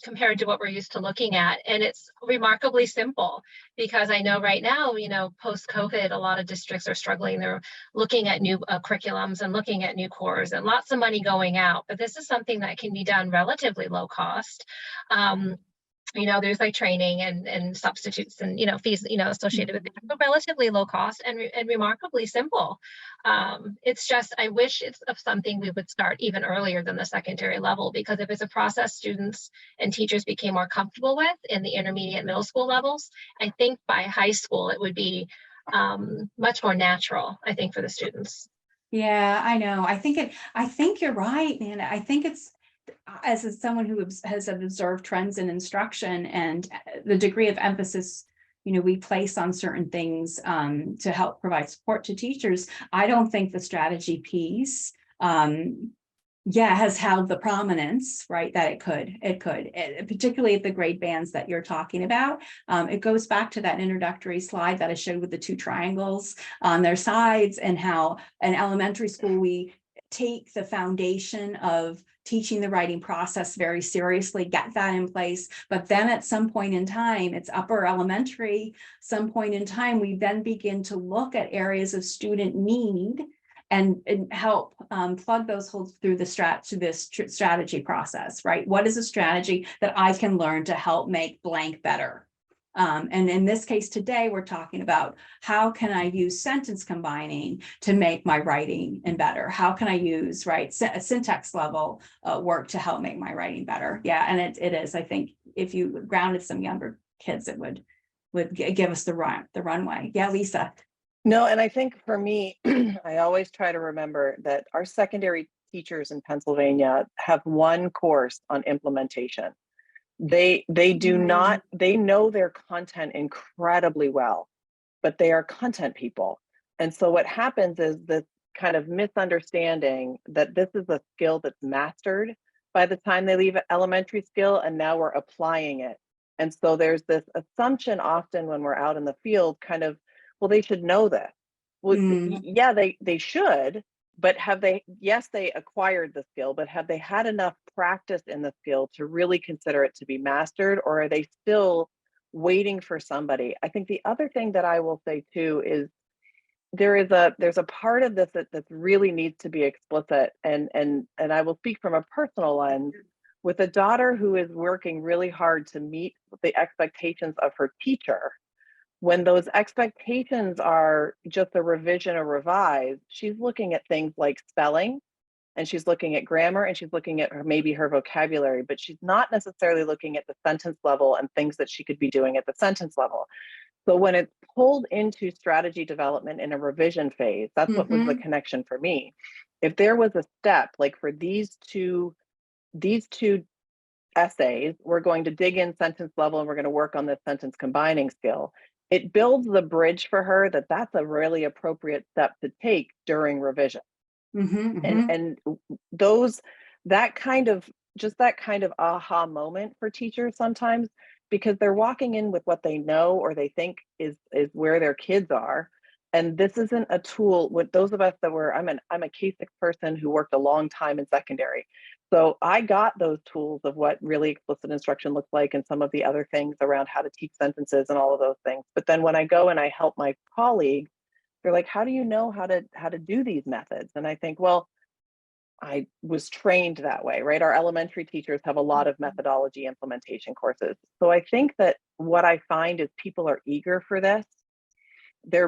S4: compared to what we're used to looking at. And it's remarkably simple, because I know right now, post-COVID, a lot of districts are struggling. They're looking at new curriculums and looking at new cores and lots of money going out. But this is something that can be done relatively low cost. There's like training and substitutes and, fees, associated with it, but relatively low cost and remarkably simple. It's just, I wish it's of something we would start even earlier than the secondary level, because if it's a process students and teachers became more comfortable with in the intermediate middle school levels, I think by high school, it would be much more natural, I think, for the students.
S2: Yeah, I know. I think you're right, Nana. I think it's, as someone who has observed trends in instruction and the degree of emphasis, we place on certain things to help provide support to teachers, I don't think the strategy piece, has held the prominence, right, that it could, particularly at the grade bands that you're talking about. It goes back to that introductory slide that I showed with the two triangles on their sides, and how in elementary school, we take the foundation of teaching the writing process very seriously, get that in place. But then at some point in time, it's upper elementary, some point in time, we then begin to look at areas of student need and help plug those holes through this strategy process, right? What is a strategy that I can learn to help make blank better? And in this case today, we're talking about how can I use sentence combining to make my writing and better? How can I use, right, syntax level work to help make my writing better? Yeah, and it is, I think, if you grounded some younger kids, it would give us the runway. Yeah, Lisa.
S3: No, and I think for me, I always try to remember that our secondary teachers in Pennsylvania have one course on implementation. They do not, they know their content incredibly well, but they are content people. And so what happens is this kind of misunderstanding that this is a skill that's mastered by the time they leave elementary school, and now we're applying it. And so there's this assumption often when we're out in the field, kind of, well, they should know this. Well, yeah, they should, but yes, they acquired the skill, but have they had enough practice in the skill to really consider it to be mastered, or are they still waiting for somebody? I think the other thing that I will say too is there's a part of this that really needs to be explicit, and I will speak from a personal lens with a daughter who is working really hard to meet the expectations of her teacher. When those expectations are just a revision or revise, she's looking at things like spelling, and she's looking at grammar, and she's looking at maybe her vocabulary, but she's not necessarily looking at the sentence level and things that she could be doing at the sentence level. So when it's pulled into strategy development in a revision phase, that's what was the connection for me. If there was a step, like for these two essays, we're going to dig in sentence level and we're going to work on this sentence combining skill. It builds the bridge for her that that's a really appropriate step to take during revision. And that kind of aha moment for teachers sometimes, because they're walking in with what they know or they think is where their kids are. And this isn't a tool with those of us that I'm a K-6 person who worked a long time in secondary. So I got those tools of what really explicit instruction looks like and some of the other things around how to teach sentences and all of those things. But then when I go and I help my colleagues, they're like, how do you know how to do these methods? And I think, well, I was trained that way, right? Our elementary teachers have a lot of methodology implementation courses. So I think that what I find is people are eager for this. They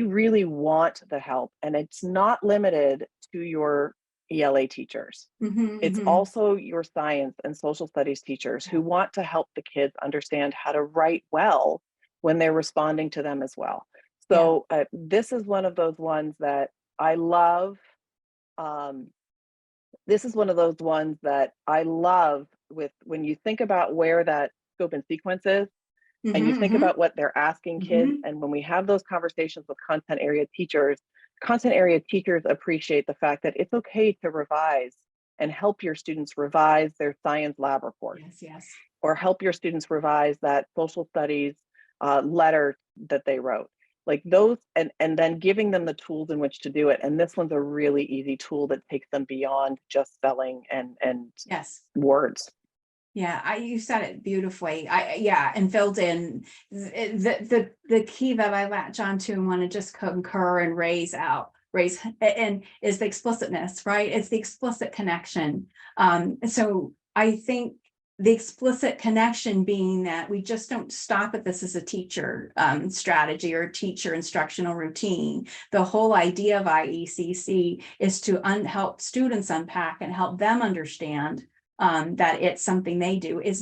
S3: really want the help, and it's not limited to your ELA teachers. It's also your science and social studies teachers who want to help the kids understand how to write well when they're responding to them as well. So this is one of those ones that I love. This is one of those ones that I love with when you think about where that scope and sequence is, and you think about what they're asking kids. And when we have those conversations with content area teachers appreciate the fact that it's okay to revise and help your students revise their science lab report. Or help your students revise that social studies letter that they wrote. Like those, and then giving them the tools in which to do it. And this one's a really easy tool that takes them beyond just spelling and words.
S2: Yeah, you said it beautifully. And filled in the key that I latch onto and want to just concur and raise and is the explicitness, right? It's the explicit connection. So I think the explicit connection being that we just don't stop at this as a teacher strategy or teacher instructional routine. The whole idea of IECC is to help students unpack and help them understand that it's something they do, it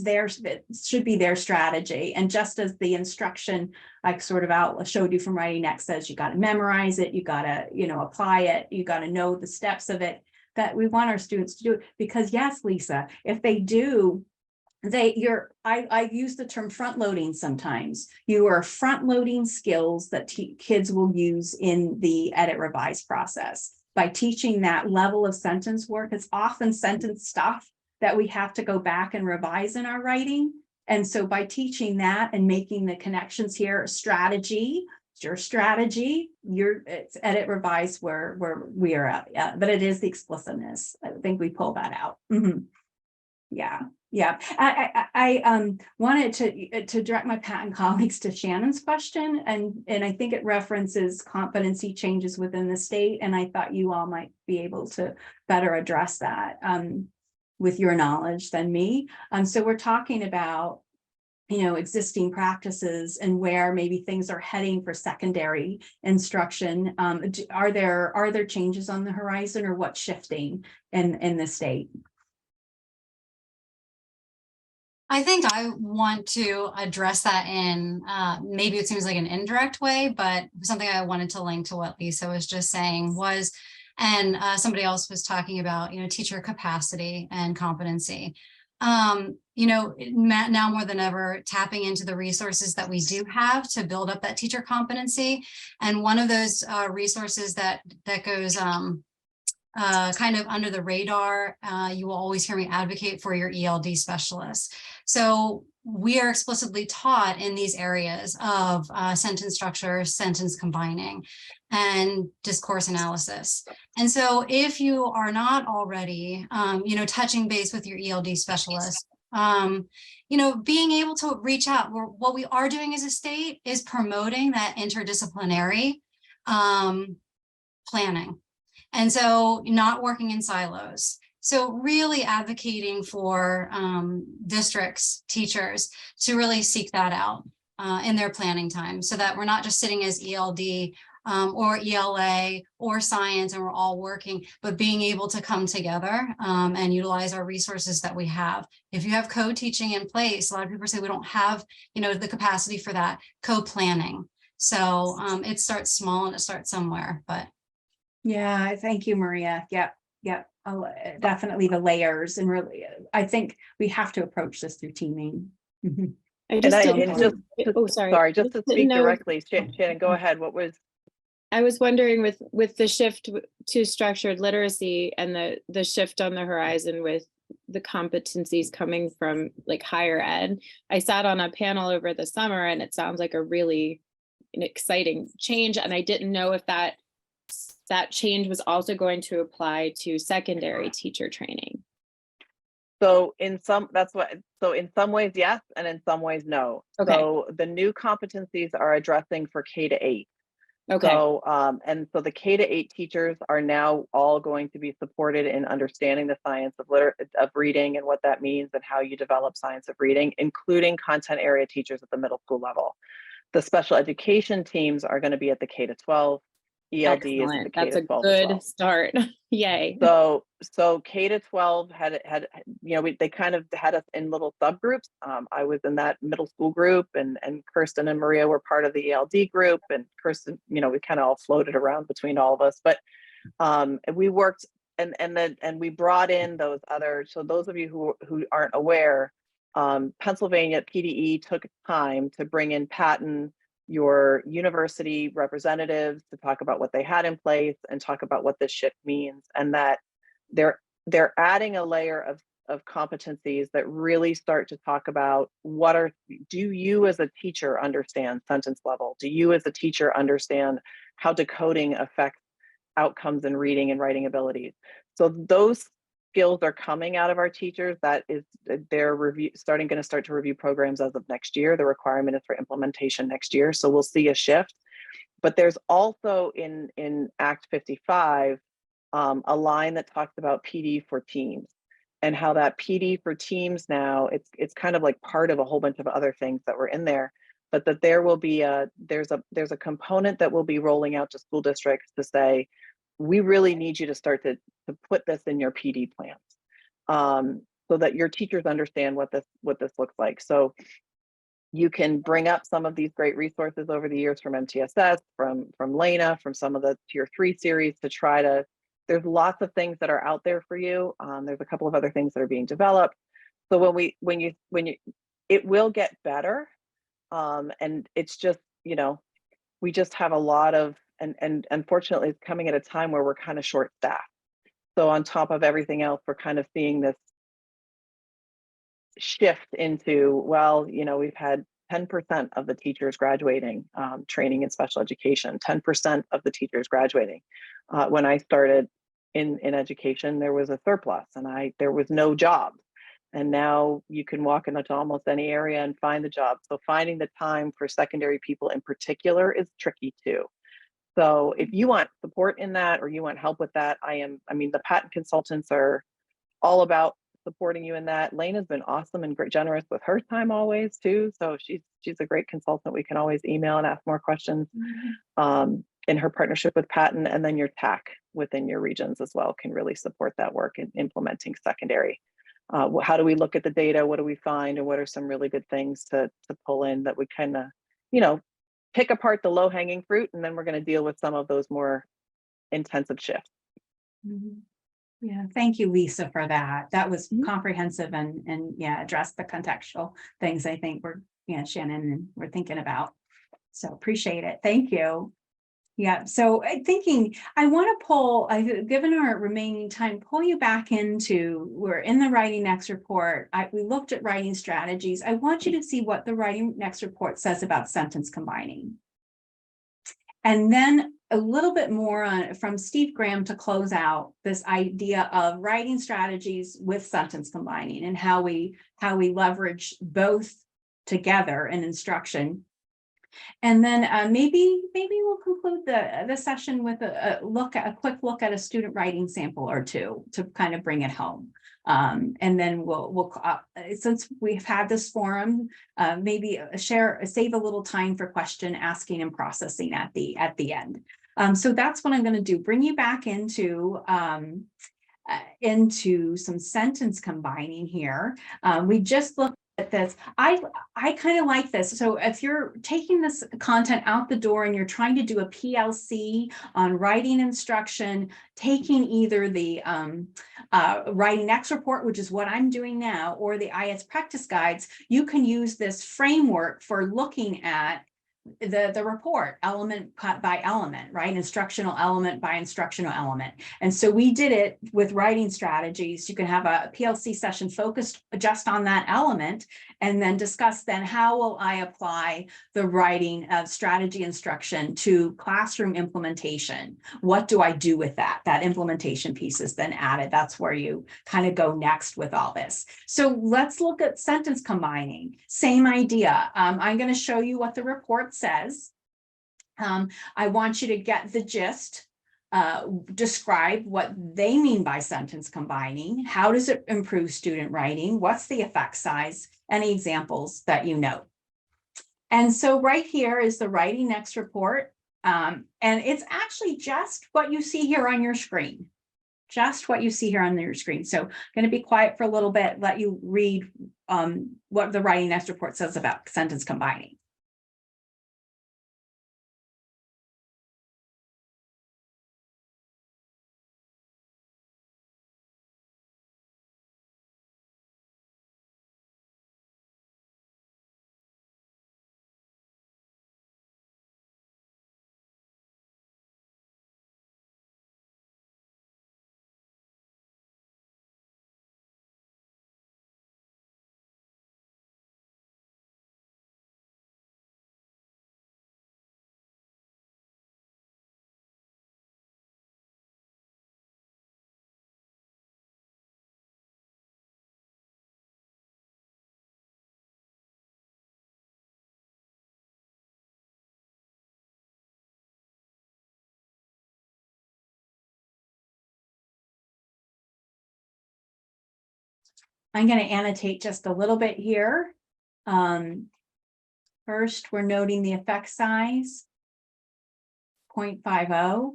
S2: should be their strategy. And just as the instruction I sort of showed you from Writing Next says, you got to memorize it, you got to, apply it, you got to know the steps of it, that we want our students to do it. Because yes, Lisa, if they do, I use the term front loading sometimes. You are front loading skills that kids will use in the edit revise process. By teaching that level of sentence work, it's often sentence stuff that we have to go back and revise in our writing. And so by teaching that and making the connections here, strategy, it's your strategy, it's edit revise where we are at. Yeah, but it is the explicitness. I think we pull that out. Yeah. I wanted to direct my patent colleagues to Shannon's question, and I think it references competency changes within the state, and I thought you all might be able to better address that with your knowledge than me. So we're talking about existing practices and where maybe things are heading for secondary instruction. Are there changes on the horizon, or what's shifting in the state?
S1: I think I want to address that in maybe it seems like an indirect way, but something I wanted to link to what Lisa was just saying was, and somebody else was talking about, teacher capacity and competency. Now more than ever, tapping into the resources that we do have to build up that teacher competency. And one of those resources that goes kind of under the radar, you will always hear me advocate for your ELD specialists. So we are explicitly taught in these areas of sentence structure, sentence combining, and discourse analysis. And so if you are not already, touching base with your ELD specialist, being able to reach out, what we are doing as a state is promoting that interdisciplinary planning. And so not working in silos. So really advocating for districts, teachers to really seek that out in their planning time, so that we're not just sitting as ELD or ELA or science and we're all working, but being able to come together and utilize our resources that we have. If you have co-teaching in place, a lot of people say we don't have, the capacity for that co-planning. So it starts small and it starts somewhere, but.
S2: Yeah, thank you, Maria. Yep. Definitely the layers, and really, I think we have to approach this through teaming.
S3: Just to speak directly, Shannon, go ahead. What was?
S13: I was wondering with the shift to structured literacy and the shift on the horizon with the competencies coming from like higher ed. I sat on a panel over the summer, and it sounds like an exciting change. And I didn't know if that change was also going to apply to secondary teacher training.
S3: So in some ways, yes, and in some ways, no. Okay. So the new competencies are addressing for K-8. Okay. So, so the K-8 teachers are now all going to be supported in understanding the science of reading and what that means and how you develop science of reading, including content area teachers at the middle school level. The special education teams are going to be at the K-12. ELD is the
S13: Excellent. That's a
S3: K-12 as
S13: good
S3: well.
S13: start. Yay.
S3: So K-12 had they kind of had us in little subgroups. I was in that middle school group, and Kirsten and Maria were part of the ELD group, and Kirsten, we kind of all floated around between all of us. But we worked, and we brought in those other. So those of you who aren't aware, Pennsylvania PDE took time to bring in Patton, your university representatives, to talk about what they had in place and talk about what this shift means, and that they're adding a layer of competencies that really start to talk about do you as a teacher understand sentence level? Do you as a teacher understand how decoding affects outcomes in reading and writing abilities? So those skills are coming out of our teachers. That is, they're going to start to review programs as of next year. The requirement is for implementation next year. So we'll see a shift. But there's also in Act 55, a line that talks about PD for teams, and how that PD for teams now, it's kind of like part of a whole bunch of other things that were in there, but that there will be there's a component that will be rolling out to school districts to say, we really need you to start to put this in your PD plans, so that your teachers understand what this looks like. So you can bring up some of these great resources over the years from MTSS, from Lena, from some of the Tier 3 series to try to. There's lots of things that are out there for you. There's a couple of other things that are being developed. So when you, it will get better, and it's just we just have a lot of. And unfortunately, it's coming at a time where we're kind of short-staffed. So on top of everything else, we're kind of seeing this shift into, we've had 10% of the teachers graduating training in special education, 10% of the teachers graduating. When I started in education, there was a surplus, and there was no jobs. And now you can walk into almost any area and find the job. So finding the time for secondary people in particular is tricky too. So if you want support in that, or you want help with that, the patent consultants are all about supporting you in that. Lena's been awesome and great, generous with her time always too. So she's a great consultant. We can always email and ask more questions. In her partnership with Patton, and then your TAC within your regions as well can really support that work in implementing secondary. How do we look at the data? What do we find? And what are some really good things to pull in that we kind of, pick apart the low-hanging fruit, and then we're going to deal with some of those more intensive shifts.
S2: Yeah, thank you, Lisa, for that. That was comprehensive and addressed the contextual things I think Shannon and we're thinking about. So appreciate it. Thank you. Yeah, so I want to pull, given our remaining time, pull you back into, we're in the Writing Next report. We looked at writing strategies. I want you to see what the Writing Next report says about sentence combining. And then a little bit more from Steve Graham to close out this idea of writing strategies with sentence combining, and how we leverage both together in instruction. And then maybe we'll conclude the session with a quick look at a student writing sample or two to kind of bring it home. And then we'll since we've had this forum, maybe save a little time for question asking and processing at the end. So that's what I'm going to do. Bring you back into some sentence combining here. We just looked at this. I kind of like this. So if you're taking this content out the door and you're trying to do a PLC on writing instruction, taking either the Writing Next report, which is what I'm doing now, or the IS practice guides, you can use this framework for looking at the report element by element, right? Instructional element by instructional element. And so we did it with writing strategies. You can have a PLC session focused just on that element, and then discuss then how will I apply the writing strategy instruction to classroom implementation? What do I do with that? That implementation piece is then added. That's where you kind of go next with all this. So let's look at sentence combining. Same idea. I'm going to show you what the report says. I want you to get the gist, describe what they mean by sentence combining. How does it improve student writing? What's the effect size? Any examples that you know? And so right here is the Writing Next report. And it's actually just what you see here on your screen. Just what you see here on your screen. So I'm going to be quiet for a little bit, let you read what the Writing Next report says about sentence combining. I'm going to annotate just a little bit here. First, we're noting the effect size, 0.50.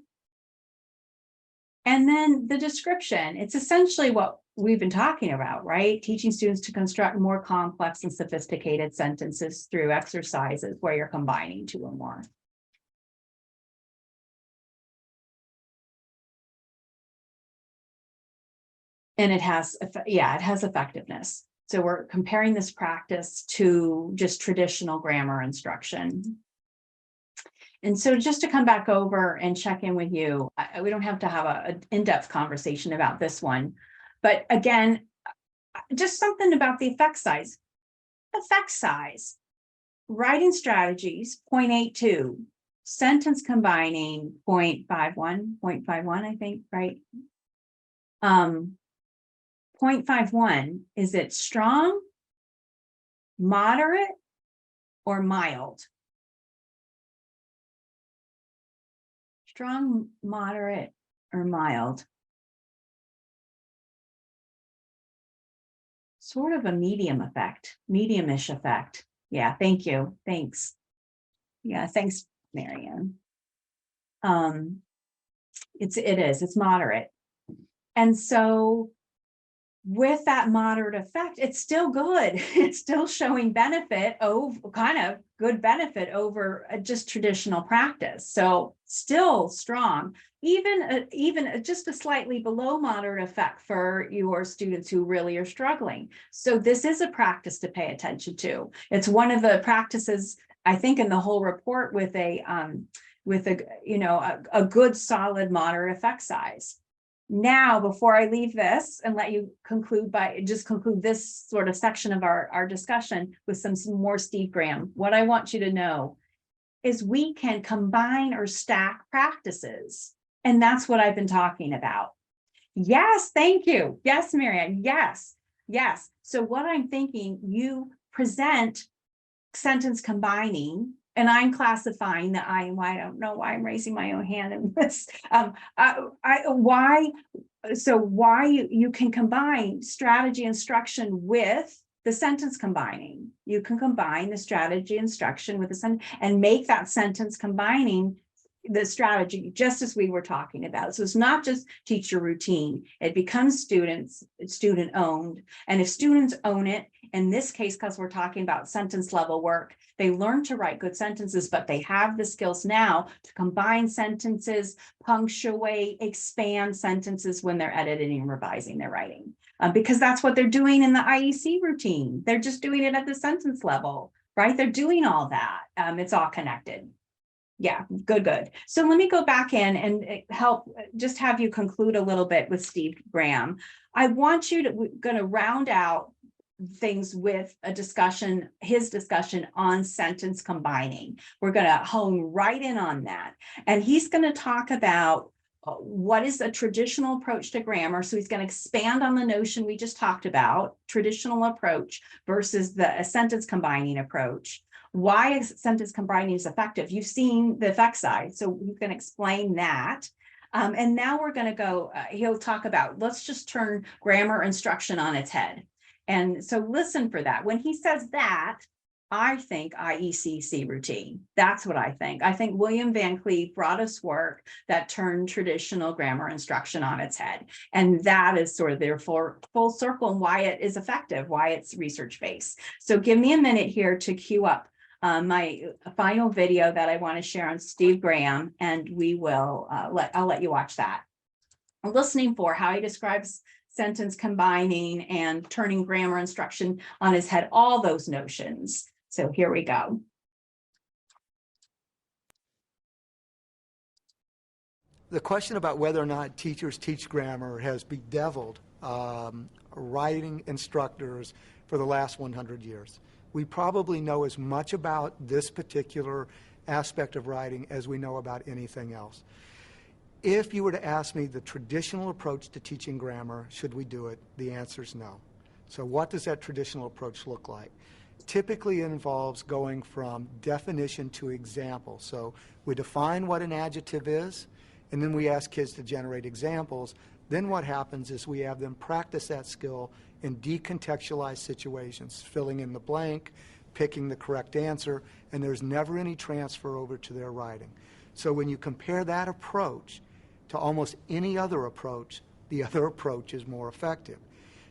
S2: And then the description. It's essentially what we've been talking about, right? Teaching students to construct more complex and sophisticated sentences through exercises where you're combining two or more. And it has effectiveness. So we're comparing this practice to just traditional grammar instruction. And so just to come back over and check in with you, we don't have to have an in-depth conversation about this one, but again, just something about the effect size. Effect size, writing strategies, 0.82, sentence combining, 0.51, I think, right? 0.51, is it strong, moderate, or mild? Strong, moderate, or mild? Sort of a medium effect, medium-ish effect. Yeah, thank you. Thanks. Yeah, thanks, Marianne. It's moderate. And so with that moderate effect, it's still good. It's still showing benefit over good benefit over just traditional practice. So still strong, even just a slightly below moderate effect for your students who really are struggling. So this is a practice to pay attention to. It's one of the practices, I think, in the whole report with a good solid moderate effect size. Now, before I leave this and let you conclude this sort of section of our discussion with some more Steve Graham, what I want you to know is we can combine or stack practices. And that's what I've been talking about. Yes, thank you. Yes, Marianne. Yes, yes. So what I'm thinking, you present sentence combining, and I'm classifying the I don't know why I'm raising my own hand in this. Why you can combine strategy instruction with the sentence combining. You can combine the strategy instruction with the sentence and make that sentence combining the strategy, just as we were talking about. So it's not just teacher routine. It becomes student owned. And if students own it, in this case, because we're talking about sentence level work, they learn to write good sentences, but they have the skills now to combine sentences, punctuate, expand sentences when they're editing and revising their writing. Because that's what they're doing in the IEC routine. They're just doing it at the sentence level, right? They're doing all that. It's all connected. Yeah, good. So let me go back in and just have you conclude a little bit with Steve Graham. We're going to round out things with his discussion on sentence combining. We're going to hone right in on that. And he's going to talk about what is a traditional approach to grammar. So he's going to expand on the notion we just talked about, traditional approach versus the sentence combining approach. Why is sentence combining is effective? You've seen the effect side, so you can explain that. And now we're going to go, he'll talk about, let's just turn grammar instruction on its head. And so listen for that. When he says that, I think IECC routine. That's what I think. I think William Van Cleef brought us work that turned traditional grammar instruction on its head. And that is sort of their full circle and why it is effective, why it's research-based. So give me a minute here to queue up my final video that I want to share on Steve Graham, and we will I'll let you watch that. I'm listening for how he describes sentence combining and turning grammar instruction on his head, all those notions. So here we go.
S11: The question about whether or not teachers teach grammar has bedeviled writing instructors for the last 100 years. We probably know as much about this particular aspect of writing as we know about anything else. If you were to ask me the traditional approach to teaching grammar, should we do it? The answer is no. So what does that traditional approach look like? Typically it involves going from definition to example. So we define what an adjective is, and then we ask kids to generate examples. Then what happens is we have them practice that skill in decontextualized situations, filling in the blank, picking the correct answer, and there's never any transfer over to their writing. So when you compare that approach to almost any other approach, the other approach is more effective.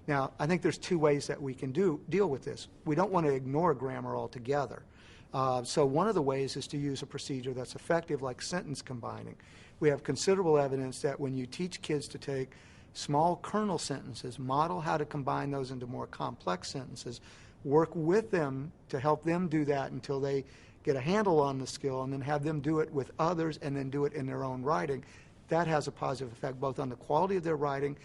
S11: Now, I think there's two ways that we can deal with this. We don't want to ignore grammar altogether. So one of the ways is to use a procedure that's effective, like sentence combining. We have considerable evidence that when you teach kids to take small kernel sentences, model how to combine those into more complex sentences, work with them to help them do that until they get a handle on the skill, and then have them do it with others and then do it in their own writing, that has a positive effect both on the quality of their writing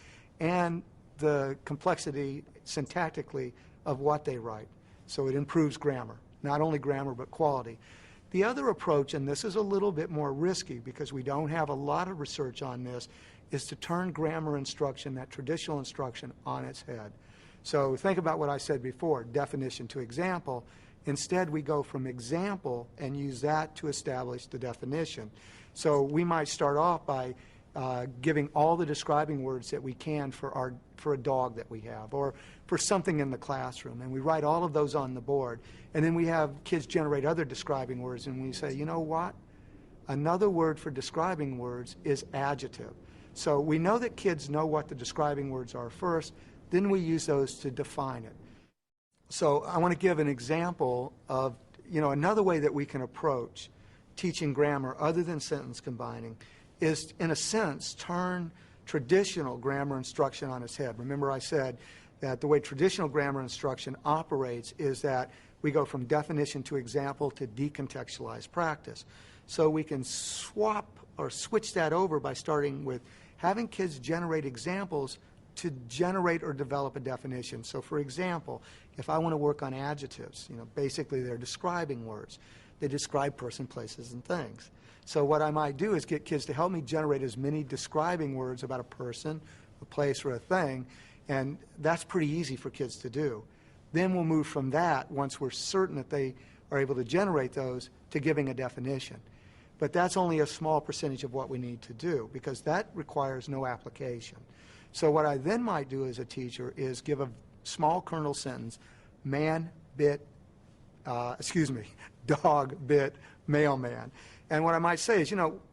S11: and the complexity syntactically of what they write. So it improves grammar, not only grammar but quality. The other approach, and this is a little bit more risky because we don't have a lot of research on this, is to turn grammar instruction, that traditional instruction, on its head. So think about what I said before, definition to example. Instead, we go from example and use that to establish the definition. So we might start off by giving all the describing words that we can for a dog that we have, or for something in the classroom, and we write all of those on the board. And then we have kids generate other describing words, and we say, you know what? Another word for describing words is adjective. So we know that kids know what the describing words are first, then we use those to define it. So I want to give an example of, another way that we can approach teaching grammar other than sentence combining is, in a sense, turn traditional grammar instruction on its head. Remember I said that the way traditional grammar instruction operates is that we go from definition to example to decontextualized practice. So we can swap or switch that over by starting with having kids generate examples to generate or develop a definition. So for example, if I want to work on adjectives, basically they're describing words. They describe person, places, and things. So what I might do is get kids to help me generate as many describing words about a person, a place, or a thing, and that's pretty easy for kids to do. Then we'll move from that, once we're certain that they are able to generate those, to giving a definition. But that's only a small percentage of what we need to do, because that requires no application. So what I then might do as a teacher is give a small kernel sentence, dog bit mailman. And what I might say is,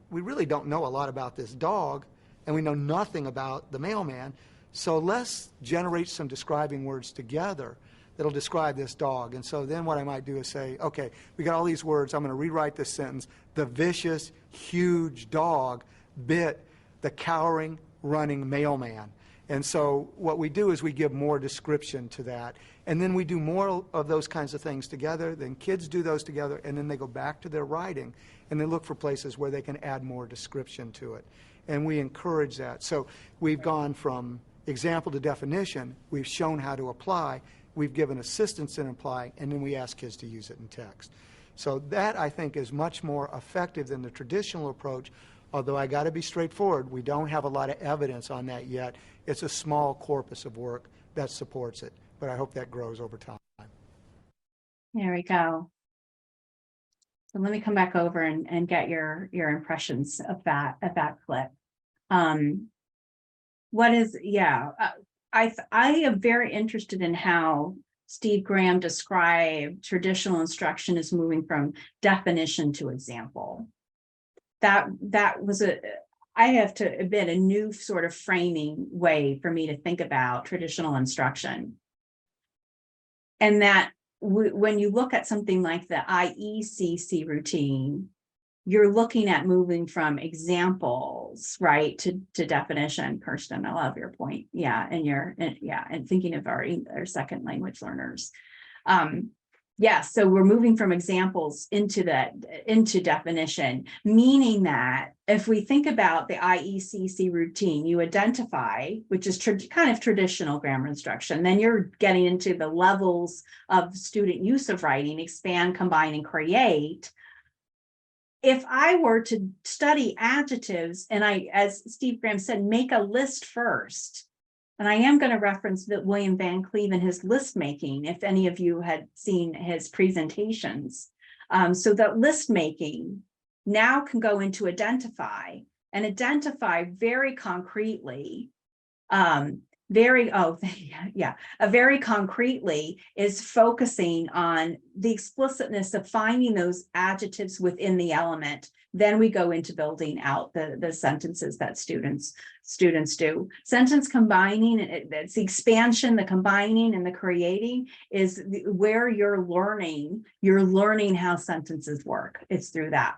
S11: we really don't know a lot about this dog, and we know nothing about the mailman, so let's generate some describing words together that'll describe this dog. And so then what I might do is say, okay, we got all these words, I'm going to rewrite this sentence. The vicious, huge dog bit the cowering, running mailman. And so what we do is we give more description to that. And then we do more of those kinds of things together. Then kids do those together, and then they go back to their writing, and they look for places where they can add more description to it. And we encourage that. So we've gone from example to definition. We've shown how to apply. We've given assistance in applying, and then we ask kids to use it in text. So that, I think, is much more effective than the traditional approach, although I got to be straightforward. We don't have a lot of evidence on that yet. It's a small corpus of work that supports it, but I hope that grows over time.
S2: There we go. So let me come back over and get your impressions of that clip. I am very interested in how Steve Graham described traditional instruction as moving from definition to example. That was I have to admit, a new sort of framing way for me to think about traditional instruction. And that when you look at something like the IECC routine, you're looking at moving from examples, right, to definition. Kirsten, I love your point. Yeah, and thinking of our second language learners. Yeah, so we're moving from examples into definition, meaning that if we think about the IECC routine, you identify, which is kind of traditional grammar instruction, then you're getting into the levels of student use of writing, expand, combine, and create. If I were to study adjectives and as Steve Graham said, make a list first, and I am going to reference William Van Cleve and his list making, if any of you had seen his presentations. So that list making now can go into identify very concretely. Very concretely is focusing on the explicitness of finding those adjectives within the element. Then we go into building out the sentences that students do. Sentence combining, it's the expansion, the combining, and the creating is where you're learning how sentences work. It's through that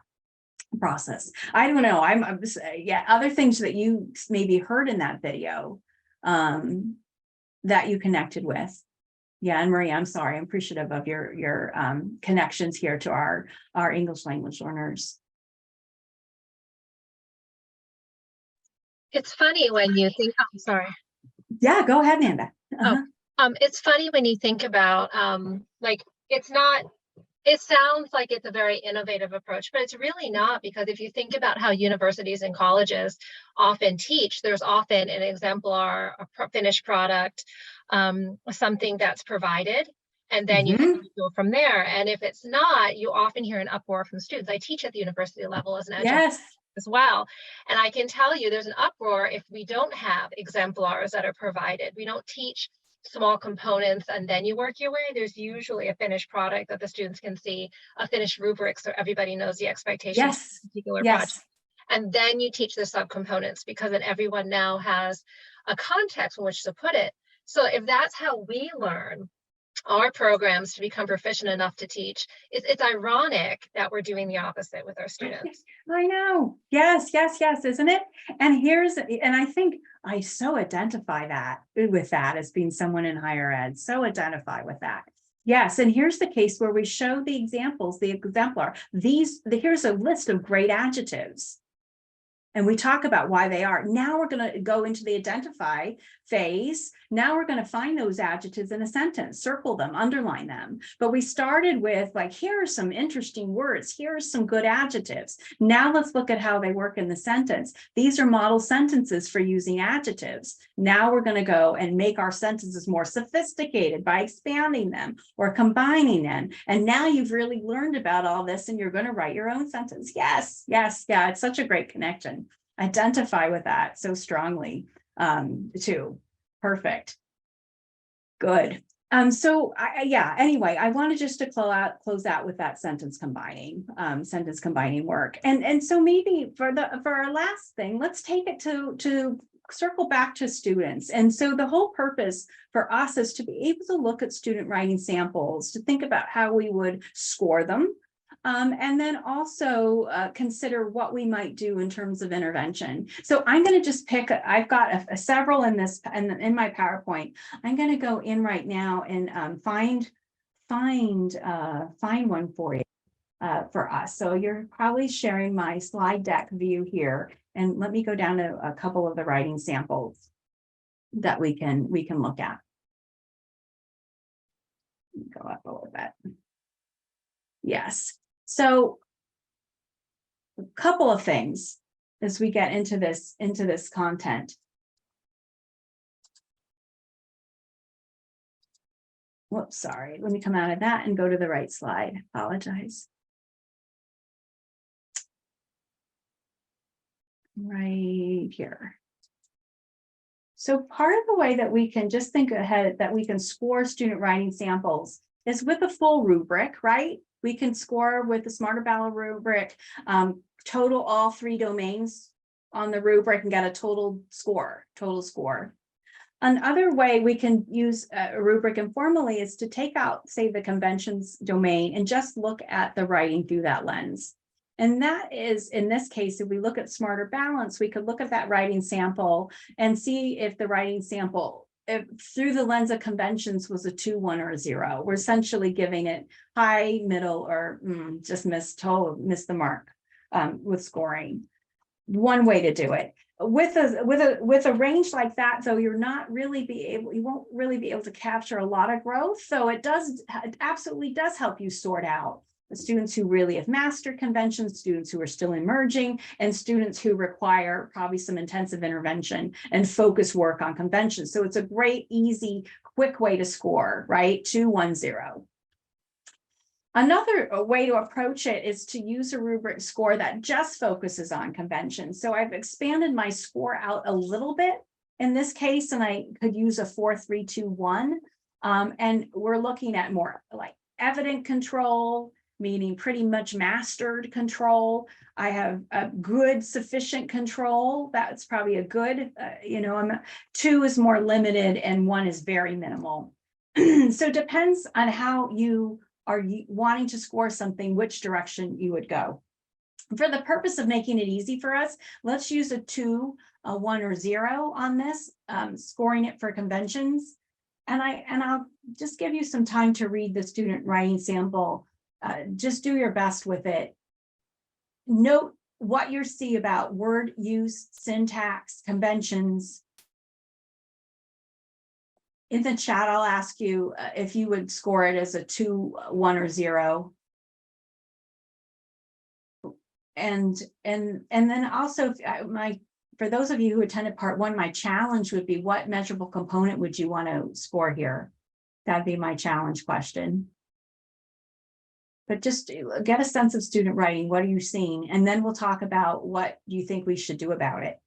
S2: process. I don't know. I'm other things that you maybe heard in that video that you connected with. Yeah, and Maria, I'm sorry, I'm appreciative of your connections here to our English language learners.
S4: It's funny when you think, I'm sorry.
S2: Yeah, go ahead, Amanda.
S4: It's funny when you think about like it sounds like it's a very innovative approach, but it's really not, because if you think about how universities and colleges often teach, there's often an exemplar, a finished product, something that's provided, and then you can go from there. And if it's not, you often hear an uproar from students. I teach at the university level as an educator as well. And I can tell you there's an uproar if we don't have exemplars that are provided. We don't teach small components and then you work your way. There's usually a finished product that the students can see, a finished rubric, so everybody knows the expectations of a particular project. And then you teach the subcomponents, because then everyone now has a context in which to put it. So if that's how we learn our programs to become proficient enough to teach, it's ironic that we're doing the opposite with our students.
S2: I know. Yes, isn't it? And I think I so identify with that as being someone in higher ed, so identify with that. Yes, and here's the case where we show the examples, the exemplar. Here's a list of great adjectives. And we talk about why they are. Now we're going to go into the identify phase. Now we're going to find those adjectives in a sentence, circle them, underline them. But we started with like, here are some interesting words. Here are some good adjectives. Now let's look at how they work in the sentence. These are model sentences for using adjectives. Now we're going to go and make our sentences more sophisticated by expanding them or combining them. And now you've really learned about all this and you're going to write your own sentence. Yes. It's such a great connection. Identify with that so strongly too. Perfect. Good. Anyway, I wanted just to close out with that sentence combining work. And so maybe for our last thing, let's take it to circle back to students. And so the whole purpose for us is to be able to look at student writing samples, to think about how we would score them. And then also consider what we might do in terms of intervention. So I'm going to just pick, I've got several in my PowerPoint. I'm going to go in right now and find one for you, for us. So you're probably sharing my slide deck view here. And let me go down to a couple of the writing samples that we can look at. Go up a little bit. Yes. So a couple of things as we get into this content. Whoops, sorry. Let me come out of that and go to the right slide. Apologize. Right here. So part of the way that we can just think ahead that we can score student writing samples is with a full rubric, right? We can score with the Smarter Ballot rubric, total all 3 domains on the rubric and get a total score. Another way we can use a rubric informally is to take out, say, the conventions domain and just look at the writing through that lens. And that is, in this case, if we look at Smarter Balance, we could look at that writing sample and see if the writing sample, if through the lens of conventions, was a 2, 1, or a 0. We're essentially giving it high, middle, or just missed the mark with scoring. One way to do it. With a range like that, though, you won't really be able to capture a lot of growth. So it absolutely does help you sort out the students who really have mastered conventions, students who are still emerging, and students who require probably some intensive intervention and focus work on conventions. So it's a great, easy, quick way to score, right? 2, 1, 0. Another way to approach it is to use a rubric score that just focuses on conventions. So I've expanded my score out a little bit in this case, and I could use a 4, 3, 2, 1. And we're looking at more like evident control, meaning pretty much mastered control. I have a good, sufficient control. That's probably a good, 2 is more limited and 1 is very minimal. So it depends on how you are wanting to score something, which direction you would go. For the purpose of making it easy for us, let's use a 2, a 1, or 0 on this, scoring it for conventions. And I'll just give you some time to read the student writing sample. Just do your best with it. Note what you see about word use, syntax, conventions. In the chat, I'll ask you if you would score it as a 2, 1, or 0. And then also, for those of you who attended part 1, my challenge would be, what measurable component would you want to score here? That'd be my challenge question. But just get a sense of student writing. What are you seeing? And then we'll talk about what you think we should do about it.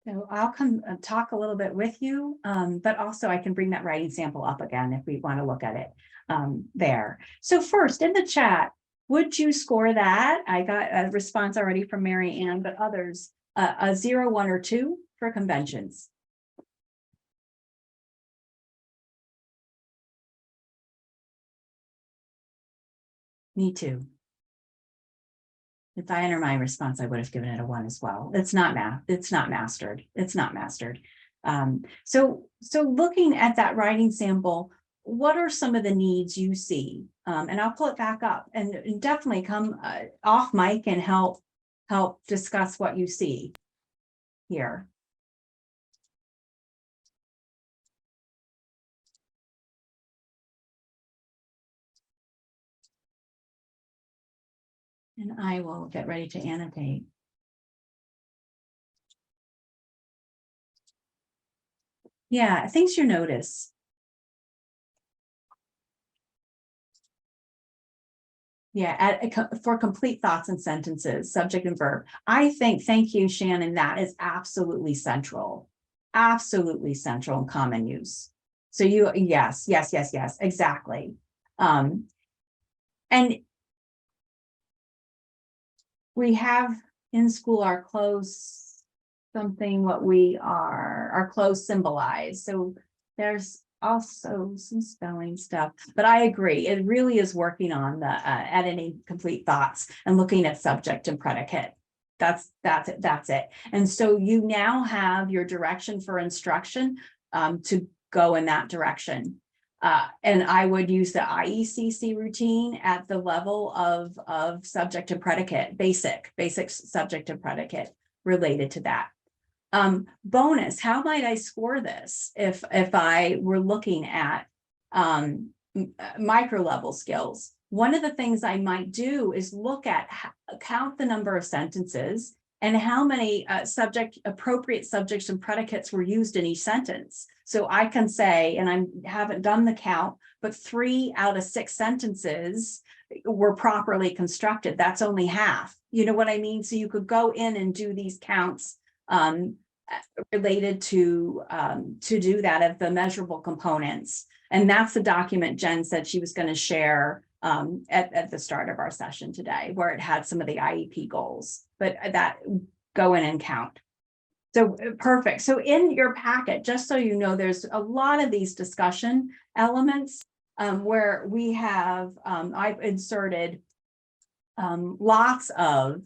S2: So I'll come talk a little bit with you, but also I can bring that writing sample up again if we want to look at it there. So first, in the chat, would you score that? I got a response already from Mary Ann, but others, a 0, 1, or 2 for conventions. Me too. If I enter my response, I would have given it a 1 as well. It's not math. It's not mastered. It's not mastered. So looking at that writing sample, what are some of the needs you see? And I'll pull it back up and definitely come off mic and help discuss what you see here. And I will get ready to annotate. Yeah, things you notice. Yeah, for complete thoughts and sentences, subject and verb. I think, thank you, Shannon, that is absolutely central. absolutely central and common use. So yes, exactly. And we have in school our clothes, something what we are, our clothes symbolize. So there's also some spelling stuff, but I agree. It really is working on the editing complete thoughts and looking at subject and predicate. That's it. And so you now have your direction for instruction to go in that direction. And I would use the IECC routine at the level of subject and predicate, basic subject and predicate related to that. Bonus, how might I score this if I were looking at micro level skills? One of the things I might do is look at count the number of sentences and how many appropriate subjects and predicates were used in each sentence. So I can say, and I haven't done the count, but 3 out of 6 sentences were properly constructed. That's only half. You know what I mean? So you could go in and do these counts related to do that of the measurable components. And that's the document Jen said she was going to share at the start of our session today, where it had some of the IEP goals, but that go in and count. So perfect. So in your packet, just so you know, there's a lot of these discussion elements where we have, I've inserted lots of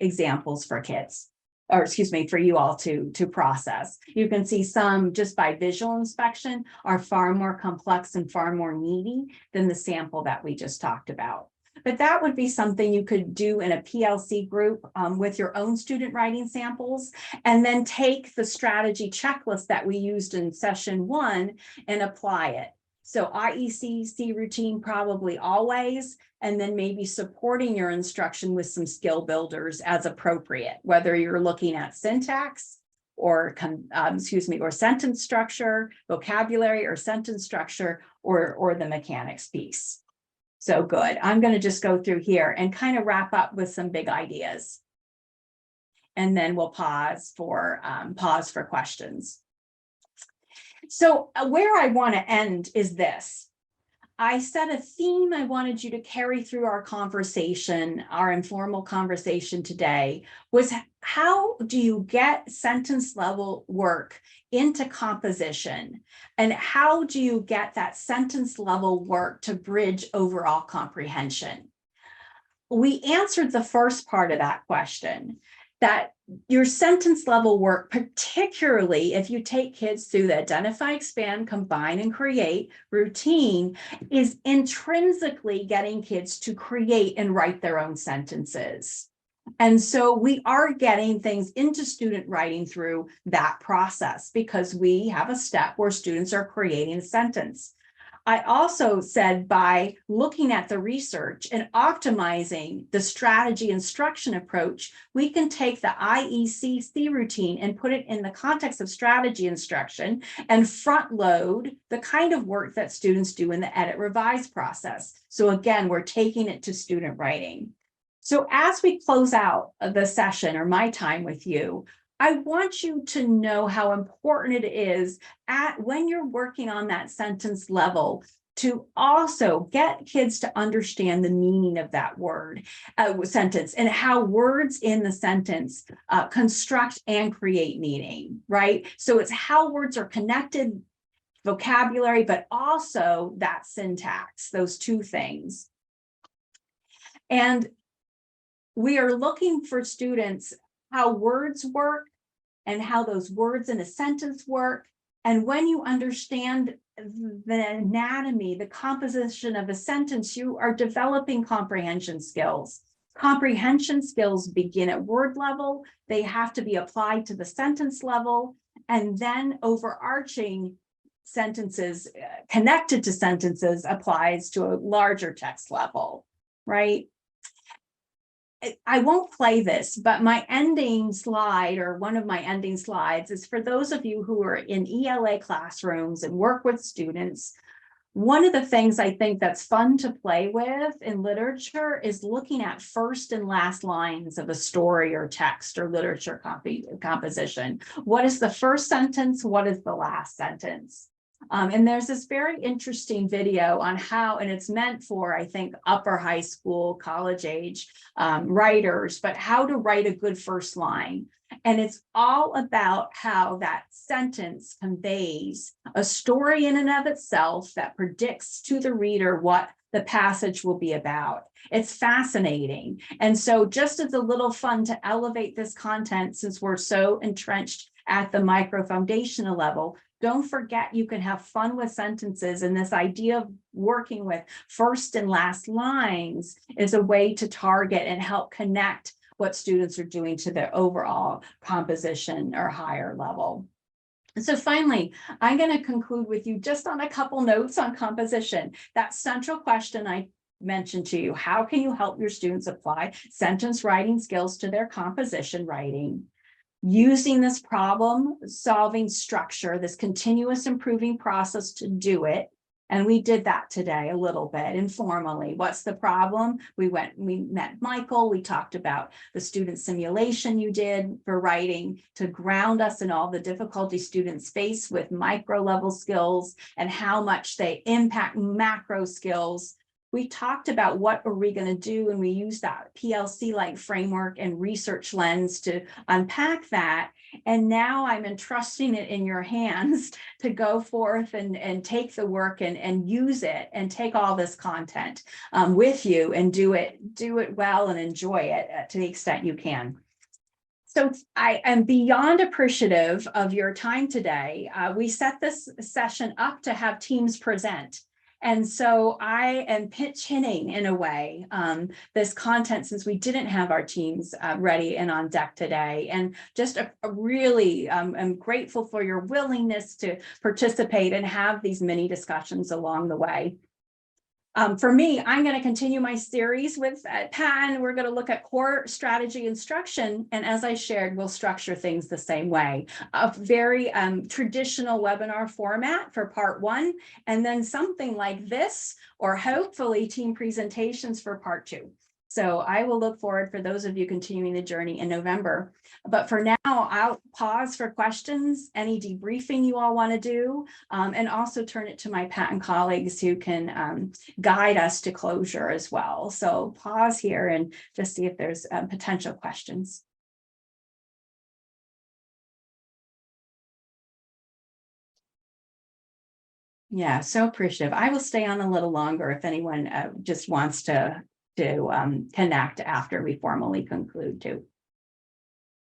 S2: examples for kids, or excuse me, for you all to process. You can see some just by visual inspection are far more complex and far more meaty than the sample that we just talked about. But that would be something you could do in a PLC group with your own student writing samples, and then take the strategy checklist that we used in session 1 and apply it. So IECC routine probably always, and then maybe supporting your instruction with some skill builders as appropriate, whether you're looking at syntax or or sentence structure, vocabulary or sentence structure, or the mechanics piece. So good. I'm going to just go through here and kind of wrap up with some big ideas. And then we'll pause for questions. So where I want to end is this. I set a theme I wanted you to carry through our conversation, our informal conversation today, was how do you get sentence level work into composition? And how do you get that sentence level work to bridge overall comprehension? We answered the first part of that question, that your sentence level work, particularly if you take kids through the identify, expand, combine, and create routine, is intrinsically getting kids to create and write their own sentences. And so we are getting things into student writing through that process, because we have a step where students are creating a sentence. I also said by looking at the research and optimizing the strategy instruction approach, we can take the IECC routine and put it in the context of strategy instruction and front load the kind of work that students do in the edit revise process. So again, we're taking it to student writing. So as we close out the session, or my time with you, I want you to know how important it is when you're working on that sentence level to also get kids to understand the meaning of that word, sentence, and how words in the sentence construct and create meaning, right? So it's how words are connected, vocabulary, but also that syntax, those two things. And we are looking for students how words work and how those words in a sentence work. And when you understand the anatomy, the composition of a sentence, you are developing comprehension skills. Comprehension skills begin at word level. They have to be applied to the sentence level, and then overarching sentences, connected to sentences, applies to a larger text level, right? I won't play this, but my ending slide, or one of my ending slides, is for those of you who are in ELA classrooms and work with students. One of the things I think that's fun to play with in literature is looking at first and last lines of a story or text or literature composition. What is the first sentence? What is the last sentence? And there's this very interesting video on how, and it's meant for, I think, upper high school, college age writers, but how to write a good first line. And it's all about how that sentence conveys a story in and of itself that predicts to the reader what the passage will be about. It's fascinating. And so just as a little fun to elevate this content, since we're so entrenched at the micro foundational level, don't forget you can have fun with sentences, and this idea of working with first and last lines is a way to target and help connect what students are doing to their overall composition or higher level. And so finally, I'm going to conclude with you just on a couple notes on composition. That central question I mentioned to you, how can you help your students apply sentence writing skills to their composition writing? Using this problem solving structure, this continuous improving process to do it. And we did that today a little bit informally. What's the problem? We met Michael. We talked about the student simulation you did for writing to ground us in all the difficulty students face with micro level skills and how much they impact macro skills. We talked about what are we going to do, and we used that PLC-like framework and research lens to unpack that. And now I'm entrusting it in your hands to go forth and take the work and use it and take all this content with you and do it well and enjoy it to the extent you can. So I am beyond appreciative of your time today. We set this session up to have teams present. And so I am pinch hitting in a way this content, since we didn't have our teams ready and on deck today. And just really I'm grateful for your willingness to participate and have these mini discussions along the way. For me, I'm going to continue my series with Pat. We're going to look at core strategy instruction. And as I shared, we'll structure things the same way. A very traditional webinar format for part 1, and then something like this, or hopefully team presentations for part 2. So I will look forward for those of you continuing the journey in November. But for now, I'll pause for questions, any debriefing you all want to do, and also turn it to my patent colleagues who can guide us to closure as well. So pause here and just see if there's potential questions. Yeah, so appreciative. I will stay on a little longer if anyone just wants to connect after we formally conclude too.